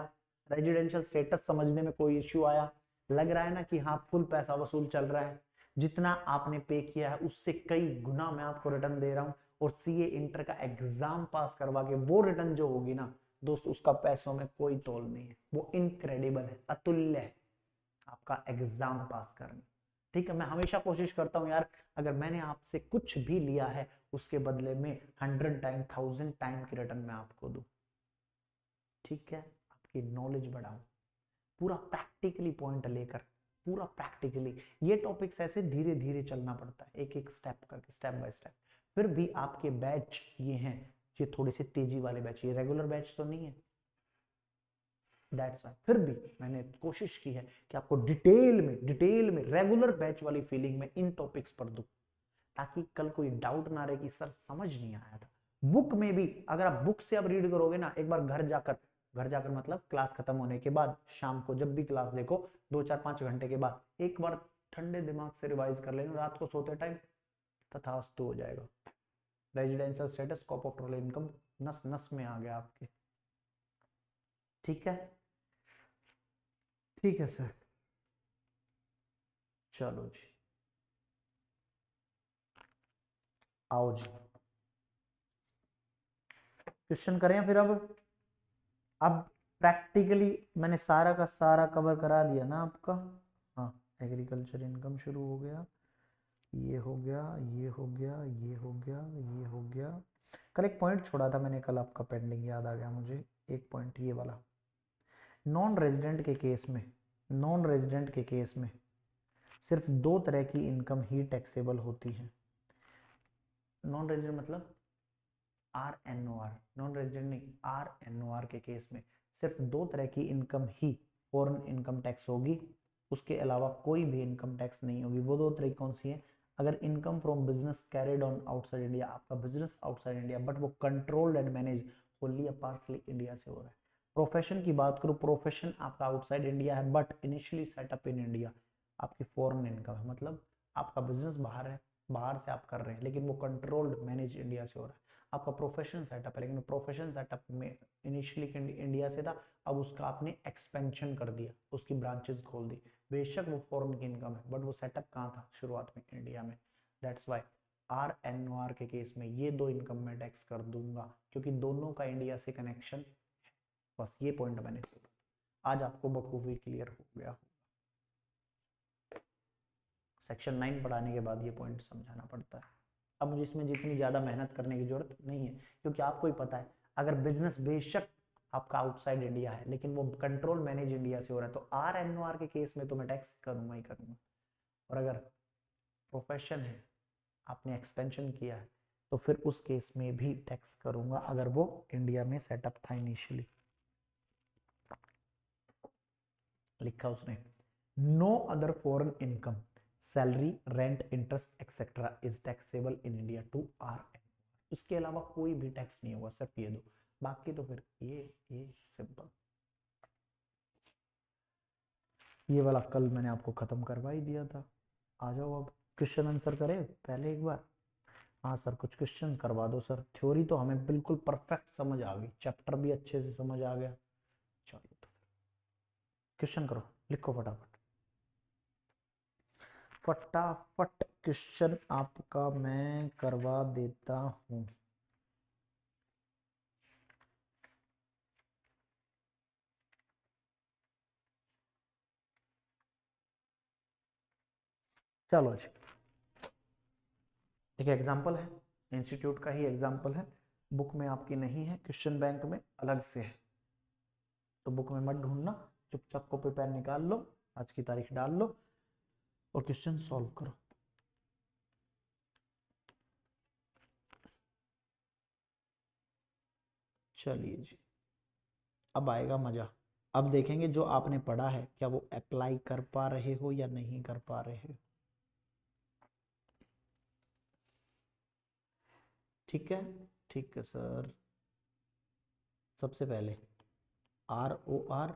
रेजिडेंशियल स्टेटस समझने में कोई इश्यू आया? लग रहा है ना कि हाँ फुल पैसा वसूल चल रहा है, जितना आपने पे किया है उससे कई गुना मैं आपको रिटर्न दे रहा हूं, और सीए इंटर का एग्जाम पास करवा के वो रिटर्न जो होगी ना दोस्त, उसका पैसों में कोई तोल नहीं है, वो इनक्रेडिबल है, अतुल्य है आपका एग्जाम पास करना। ठीक है, मैं हमेशा कोशिश करता हूं यार, अगर मैंने आपसे कुछ भी लिया है उसके बदले में 100 टाइम 1000 टाइम की रिटर्न मैं आपको दूं। ठीक है, आपकी नॉलेज बढ़ाऊं, पूरा प्रैक्टिकली पॉइंट लेकर, पूरा प्रैक्टिकली। ये टॉपिक्स ऐसे धीरे धीरे चलना पड़ता है, एक एक स्टेप करके, स्टेप बाय स्टेप। फिर भी आपके बैच ये हैं, ये थोड़े से तेजी वाले बैच, ये रेगुलर बैच तो नहीं है। दैट्स वाई फिर भी मैंने कोशिश की है कि आपको डिटेल में रेगुलर बैच वाली फीलिंग में इन टॉपिक्स पर दूं, ताकि कल कोई डाउट ना रहे कि सर समझ नहीं आया था। बुक में भी अगर आप बुक से अब रीड करोगे ना, एक बार घर जाकर मतलब क्लास खत्म होने के बाद शाम को जब भी क्लास देखो 2-4-5 घंटे के बाद एक बार ठंडे दिमाग से रिवाइज कर लेना, रात को सोते टाइम तथास्तु हो जाएगा। Residential status, scope of total income नस नस में आ गया आपके। ठीक है, ठीक है सर, चलो जी आओ जी क्वेश्चन करें फिर। अब प्रैक्टिकली मैंने सारा का सारा कवर करा दिया ना आपका। हाँ, एग्रीकल्चर इनकम शुरू हो गया, ये हो गया, ये हो गया, ये हो गया, ये हो गया। कल एक पॉइंट छोड़ा था मैंने, कल आपका पेंडिंग, याद आ गया मुझे एक पॉइंट ये वाला। नॉन रेजिडेंट के केस में, नॉन रेजिडेंट के केस में सिर्फ 2 तरह की इनकम ही टैक्सेबल होती है। नॉन रेजिडेंट मतलब RNOR, नॉन रेजिडेंट नहीं, RNOR के केस में सिर्फ 2 तरह की इनकम ही फॉरेन इनकम टैक्स होगी, उसके अलावा कोई भी इनकम टैक्स नहीं होगी। वो 2 तरह कौन सी है? अगर income from business carried on outside India, आपका बिजनेस आउटसाइड इंडिया बट वो कंट्रोल्ड एंड मैनेज होली या पार्सली इंडिया से हो रहा है। प्रोफेशन की बात करूँ, प्रोफेशन आपका आउटसाइड इंडिया है but initially setup in India, आपकी फॉरेन इनकम है, मतलब आपका बिजनेस बाहर है, बाहर से आप कर रहे हैं लेकिन वो कंट्रोल्ड मैनेज इंडिया से हो रहा है। आपका प्रोफेशन सेटअप है लेकिन प्रोफेशन सेटअप में इनिशियली इंडिया से था, अब उसका आपने एक्सपेंशन कर दिया, उसकी ब्रांचेस खोल दी, बेशक वो फॉरेन की इनकम है बट वो सेटअप कहाँ था शुरुआत में? इंडिया में। दैट्स वाई RNOR के केस में ये 2 इनकम में टैक्स कर दूंगा क्योंकि दोनों का इंडिया से कनेक्शन। बस ये पॉइंट मैंने आज आपको बखूबी क्लियर हो गया। सेक्शन 9 पढ़ाने के बाद ये पॉइंट समझाना पड़ता है। अब मुझे इसमें जितनी ज़्यादा मेहनत करने की जरूरत नहीं है क्योंकि आपको ही पता है अगर बिजनेस बेशक आपका आउटसाइड इंडिया है लेकिन वो कंट्रोल मैनेज इंडिया से हो रहा है तो RNOR के केस में तो मैं टैक्स करूंगा ही करूंगा। और अगर प्रोफेशन है, आपने एक्सपेंशन किया है, तो फिर उस केस में भी टैक्स करूंगा अगर वो इंडिया में सेटअप था इनिशियली। लिखा उसने, no other foreign income, salary, rent, interest etcetera is taxable in India to RNOR। उसके अलावा कोई भी टैक्स नहीं होगा, सिर्फ ये 2, बाकी तो फिर ये सिंपल। ये वाला कल मैंने आपको खत्म करवा ही दिया था। आ जाओ अब क्वेश्चन आंसर करें पहले एक बार। हाँ सर कुछ क्वेश्चन करवा दो सर, थ्योरी तो हमें बिल्कुल परफेक्ट समझ आ गई, चैप्टर भी अच्छे से समझ आ गया। चलो तो फिर क्वेश्चन करो, लिखो फटाफट फटाफट क्वेश्चन आपका मैं करवा देता हूं। चलो जी, एक एग्जांपल है, इंस्टीट्यूट का ही एग्जांपल है, बुक में आपकी नहीं है, क्वेश्चन बैंक में अलग से है, तो बुक में मत ढूंढना, चुपचाप कॉपी पेन निकाल लो, आज की तारीख डाल लो और क्वेश्चन सॉल्व करो। चलिए जी, अब आएगा मजा। अब देखेंगे जो आपने पढ़ा है क्या वो अप्लाई कर पा रहे हो या नहीं कर पा रहे हो। ठीक है, ठीक है सर। सबसे पहले ROR,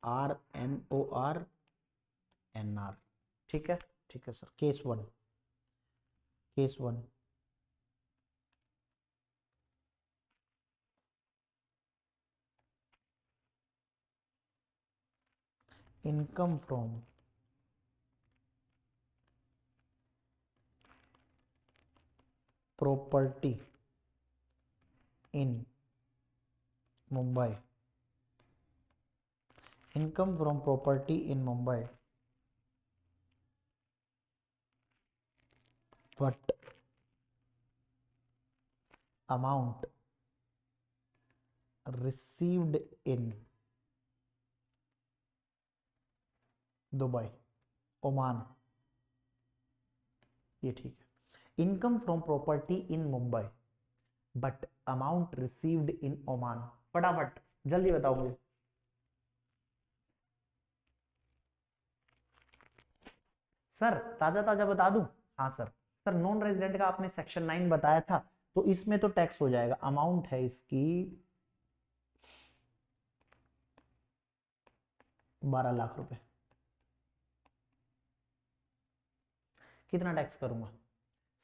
RNOR, NR। ठीक है, ठीक है sir. Case 1, case 1, income from property in Mumbai, income from property in Mumbai but amount received in Dubai, Oman. ये ठीक है, income from property in Mumbai but amount received in Oman. फटाफट जल्दी बताओ मुझे, सर ताजा ताजा बता दूं? हाँ सर। सर नॉन रेजिडेंट का आपने सेक्शन 9 बताया था, तो इसमें तो टैक्स हो जाएगा। अमाउंट है इसकी 12 लाख रुपए। कितना टैक्स करूंगा?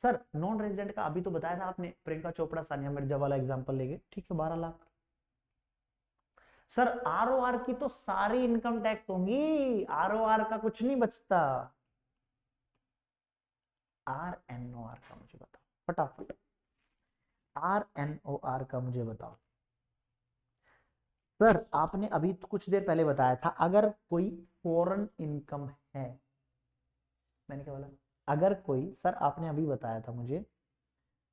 सर नॉन रेजिडेंट का अभी तो बताया था आपने, प्रियंका चोपड़ा सानिया मिर्जा वाला एग्जांपल लेके, ठीक है 12 लाख। सर आरओआर की तो सारी इनकम टैक्स होंगी, आरओआर का कुछ नहीं बचता। आरएनओआर का मुझे बताओ फटाफट, आरएनओआर का मुझे बताओ। सर आपने अभी तो कुछ देर पहले बताया था अगर कोई फॉरेन इनकम है, मैंने क्या बोला? अगर कोई, सर आपने अभी बताया था मुझे,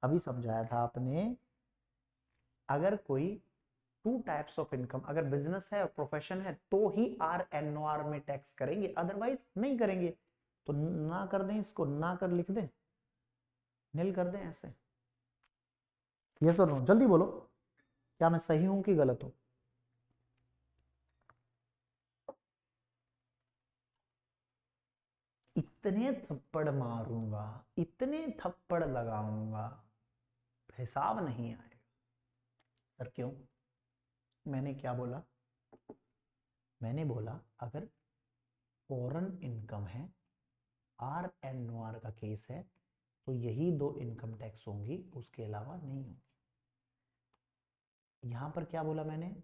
अभी समझाया था आपने, अगर कोई टू टाइप्स ऑफ इनकम, अगर बिजनेस है और प्रोफेशन है तो ही आरएनओआर में टैक्स करेंगे, अदरवाइज नहीं करेंगे। तो ना कर दें इसको, ना कर लिख दें, नील कर दें ऐसे। यस और नो जल्दी बोलो, क्या मैं सही हूं कि गलत हूं? इतने थप्पड़ मारूंगा, इतने थप्पड़ लगाऊंगा, हिसाब नहीं आएगा। सर क्यों? मैंने क्या बोला? मैंने बोला अगर फॉरेन इनकम है, आर एंड नो आर का केस है, तो यही दो इनकम टैक्स होंगी, उसके अलावा नहीं होंगी। यहां पर क्या बोला मैंने?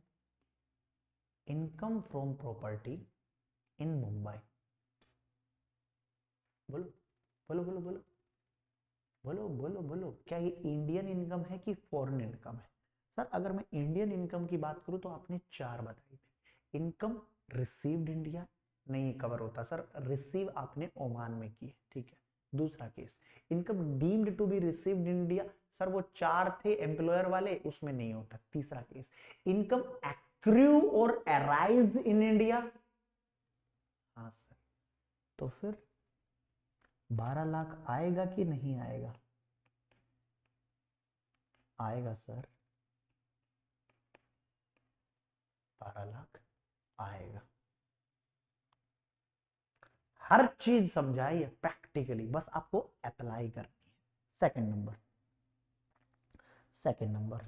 इनकम फ्रॉम प्रॉपर्टी इन मुंबई। बोलो बोलो बोलो बोलो बोलो बोलो बोलो, क्या ये इंडियन इनकम है कि फॉरेन इनकम है? सर अगर मैं इंडियन इनकम की बात करूं तो आपने चार बताई थी। इनकम रिसीव्ड इंडिया नहीं कवर होता सर, रिसीव आपने ओमान में की है, ठीक है। दूसरा case, income deemed to be received India, sir वो चार थे एम्प्लॉयर वाले, उसमें नहीं होता। तीसरा केस, इनकम एक्रू और अराइज इन इंडिया, हाँ सर। तो फिर 12 लाख आएगा कि नहीं आएगा? आएगा सर, 12 लाख आएगा। हर चीज समझाई है प्रैक्टिकली, बस आपको अप्लाई करनी है। Second number, second number,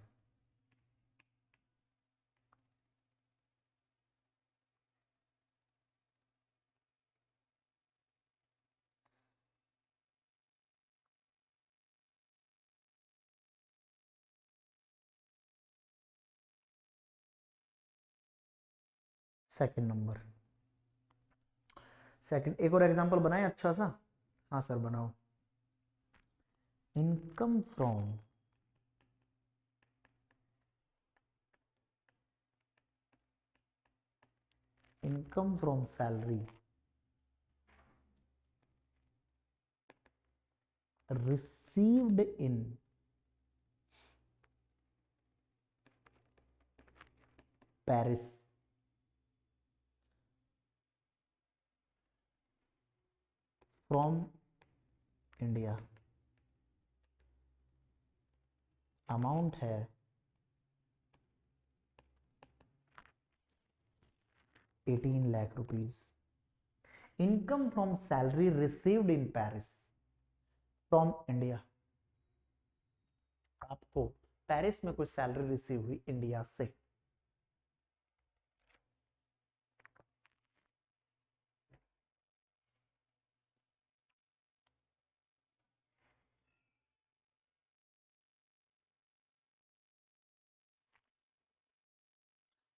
second number, second. एक और एग्जांपल बनाए अच्छा सा। हाँ सर बनाओ। Income from salary received in Paris from India, amount है 18 lakh rupees. Income from salary received in Paris from India, आपको पेरिस में कोई सैलरी रिसीव हुई इंडिया से,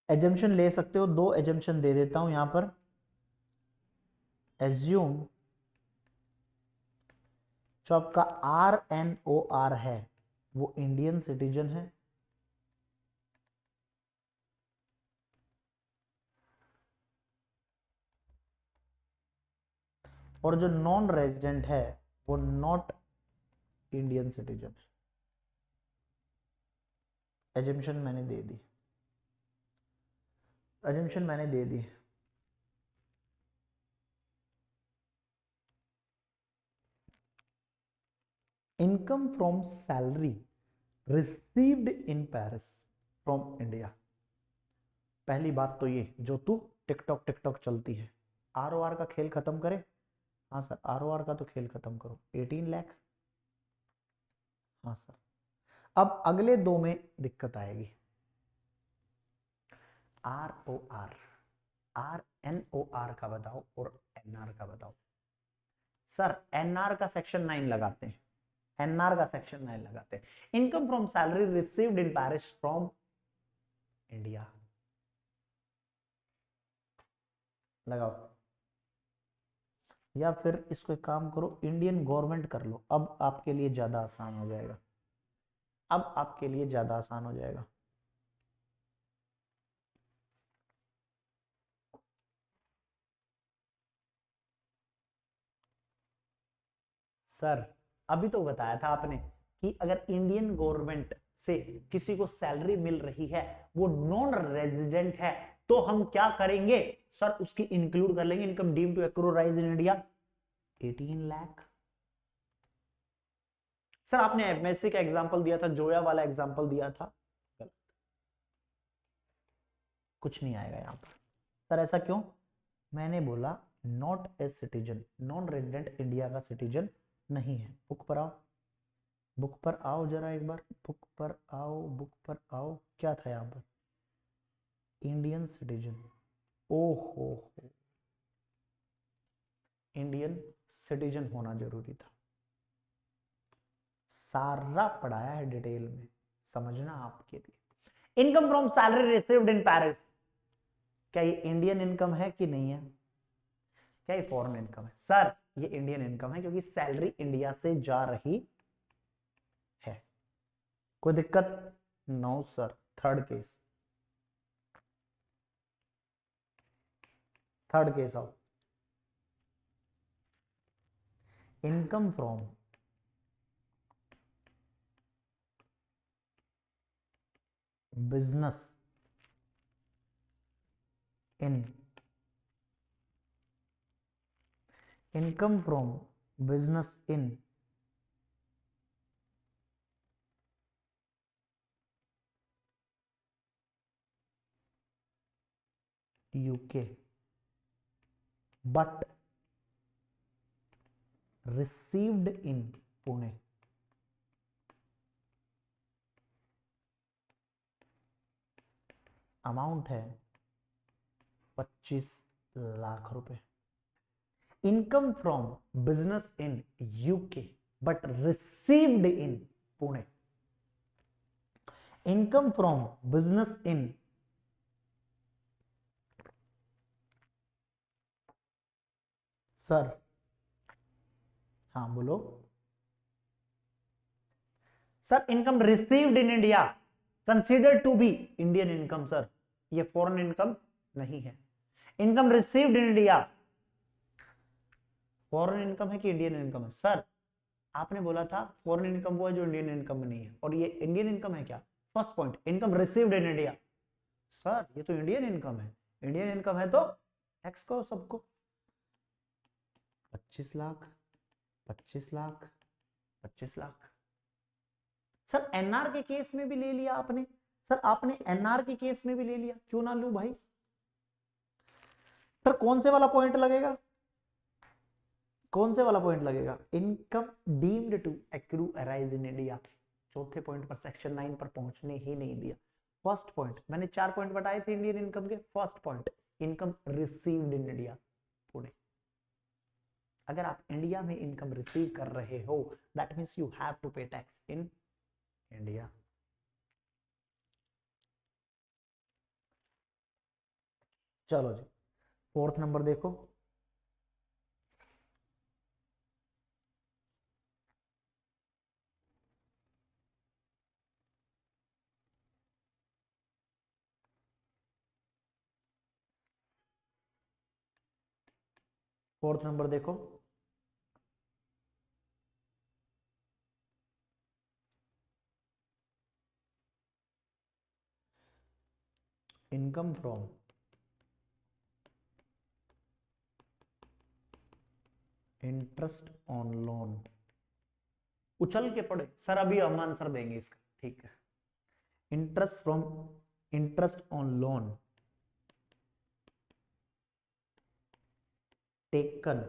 एजम्पशन ले सकते हो। दो एजम्पशन दे देता हूं यहां पर। एज्यूम जो आपका आरएनओआर है वो इंडियन सिटीजन है, और जो नॉन रेजिडेंट है वो नॉट इंडियन सिटीजन है। एजम्पशन मैंने दे दी, एजम्पशन मैंने दे दी। Income from salary received in Paris from India. पहली बात तो ये, जो तू टिकटॉक टिकटॉक चलती है, आर ओ आर का खेल खत्म करे, हाँ सर, ROR का तो खेल खत्म करो, 18 लाख। हाँ सर, अब अगले दो में दिक्कत आएगी। ROR, RNOR का बताओ और NR का बताओ। सर NR का सेक्शन 9 लगाते हैं, NR का सेक्शन 9 लगाते हैं। Income from salary received in Paris from India, लगाओ। या फिर इसको एक काम करो, इंडियन गवर्नमेंट कर लो, अब आपके लिए ज्यादा आसान हो जाएगा, अब आपके लिए ज्यादा आसान हो जाएगा। सर अभी तो बताया था आपने कि अगर इंडियन गवर्नमेंट से किसी को सैलरी मिल रही है, वो नॉन रेजिडेंट है, तो हम क्या करेंगे सर, उसकी इंक्लूड कर लेंगे income deemed to accrue rise in India 18 lakh. Sir आपने एमएससी का एग्जांपल दिया था, जोया वाला एग्जांपल दिया था, गलत, कुछ नहीं आएगा यहां पर। सर ऐसा क्यों? मैंने बोला not a citizen, non resident India का सिटीजन नहीं है। बुक पर आओ, बुक पर आओ जरा एक बार, बुक पर आओ, बुक पर आओ, क्या था यहां पर? इंडियन सिटीजन, ओहो, इंडियन सिटीजन होना जरूरी था। सारा पढ़ाया है डिटेल में, समझना आपके लिए। Income from salary received in Paris, क्या ये इंडियन इनकम है कि नहीं है? क्या ये फॉरेन इनकम है? सर ये इंडियन इनकम है, क्योंकि सैलरी इंडिया से जा रही है। कोई दिक्कत? No sir. Third case, third case आओ। Income from business in, income from business in UK but received in Pune. Amount है 25 लाख रुपए। Income from business in UK but received in Pune. Income from business in, sir हाँ बोलो। Sir income received in India consider to be Indian income. Sir ये foreign income नहीं है। Income received in India foreign income है कि Indian income है? Sir आपने बोला था फॉरेन इनकम वो है जो इंडियन इनकम में नहीं है, और ये इंडियन इनकम है क्या? First point, income received in India. Sir ये तो इंडियन इनकम है, इंडियन इनकम है तो टैक्स करो सबको। 25 लाख, 25 लाख, 25 लाख। सर एनआर के केस में भी ले लिया आपने, सर आपने एनआर के केस में भी ले लिया, क्यों ना लू भाई? सर कौन से वाला पॉइंट लगेगा, कौन से वाला पॉइंट लगेगा? Income deemed to accrue arise in India. चौथे पॉइंट पर सेक्शन 9 पर पहुंचने ही नहीं दिया। फर्स्ट पॉइंट, मैंने 4 पॉइंट बताए थे इंडियन इनकम के। First point, income received in India Pune. अगर आप इंडिया में इनकम रिसीव कर रहे हो, that means you have to pay tax in India. चलो जी, फोर्थ नंबर देखो। फोर्थ नंबर देखो। Income from interest on loan. उछल के पड़े सर, अभी हम आंसर देंगे इसका, ठीक है। Interest from, interest on loan taken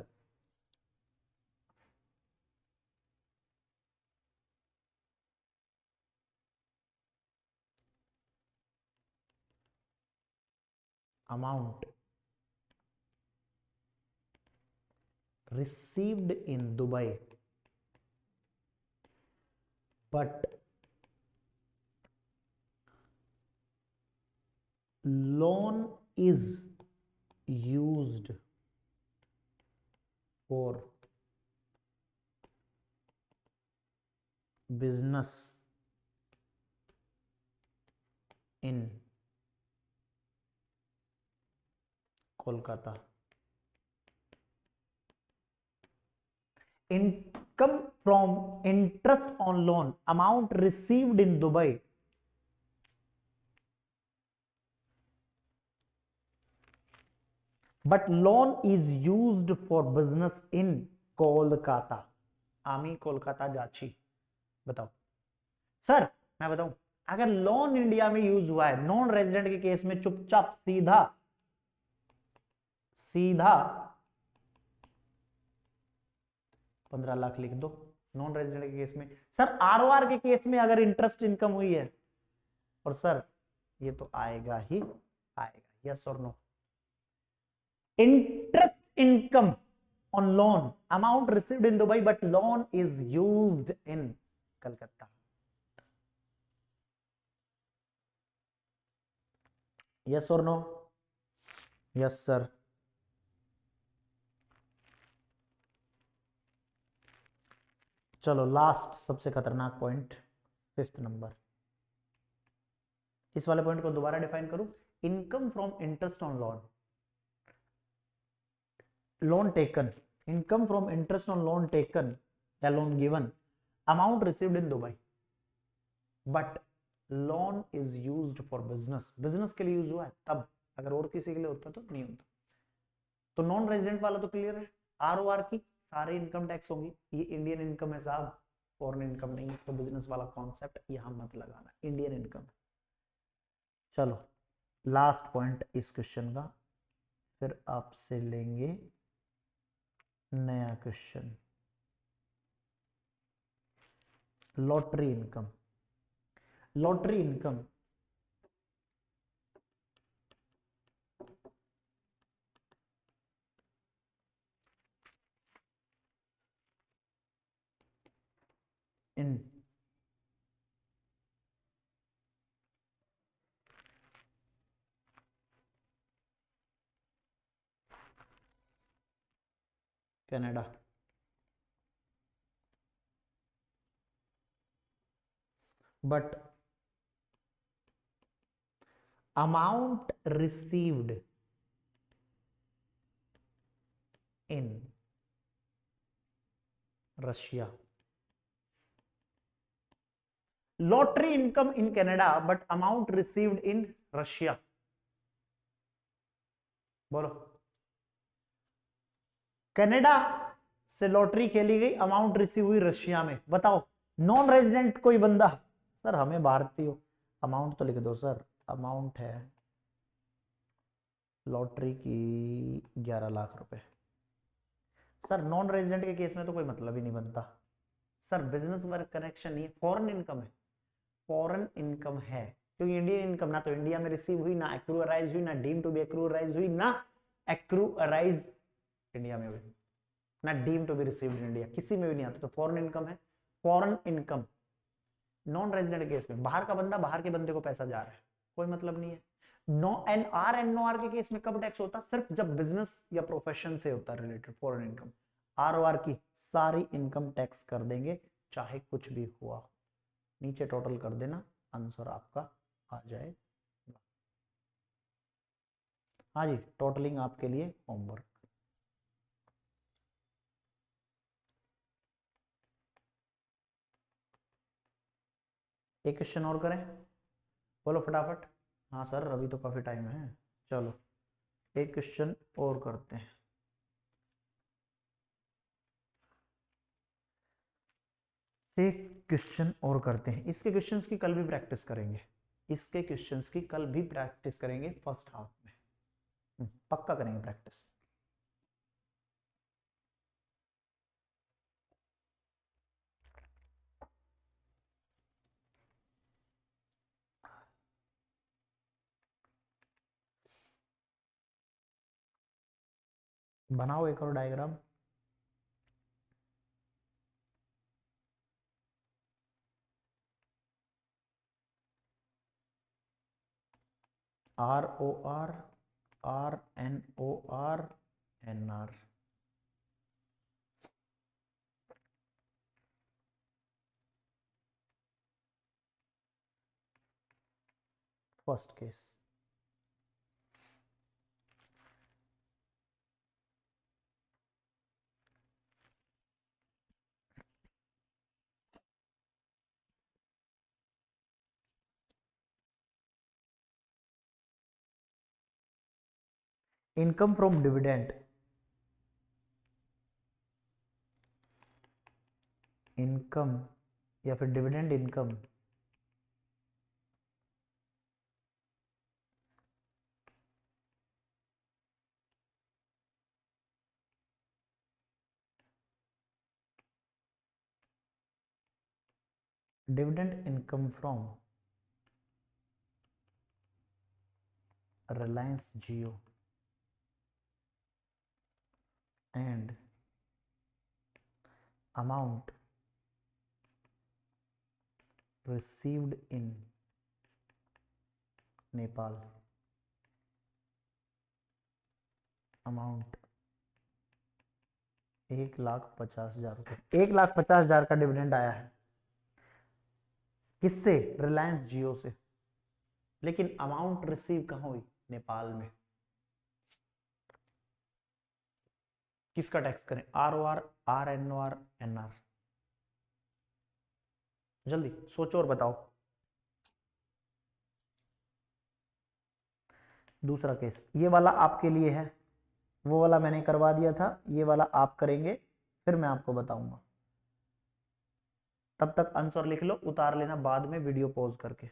amount received in Dubai but loan is used for business in Kolkata. Income from interest on loan amount received in Dubai but loan is used for business in Kolkata. आमी कोलकाता जाची। बताओ sir, मैं बताऊं, अगर loan India में use हुआ है non resident के केस में चुपचाप सीधा सीधा 15 लाख लिख दो। नॉन रेजिडेंट के केस में सर, आरओआर के केस में अगर इंटरेस्ट इनकम हुई है, और सर ये तो आएगा ही आएगा, यस और no. Interest income on loan amount received in Dubai but loan is used in Calcutta. Yes or no? Yes sir. चलो लास्ट सबसे खतरनाक पॉइंट, 5th नंबर। इस वाले पॉइंट को दोबारा डिफाइन करूं, income from interest on loan, loan taken, income from interest on loan taken या loan given, amount received in Dubai but loan is used for business, business के लिए use हुआ है तब, अगर और किसी के लिए होता तो नहीं होता। तो नॉन रेजिडेंट वाला तो क्लियर है, आरओआर की सारे इनकम टैक्स होंगी, ये इंडियन इनकम है साहब, फॉरेन इनकम नहीं, तो बिजनेस वाला कॉन्सेप्ट यहां मत लगाना, इंडियन इनकम। चलो लास्ट पॉइंट इस क्वेश्चन का, फिर आपसे लेंगे नया question. Lottery income, lottery income in Canada, but amount received in Russia. Lottery income in Canada but amount received in Russia. बोलो, कनाडा से लॉटरी खेली गई, अमाउंट रिसीव हुई रशिया में, बताओ नॉन रेजिडेंट कोई बंदा, सर हमें भारतीय हो, अमाउंट तो लिख दो सर, अमाउंट है लॉटरी की 11 लाख रुपए। सर नॉन रेजिडेंट के केस में तो कोई मतलब ही नहीं बनता सर, बिजनेस वर्क कनेक्शन नहीं है, फॉरेन इनकम है, फॉरेन इनकम है, क्योंकि इंडियन इनकम ना तो इंडिया में रिसीव हुई, ना एक्रूअराइज हुई, ना डीम टू बी एक्रूअराइज हुई, ना एक्रूअराइज इंडिया में हुई, ना deem to be received in India, किसी में भी नहीं आता, तो फॉरेन इनकम है। Foreign income non resident case में बाहर का बंदा, बाहर के बंदे को पैसा जा रहा है, कोई मतलब नहीं है। नो एनआर एनओआर के केस में कब टैक्स होता, सिर्फ जब बिजनेस या प्रोफेशन से होता है रिलेटेड फॉरेन इनकम, आरओआर की सारी इनकम टैक्स कर देंगे चाहे कुछ भी हुआ, नीचे टोटल कर देना, आंसर आपका आ जाए। हाँ जी, टोटलिंग आपके लिए होमवर्क। एक क्वेश्चन और करें, बोलो फटाफट। हाँ सर अभी तो काफी टाइम है, चलो एक क्वेश्चन और करते हैं। एक क्वेश्चन और करते हैं, इसके क्वेश्चंस की कल भी प्रैक्टिस करेंगे, इसके क्वेश्चंस की कल भी प्रैक्टिस करेंगे फर्स्ट हाफ में, पक्का करेंगे प्रैक्टिस। बनाओ एक और diagram. ROR, RNOR, NR। First case, income from dividend, income या फिर dividend income dividend income from Reliance Jio and amount received in Nepal, amount 1,50,000 रुपये, 1,50,000 का डिविडेंड आया है। किससे? रिलायंस जियो से। लेकिन अमाउंट रिसीव कहां हुई? नेपाल में। किसका टैक्स करें? ROR, RNOR, NR। जल्दी सोचो और बताओ। दूसरा केस, ये वाला आपके लिए है, वो वाला मैंने करवा दिया था, ये वाला आप करेंगे, फिर मैं आपको बताऊंगा। तब तक आंसर लिख लो, उतार लेना बाद में वीडियो पॉज करके।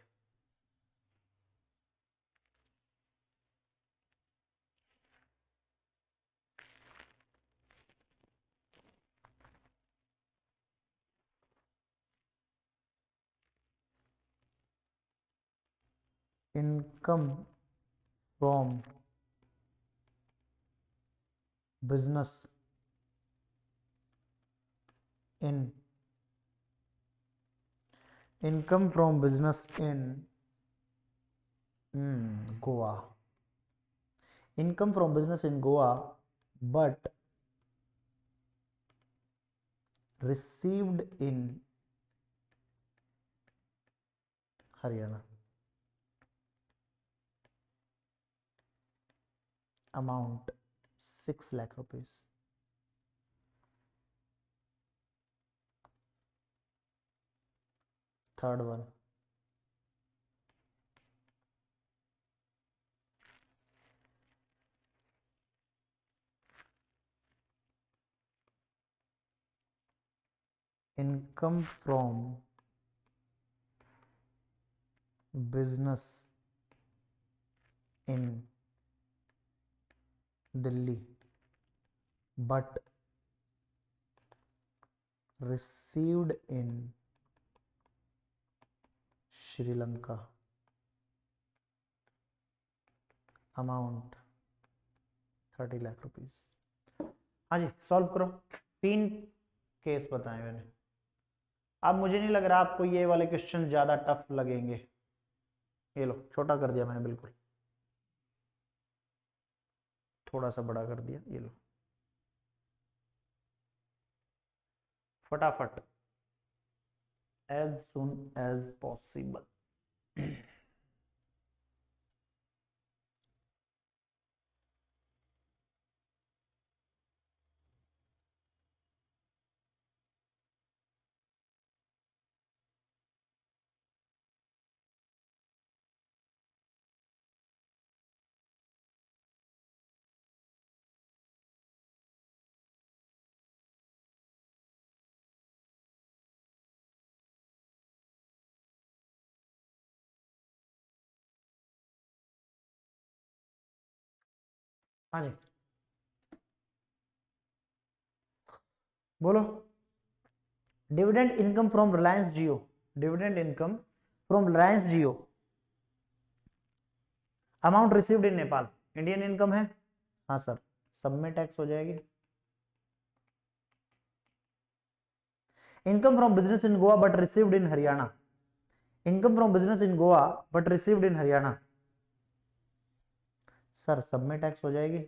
Income from business in, income from business in Goa, income from business in Goa but received in Haryana, amount 6 lakh rupees। Third one, income from business in Delhi but received in Sri Lanka, amount 30 lakh rupees. हाँ जी, solve करो। 3 case बताए मैंने। अब मुझे नहीं लग रहा आपको ये वाले क्वेश्चन ज्यादा टफ लगेंगे। ये लो, छोटा कर दिया मैंने, बिल्कुल थोड़ा सा बड़ा कर दिया, ये लो फटाफट, as soon as possible। हाँ जी, बोलो। Dividend income from Reliance Jio, dividend income from Reliance Jio, amount received in Nepal, Indian income है। हाँ सर, सब में टैक्स हो जाएगी। Income from business in Goa but received in Haryana, income from business in Goa but received in Haryana, sir सब में टैक्स हो जाएगी,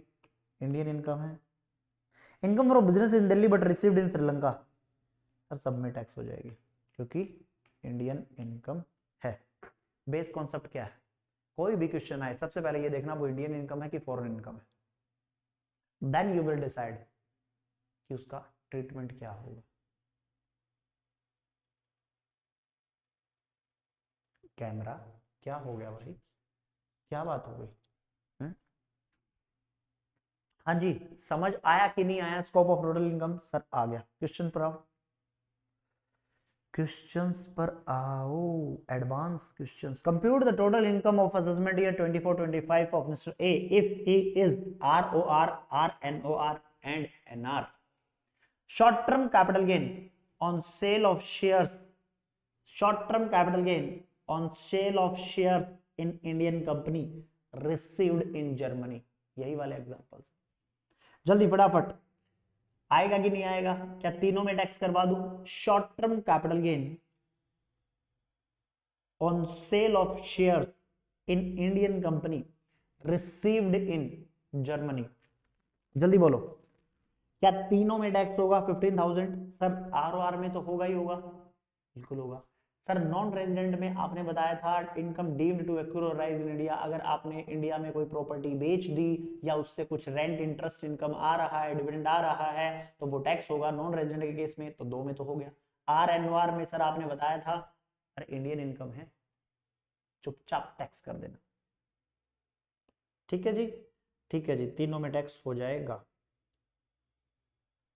इंडियन इनकम है। Income from business in Delhi but received in Sri Lanka, sir सब में टैक्स हो जाएगी क्योंकि इंडियन इनकम है। बेस कॉन्सेप्ट क्या है, कोई भी क्वेश्चन आए सबसे पहले ये देखना वो इंडियन इनकम है कि फॉरेन इनकम है, देन यू विल डिसाइड कि उसका ट्रीटमेंट क्या होगा। कैमरा क्या हो गया भाई, क्या बात हो गई? हाँ जी, समझ आया कि नहीं आया scope of total income? Sir आ गया। क्वेश्चन पर आओ, क्वेश्चंस पर आओ, advance questions. Compute the total income of assessment year 24-25 of mister A if he is ROR, RNOR and NR। Short term capital gain on sale of shares, short term capital gain on sale of shares in Indian company received in Germany. यही वाले examples, जल्दी फटाफट, आएगा कि नहीं आएगा? क्या तीनों में टैक्स करवा दूं? Short term capital gain on sale of shares in Indian company received in Germany, जल्दी बोलो, क्या तीनों में टैक्स होगा? 15,000 सर ROR में तो होगा ही होगा, बिल्कुल होगा। सर नॉन रेजिडेंट में आपने बताया था income deemed to accrue in India, अगर आपने इंडिया में कोई प्रॉपर्टी बेच दी या उससे कुछ रेंट इंटरेस्ट इनकम आ रहा है, डिविडेंड आ रहा है, तो वो टैक्स होगा नॉन रेजिडेंट के केस में, तो दो में तो हो गया। RNOR में सर आपने बताया था अरे इंडियन इनकम है, चुपचाप टैक्स कर देना। ठीक है जी, ठीक है जी, तीनों में टैक्स हो जाएगा।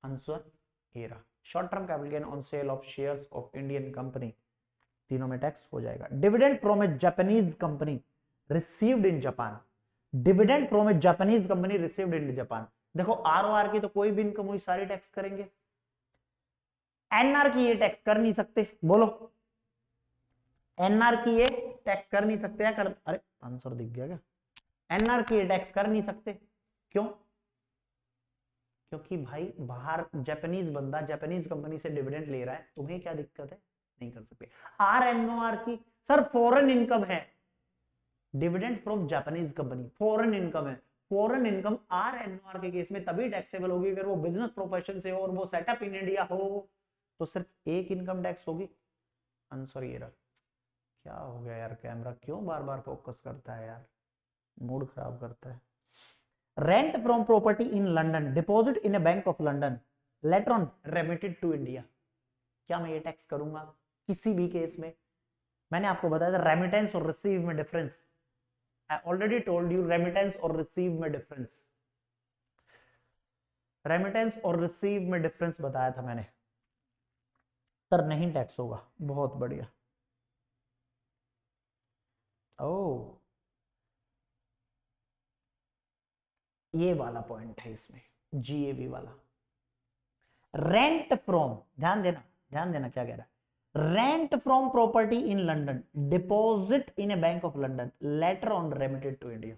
आंसर ये रहा, short term capital gain on sale of shares of Indian company, तीनों में टैक्स हो जाएगा। Dividend from A Japanese company received in Japan, dividend from A Japanese company received in Japan. देखो ROR की तो कोई भी इनकम हुई सारी टैक्स करेंगे, NR की ये टैक्स कर नहीं सकते, बोलो NR की ये टैक्स कर नहीं सकते, कर, अरे आंसर दिख गया क्या? NR की ये टैक्स कर नहीं सकते, क्यों? क्योंकि भाई बाहर जापानीज बंदा जापानीज कंपनी से डिविडेंड ले रहा है, तुम्हें क्या दिक्कत है? नहीं कर सकते। RNOR की सर फॉरेन इनकम है, dividend from Japanese company foreign income है, फॉरेन इनकम RNOR के केस में तभी टैक्सेबल होगी अगर वो बिजनेस प्रोफेशन से हो और वो सेटअप इन इंडिया हो, तो सिर्फ एक इनकम टैक्स होगी। आंसर ये रहा। क्या हो गया यार, कैमरा क्यों बार बार फोकस करता है यार, मूड खराब करता है। Rent from property in London deposit in a bank of London later on remitted to India, क्या मैं ये टैक्स करूंगा किसी भी केस में? मैंने आपको बताया था रेमिटेंस और रिसीव में difference, I already told you remittance और रिसीव में डिफरेंस, रेमिटेंस और रिसीव में डिफरेंस बताया था मैंने। सर नहीं टैक्स होगा, बहुत बढ़िया। ओ ये वाला पॉइंट है इसमें, GAB वाला। रेंट फ्रॉम, ध्यान देना, ध्यान देना क्या कह रहा है, rent from property in London deposit in a bank of London later on remitted to India.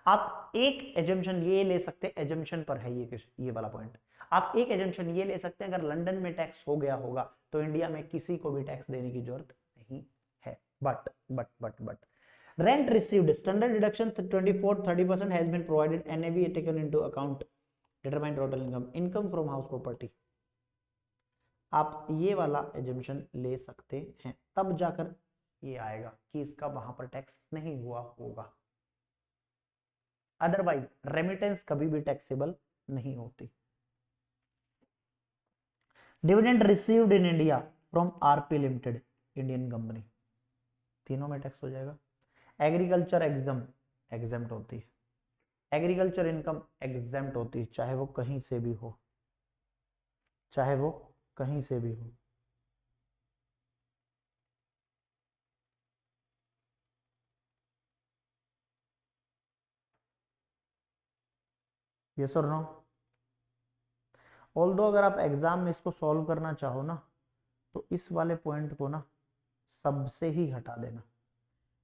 आप एक एजम्पशन ये ले सकते हैं, एजम्पशन पर है ये वाला पॉइंट, आप एक एजम्पशन ये ले सकते हैं अगर लंदन में टैक्स हो गया होगा तो इंडिया में किसी को भी टैक्स देने की जरूरत नहीं है। But rent received standard deduction 24-30% has been provided, NAV taken into account, determine total income from house property। आप ये वाला एजम्पशन ले सकते हैं, तब जाकर ये आएगा कि इसका वहां पर टैक्स नहीं हुआ होगा, अदरवाइज रेमिटेंस कभी भी टैक्सेबल नहीं होती। Dividend received in India from RP limited Indian company, तीनों में टैक्स हो जाएगा। एग्रीकल्चर एग्जाम्प्ट होती है, एग्रीकल्चर इनकम एग्जाम्प्ट होती है, चाहे वो कहीं से भी हो, चाहे वो कहीं से भी हो। यस और नो? ऑल्दो अगर आप एग्जाम में इसको सॉल्व करना चाहो ना तो इस वाले पॉइंट को ना सबसे ही हटा देना,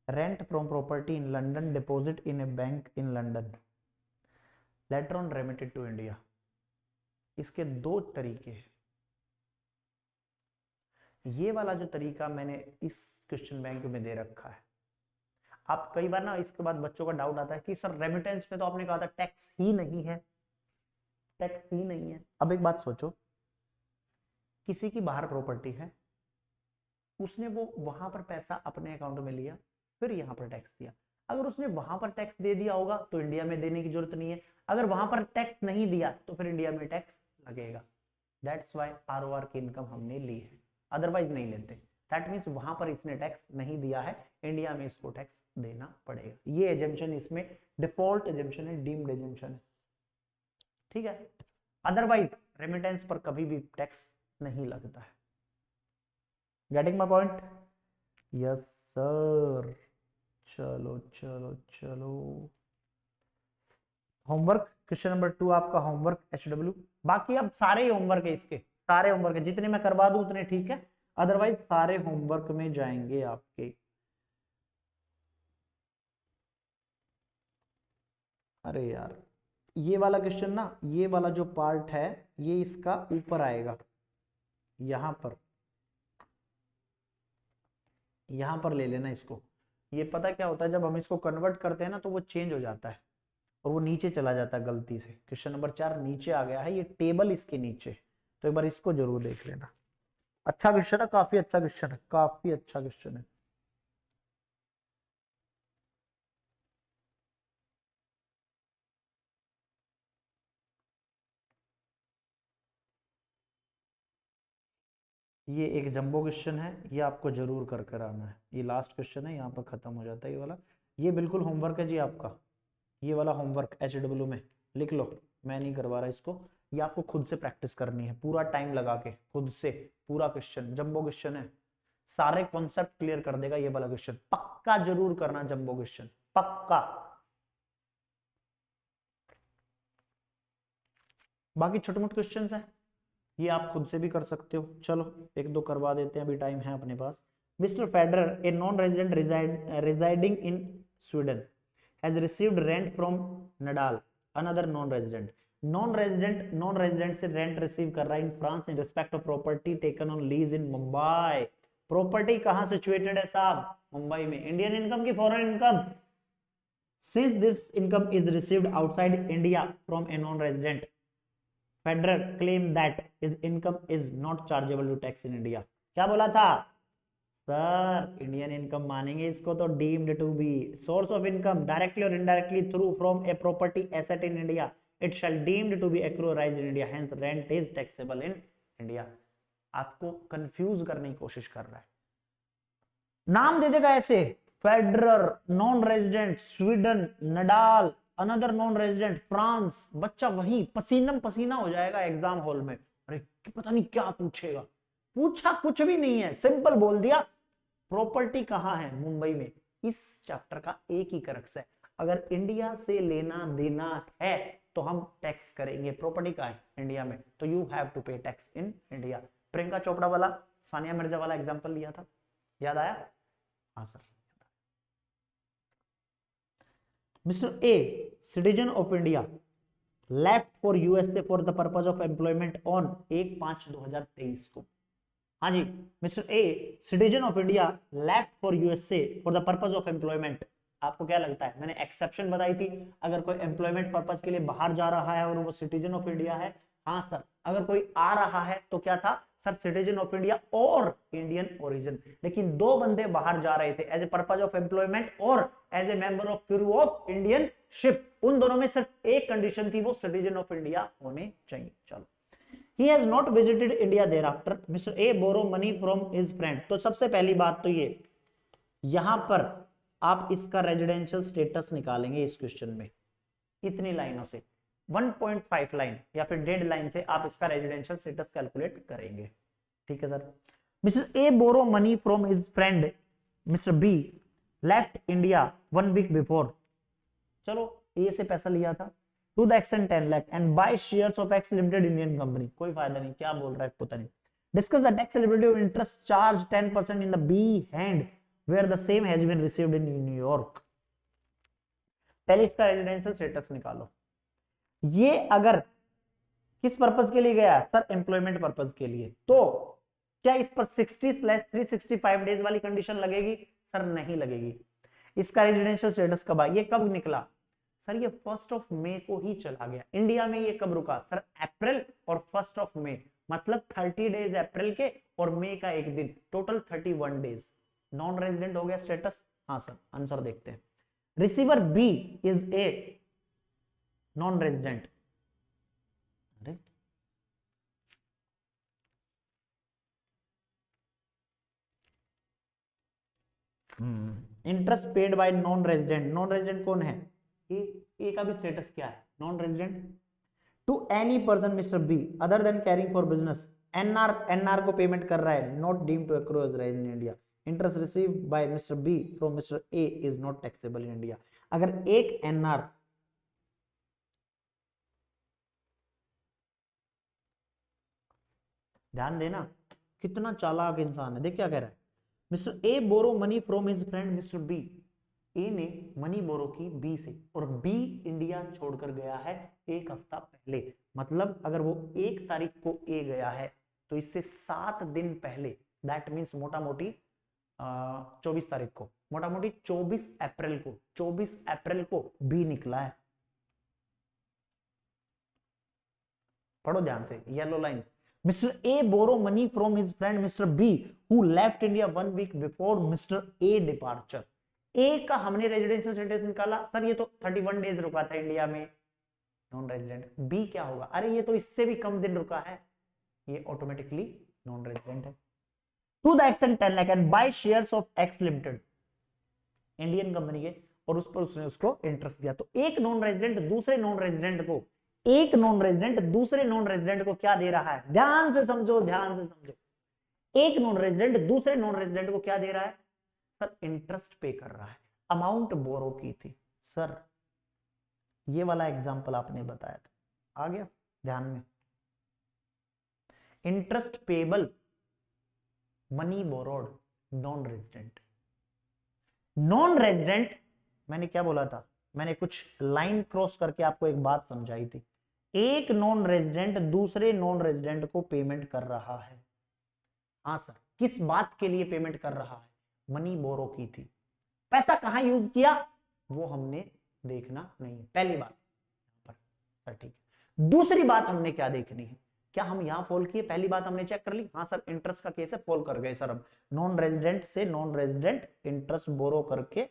rent from property in London deposit in a bank in London later on remitted to India, इसके दो तरीके हैं। ये वाला जो तरीका मैंने इस क्वेश्चन बैंक में दे रखा है, आप कई बार ना इसके बाद बच्चों का डाउट आता है कि सर रेमिटेंस में तो आपने कहा था टैक्स ही नहीं है, टैक्स ही नहीं है। अब एक बात सोचो, किसी की बाहर प्रॉपर्टी है, उसने वो वहां पर पैसा अपने अकाउंट में लिया, फिर यहां पर टैक्स दिया। अगर उसने वहां पर टैक्स दे दिया होगा तो इंडिया में देने की जरूरत नहीं है, अगर वहां पर टैक्स नहीं दिया तो फिर इंडिया में टैक्स लगेगा। दैट्स वाई आरओआर की इनकम हमने ली है, अदरवाइज नहीं लेते। दैट मीन्स वहां पर इसने टैक्स नहीं दिया है, इंडिया में इसको टैक्स देना पड़ेगा। ये एजम्पशन इसमें डिफॉल्ट एजम्पशन है, डीम्ड एजम्पशन है, ठीक है। अदरवाइज रेमिटेंस पर कभी भी टैक्स नहीं लगता है। Getting my point? Yes sir. चलो चलो चलो, होमवर्क क्वेश्चन नंबर 2 आपका होमवर्क HW। बाकी अब सारे ही होमवर्क है, इसके सारे होमवर्क है, जितने मैं करवा दूं उतने ठीक है, अदरवाइज सारे होमवर्क में जाएंगे आपके। अरे यार ये वाला क्वेश्चन ना, ये वाला जो पार्ट है ये इसका ऊपर आएगा, यहां पर ले लेना इसको। ये पता क्या होता है, जब हम इसको कन्वर्ट करते हैं ना तो वो चेंज हो जाता है और वो नीचे चला जाता है गलती से। क्वेश्चन नंबर 4 नीचे आ गया है, ये टेबल इसके नीचे, तो एक बार इसको जरूर देख लेना। अच्छा क्वेश्चन है, काफी अच्छा क्वेश्चन है, काफी अच्छा क्वेश्चन है। ये एक जंबो क्वेश्चन है, ये आपको जरूर कर कर आना है। ये लास्ट क्वेश्चन है, यहाँ पर खत्म हो जाता है ये वाला। ये बिल्कुल होमवर्क है जी आपका, ये वाला होमवर्क HW में लिख लो, मैं नहीं करवा रहा इसको। ये आपको खुद से प्रैक्टिस करनी है, पूरा टाइम लगा के खुद से। पूरा क्वेश्चन जंबो क्वेश्चन है, सारे कॉन्सेप्ट क्लियर कर देगा ये वाला क्वेश्चन। पक्का जरूर करना जंबो क्वेश्चन, पक्का। बाकी छोटे मोटे क्वेश्चन है, ये आप खुद से भी कर सकते हो। चलो एक दो करवा देते हैं, अभी टाइम है अपने पास। Mister Federer, a non resident residing in Sweden, has received rent from Nadal, another non-resident. non-resident से रेंट रिसीव कर रहा है in France in respect of property taken on lease in Mumbai. Property कहां सिचुएटेड है साहब? मुंबई में। इंडियन इनकम की foreign income? Since this income is received outside India from A non resident, Federer claim that his income is not chargeable to tax in India। क्या बोला था sir? Indian income मानेंगे इसको तो deemed to be source of income directly और indirectly through from a property asset in India, it shall deemed to be accrued in India, hence rent is taxable in India. आपको confuse करने की कोशिश कर रहा है, नाम दे देगा ऐसे, Federer non resident Sweden, Nadal another non resident France. बच्चा वही पसीनम पसीना हो जाएगा एग्जाम हॉल में, अरे पता नहीं क्या पूछेगा। पूछा कुछ भी नहीं है, सिंपल बोल दिया प्रॉपर्टी कहां है? मुंबई में। इस चैप्टर का एक ही करक्स है, अगर इंडिया से लेना देना है तो हम टैक्स करेंगे। प्रॉपर्टी कहां है? इंडिया में, तो you have to pay tax in India. Priyanka Chopra वाला, सानिया मिर्जा वाला एग्जाम्पल लिया था, याद आया? हाँ sir. Mr. A, citizen of India, left for USA for the purpose of employment on 1/5/2023 को। हाँ जी, mister A citizen of India left for USA for the purpose of employment. आपको क्या लगता है? मैंने एक्सेप्शन बताई थी, अगर कोई एम्प्लॉयमेंट पर्पस के लिए बाहर जा रहा है और वो सिटीजन ऑफ इंडिया है। हाँ सर, अगर कोई आ रहा है तो क्या था सर? सिटीजन ऑफ इंडिया और इंडियन ओरिजिन। लेकिन दो बंदे बाहर जा रहे थे as a purpose of employment और as a member of crew of Indian ship, उन दोनों में सिर्फ एक कंडीशन थी, वो सिटीजन ऑफ इंडिया होने चाहिए। चलो, he has not visited India thereafter, Mr. A borrow money from his friend। तो सबसे पहली बात तो ये, यहां पर आप इसका रेजिडेंशियल स्टेटस निकालेंगे इस क्वेश्चन में, इतनी लाइनों से 1.5 लाइन या फिर 1.5 लाइन से आप इसका रेजिडेंशियल स्टेटस कैलकुलेट करेंगे। ठीक है sir. Mister A borrow money from his friend mister B left India 1 week before. चलो ए से पैसा लिया था to the extent 10 lakh and buy shares of X Limited Indian company। कोई फायदा नहीं, क्या बोल रहा है पता नहीं। Discuss the tax eligibility of interest charge 10% in the B hand where the same has been received in New York। पहले इसका रेजिडेंशियल स्टेटस निकालो। ये अगर किस पर्पज के लिए गया सर, एम्प्लॉयमेंट पर्पज के लिए, तो क्या इस पर 60/365 डेज वाली कंडीशन लगेगी? सर नहीं लगेगी। इसका रेजिडेंशियल स्टेटस कब आया, ये कब निकला सर? ये 1 मई को ही चला गया। इंडिया में ये कब रुका सर? अप्रैल और 1 मई, मतलब 30 डेज अप्रैल के और मई का एक दिन, टोटल 31 डेज। नॉन रेजिडेंट हो गया स्टेटस। हाँ सर, आंसर देखते हैं। Receiver B is a non resident. अरे interest paid by non resident. Non resident कौन है? ए का भी स्टेटस क्या है? Non resident. To any person mister B other than carrying for business, NR को पेमेंट कर रहा है, not deemed to accrue as resident in India. Interest receive by mister B from mister A is not taxable in India. अगर एक NR ध्यान देना, कितना चालाक इंसान है। देख क्या कह रहा है, mister A borrow money from his friend mister B. A ने मनी बोरो की बी से, और बी इंडिया छोड़कर गया है एक हफ्ता पहले। मतलब अगर वो 1 तारीख को ए गया है तो इससे 7 दिन पहले, दैट मीन्स मोटा मोटी 24 तारीख को, मोटा मोटी 24 अप्रैल को, 24 अप्रैल को बी निकला है। पढ़ो ध्यान से, yellow line. Mr. A borrow money from his friend Mr. B who left India 1 week before Mr. A departure. A का हमने रेजिडेंशियल स्टेटस निकाला सर, ये तो 31 डेज रुका था इंडिया में, नॉन रेजिडेंट। बी क्या होगा? अरे ये तो इससे भी कम दिन रुका है, ये ऑटोमेटिकली नॉन रेजिडेंट है। To the extent 10 lakh and buy shares of X limited, Indian company के, और उस पर उसने उसको इंटरेस्ट दिया। तो एक नॉन रेजिडेंट दूसरे नॉन रेजिडेंट को, एक नॉन रेजिडेंट दूसरे नॉन रेजिडेंट को क्या दे रहा है? ध्यान से समझो, ध्यान से समझो। एक नॉन रेजिडेंट दूसरे नॉन रेजिडेंट को क्या दे रहा है सर? इंटरेस्ट पे कर रहा है। अमाउंट बोरो की थी सर, ये वाला एग्जांपल आपने बताया था, आ गया ध्यान में। Interest payable, money borrowed, non resident. Non resident, मैंने क्या बोला था? मैंने कुछ लाइन क्रॉस करके आपको एक बात समझाई थी। एक नॉन रेजिडेंट दूसरे नॉन रेजिडेंट को पेमेंट कर रहा है। हाँ सर, किस बात के लिए पेमेंट कर रहा है? मनी बोरो की थी। पैसा कहां यूज किया वो हमने देखना नहीं है, पहली बात पर सर, ठीक है। दूसरी बात हमने क्या देखनी है? क्या हम यहां फॉल किए? पहली बात हमने चेक कर ली, हाँ सर इंटरेस्ट का केस है, फॉल कर गए सर। अब नॉन रेजिडेंट से नॉन रेजिडेंट इंटरेस्ट बोरो करके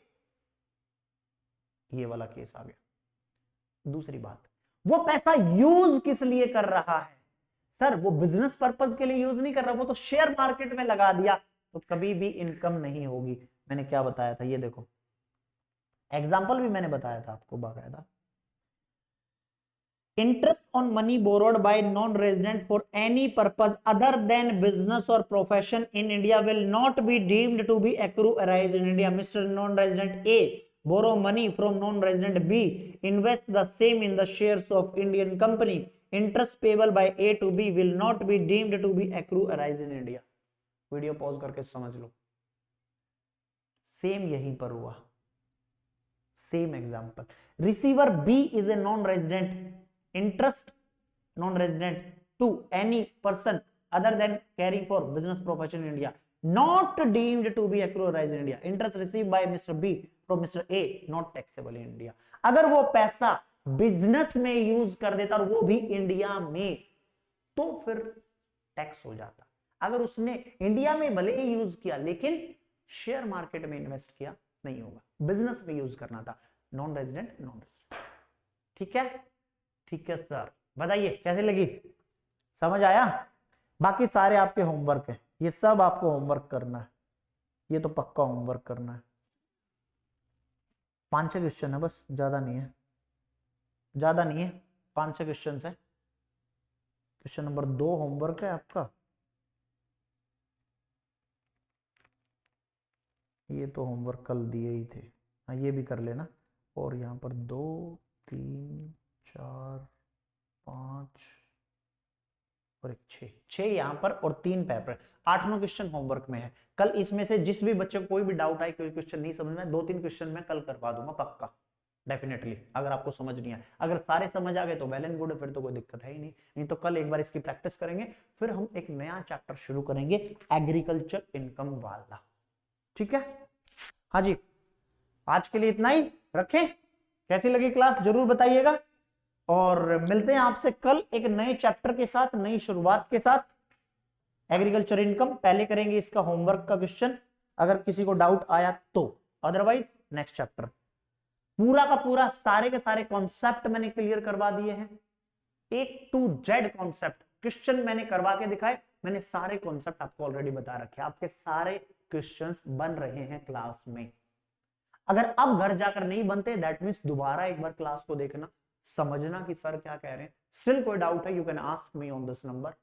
ये वाला केस आ गया। दूसरी बात, वो पैसा यूज किस लिए कर रहा है सर? वो बिजनेस पर्पस के लिए यूज नहीं कर रहा, वो तो शेयर मार्केट में लगा दिया, तो कभी भी इनकम नहीं होगी। मैंने क्या बताया था, ये देखो एग्जांपल भी मैंने बताया था आपको बाकायदा। Interest on money borrowed by non resident for any purpose other than business और profession in India will not be deemed to be accrue arise in India. Mister non resident A borrow money from non-resident B, invest the same in the shares of Indian company. Interest payable by A to B will not be deemed to be accrue arise in India. Video pause करके समझ लो, same यहीं पर हुआ, same example. Receiver B is a non-resident, interest non-resident to any person other than caring for business profession in India, not deemed to be accrue arise in India. Interest received by Mr. B from Mr. A not taxable in India. अगर वो पैसा business में use कर देता और वो भी India में, तो फिर टैक्स हो जाता। अगर उसने इंडिया में भले ही यूज किया लेकिन शेयर मार्केट में इन्वेस्ट किया, नहीं होगा, बिजनेस में यूज करना था। नॉन रेजिडेंट, नॉन रेजिडेंट, ठीक है? ठीक है सर, बताइए कैसे लगी, समझ आया? बाकी सारे आपके होमवर्क है, ये सब आपको होमवर्क करना है, ये तो पक्का होमवर्क करना है। 5-6 क्वेश्चन है बस, ज्यादा नहीं है, ज्यादा नहीं है, 5-6 क्वेश्चन है। क्वेश्चन नंबर 2 होमवर्क है आपका, ये तो होमवर्क कल दिए ही थे, हाँ ये भी कर लेना। और यहाँ पर 2 3 4 5 और एक 6 यहाँ पर और 3 पेपर, 8-9 क्वेश्चन होमवर्क में है। कल इसमें से जिस भी बच्चे को कोई भी डाउट आए, कोई क्वेश्चन नहीं समझ में, 2-3 क्वेश्चन मैं कल करवा दूंगा पक्का, डेफिनेटली अगर आपको समझ नहीं आया, अगर सारे समझ आ गए तो वेल एंड गुड है, फिर तो कोई दिक्कत है ही नहीं। नहीं तो कल एक बार इसकी प्रैक्टिस करेंगे, फिर हम एक नया चैप्टर शुरू करेंगे एग्रीकल्चर इनकम वाला। ठीक है, हाँ जी, आज के लिए इतना ही रखें। कैसी लगी क्लास जरूर बताइएगा, और मिलते हैं आपसे कल एक नए चैप्टर के साथ, नई शुरुआत के साथ। एग्रीकल्चर इनकम पहले करेंगे इसका होमवर्क का क्वेश्चन, अगर किसी को डाउट आया तो, अदरवाइज नेक्स्ट चैप्टर। पूरा का पूरा सारे के सारे कॉन्सेप्ट मैंने क्लियर करवा दिए हैं, A to Z concept question मैंने करवा के दिखाए। मैंने सारे कॉन्सेप्ट आपको ऑलरेडी बता रखे, आपके सारे क्वेश्चंस बन रहे हैं क्लास में। अगर अब घर जाकर नहीं बनते, दैट मींस दोबारा एक बार क्लास को देखना, समझना कि सर क्या कह रहे हैं। स्टिल कोई डाउट है, you can ask me on this number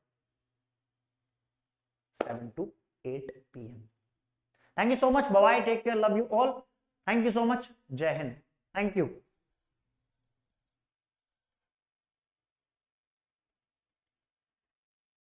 7 to 8 PM। Thank you so much, bye bye, take care, love you all, thank you so much, जय हिंद, थैंक यू।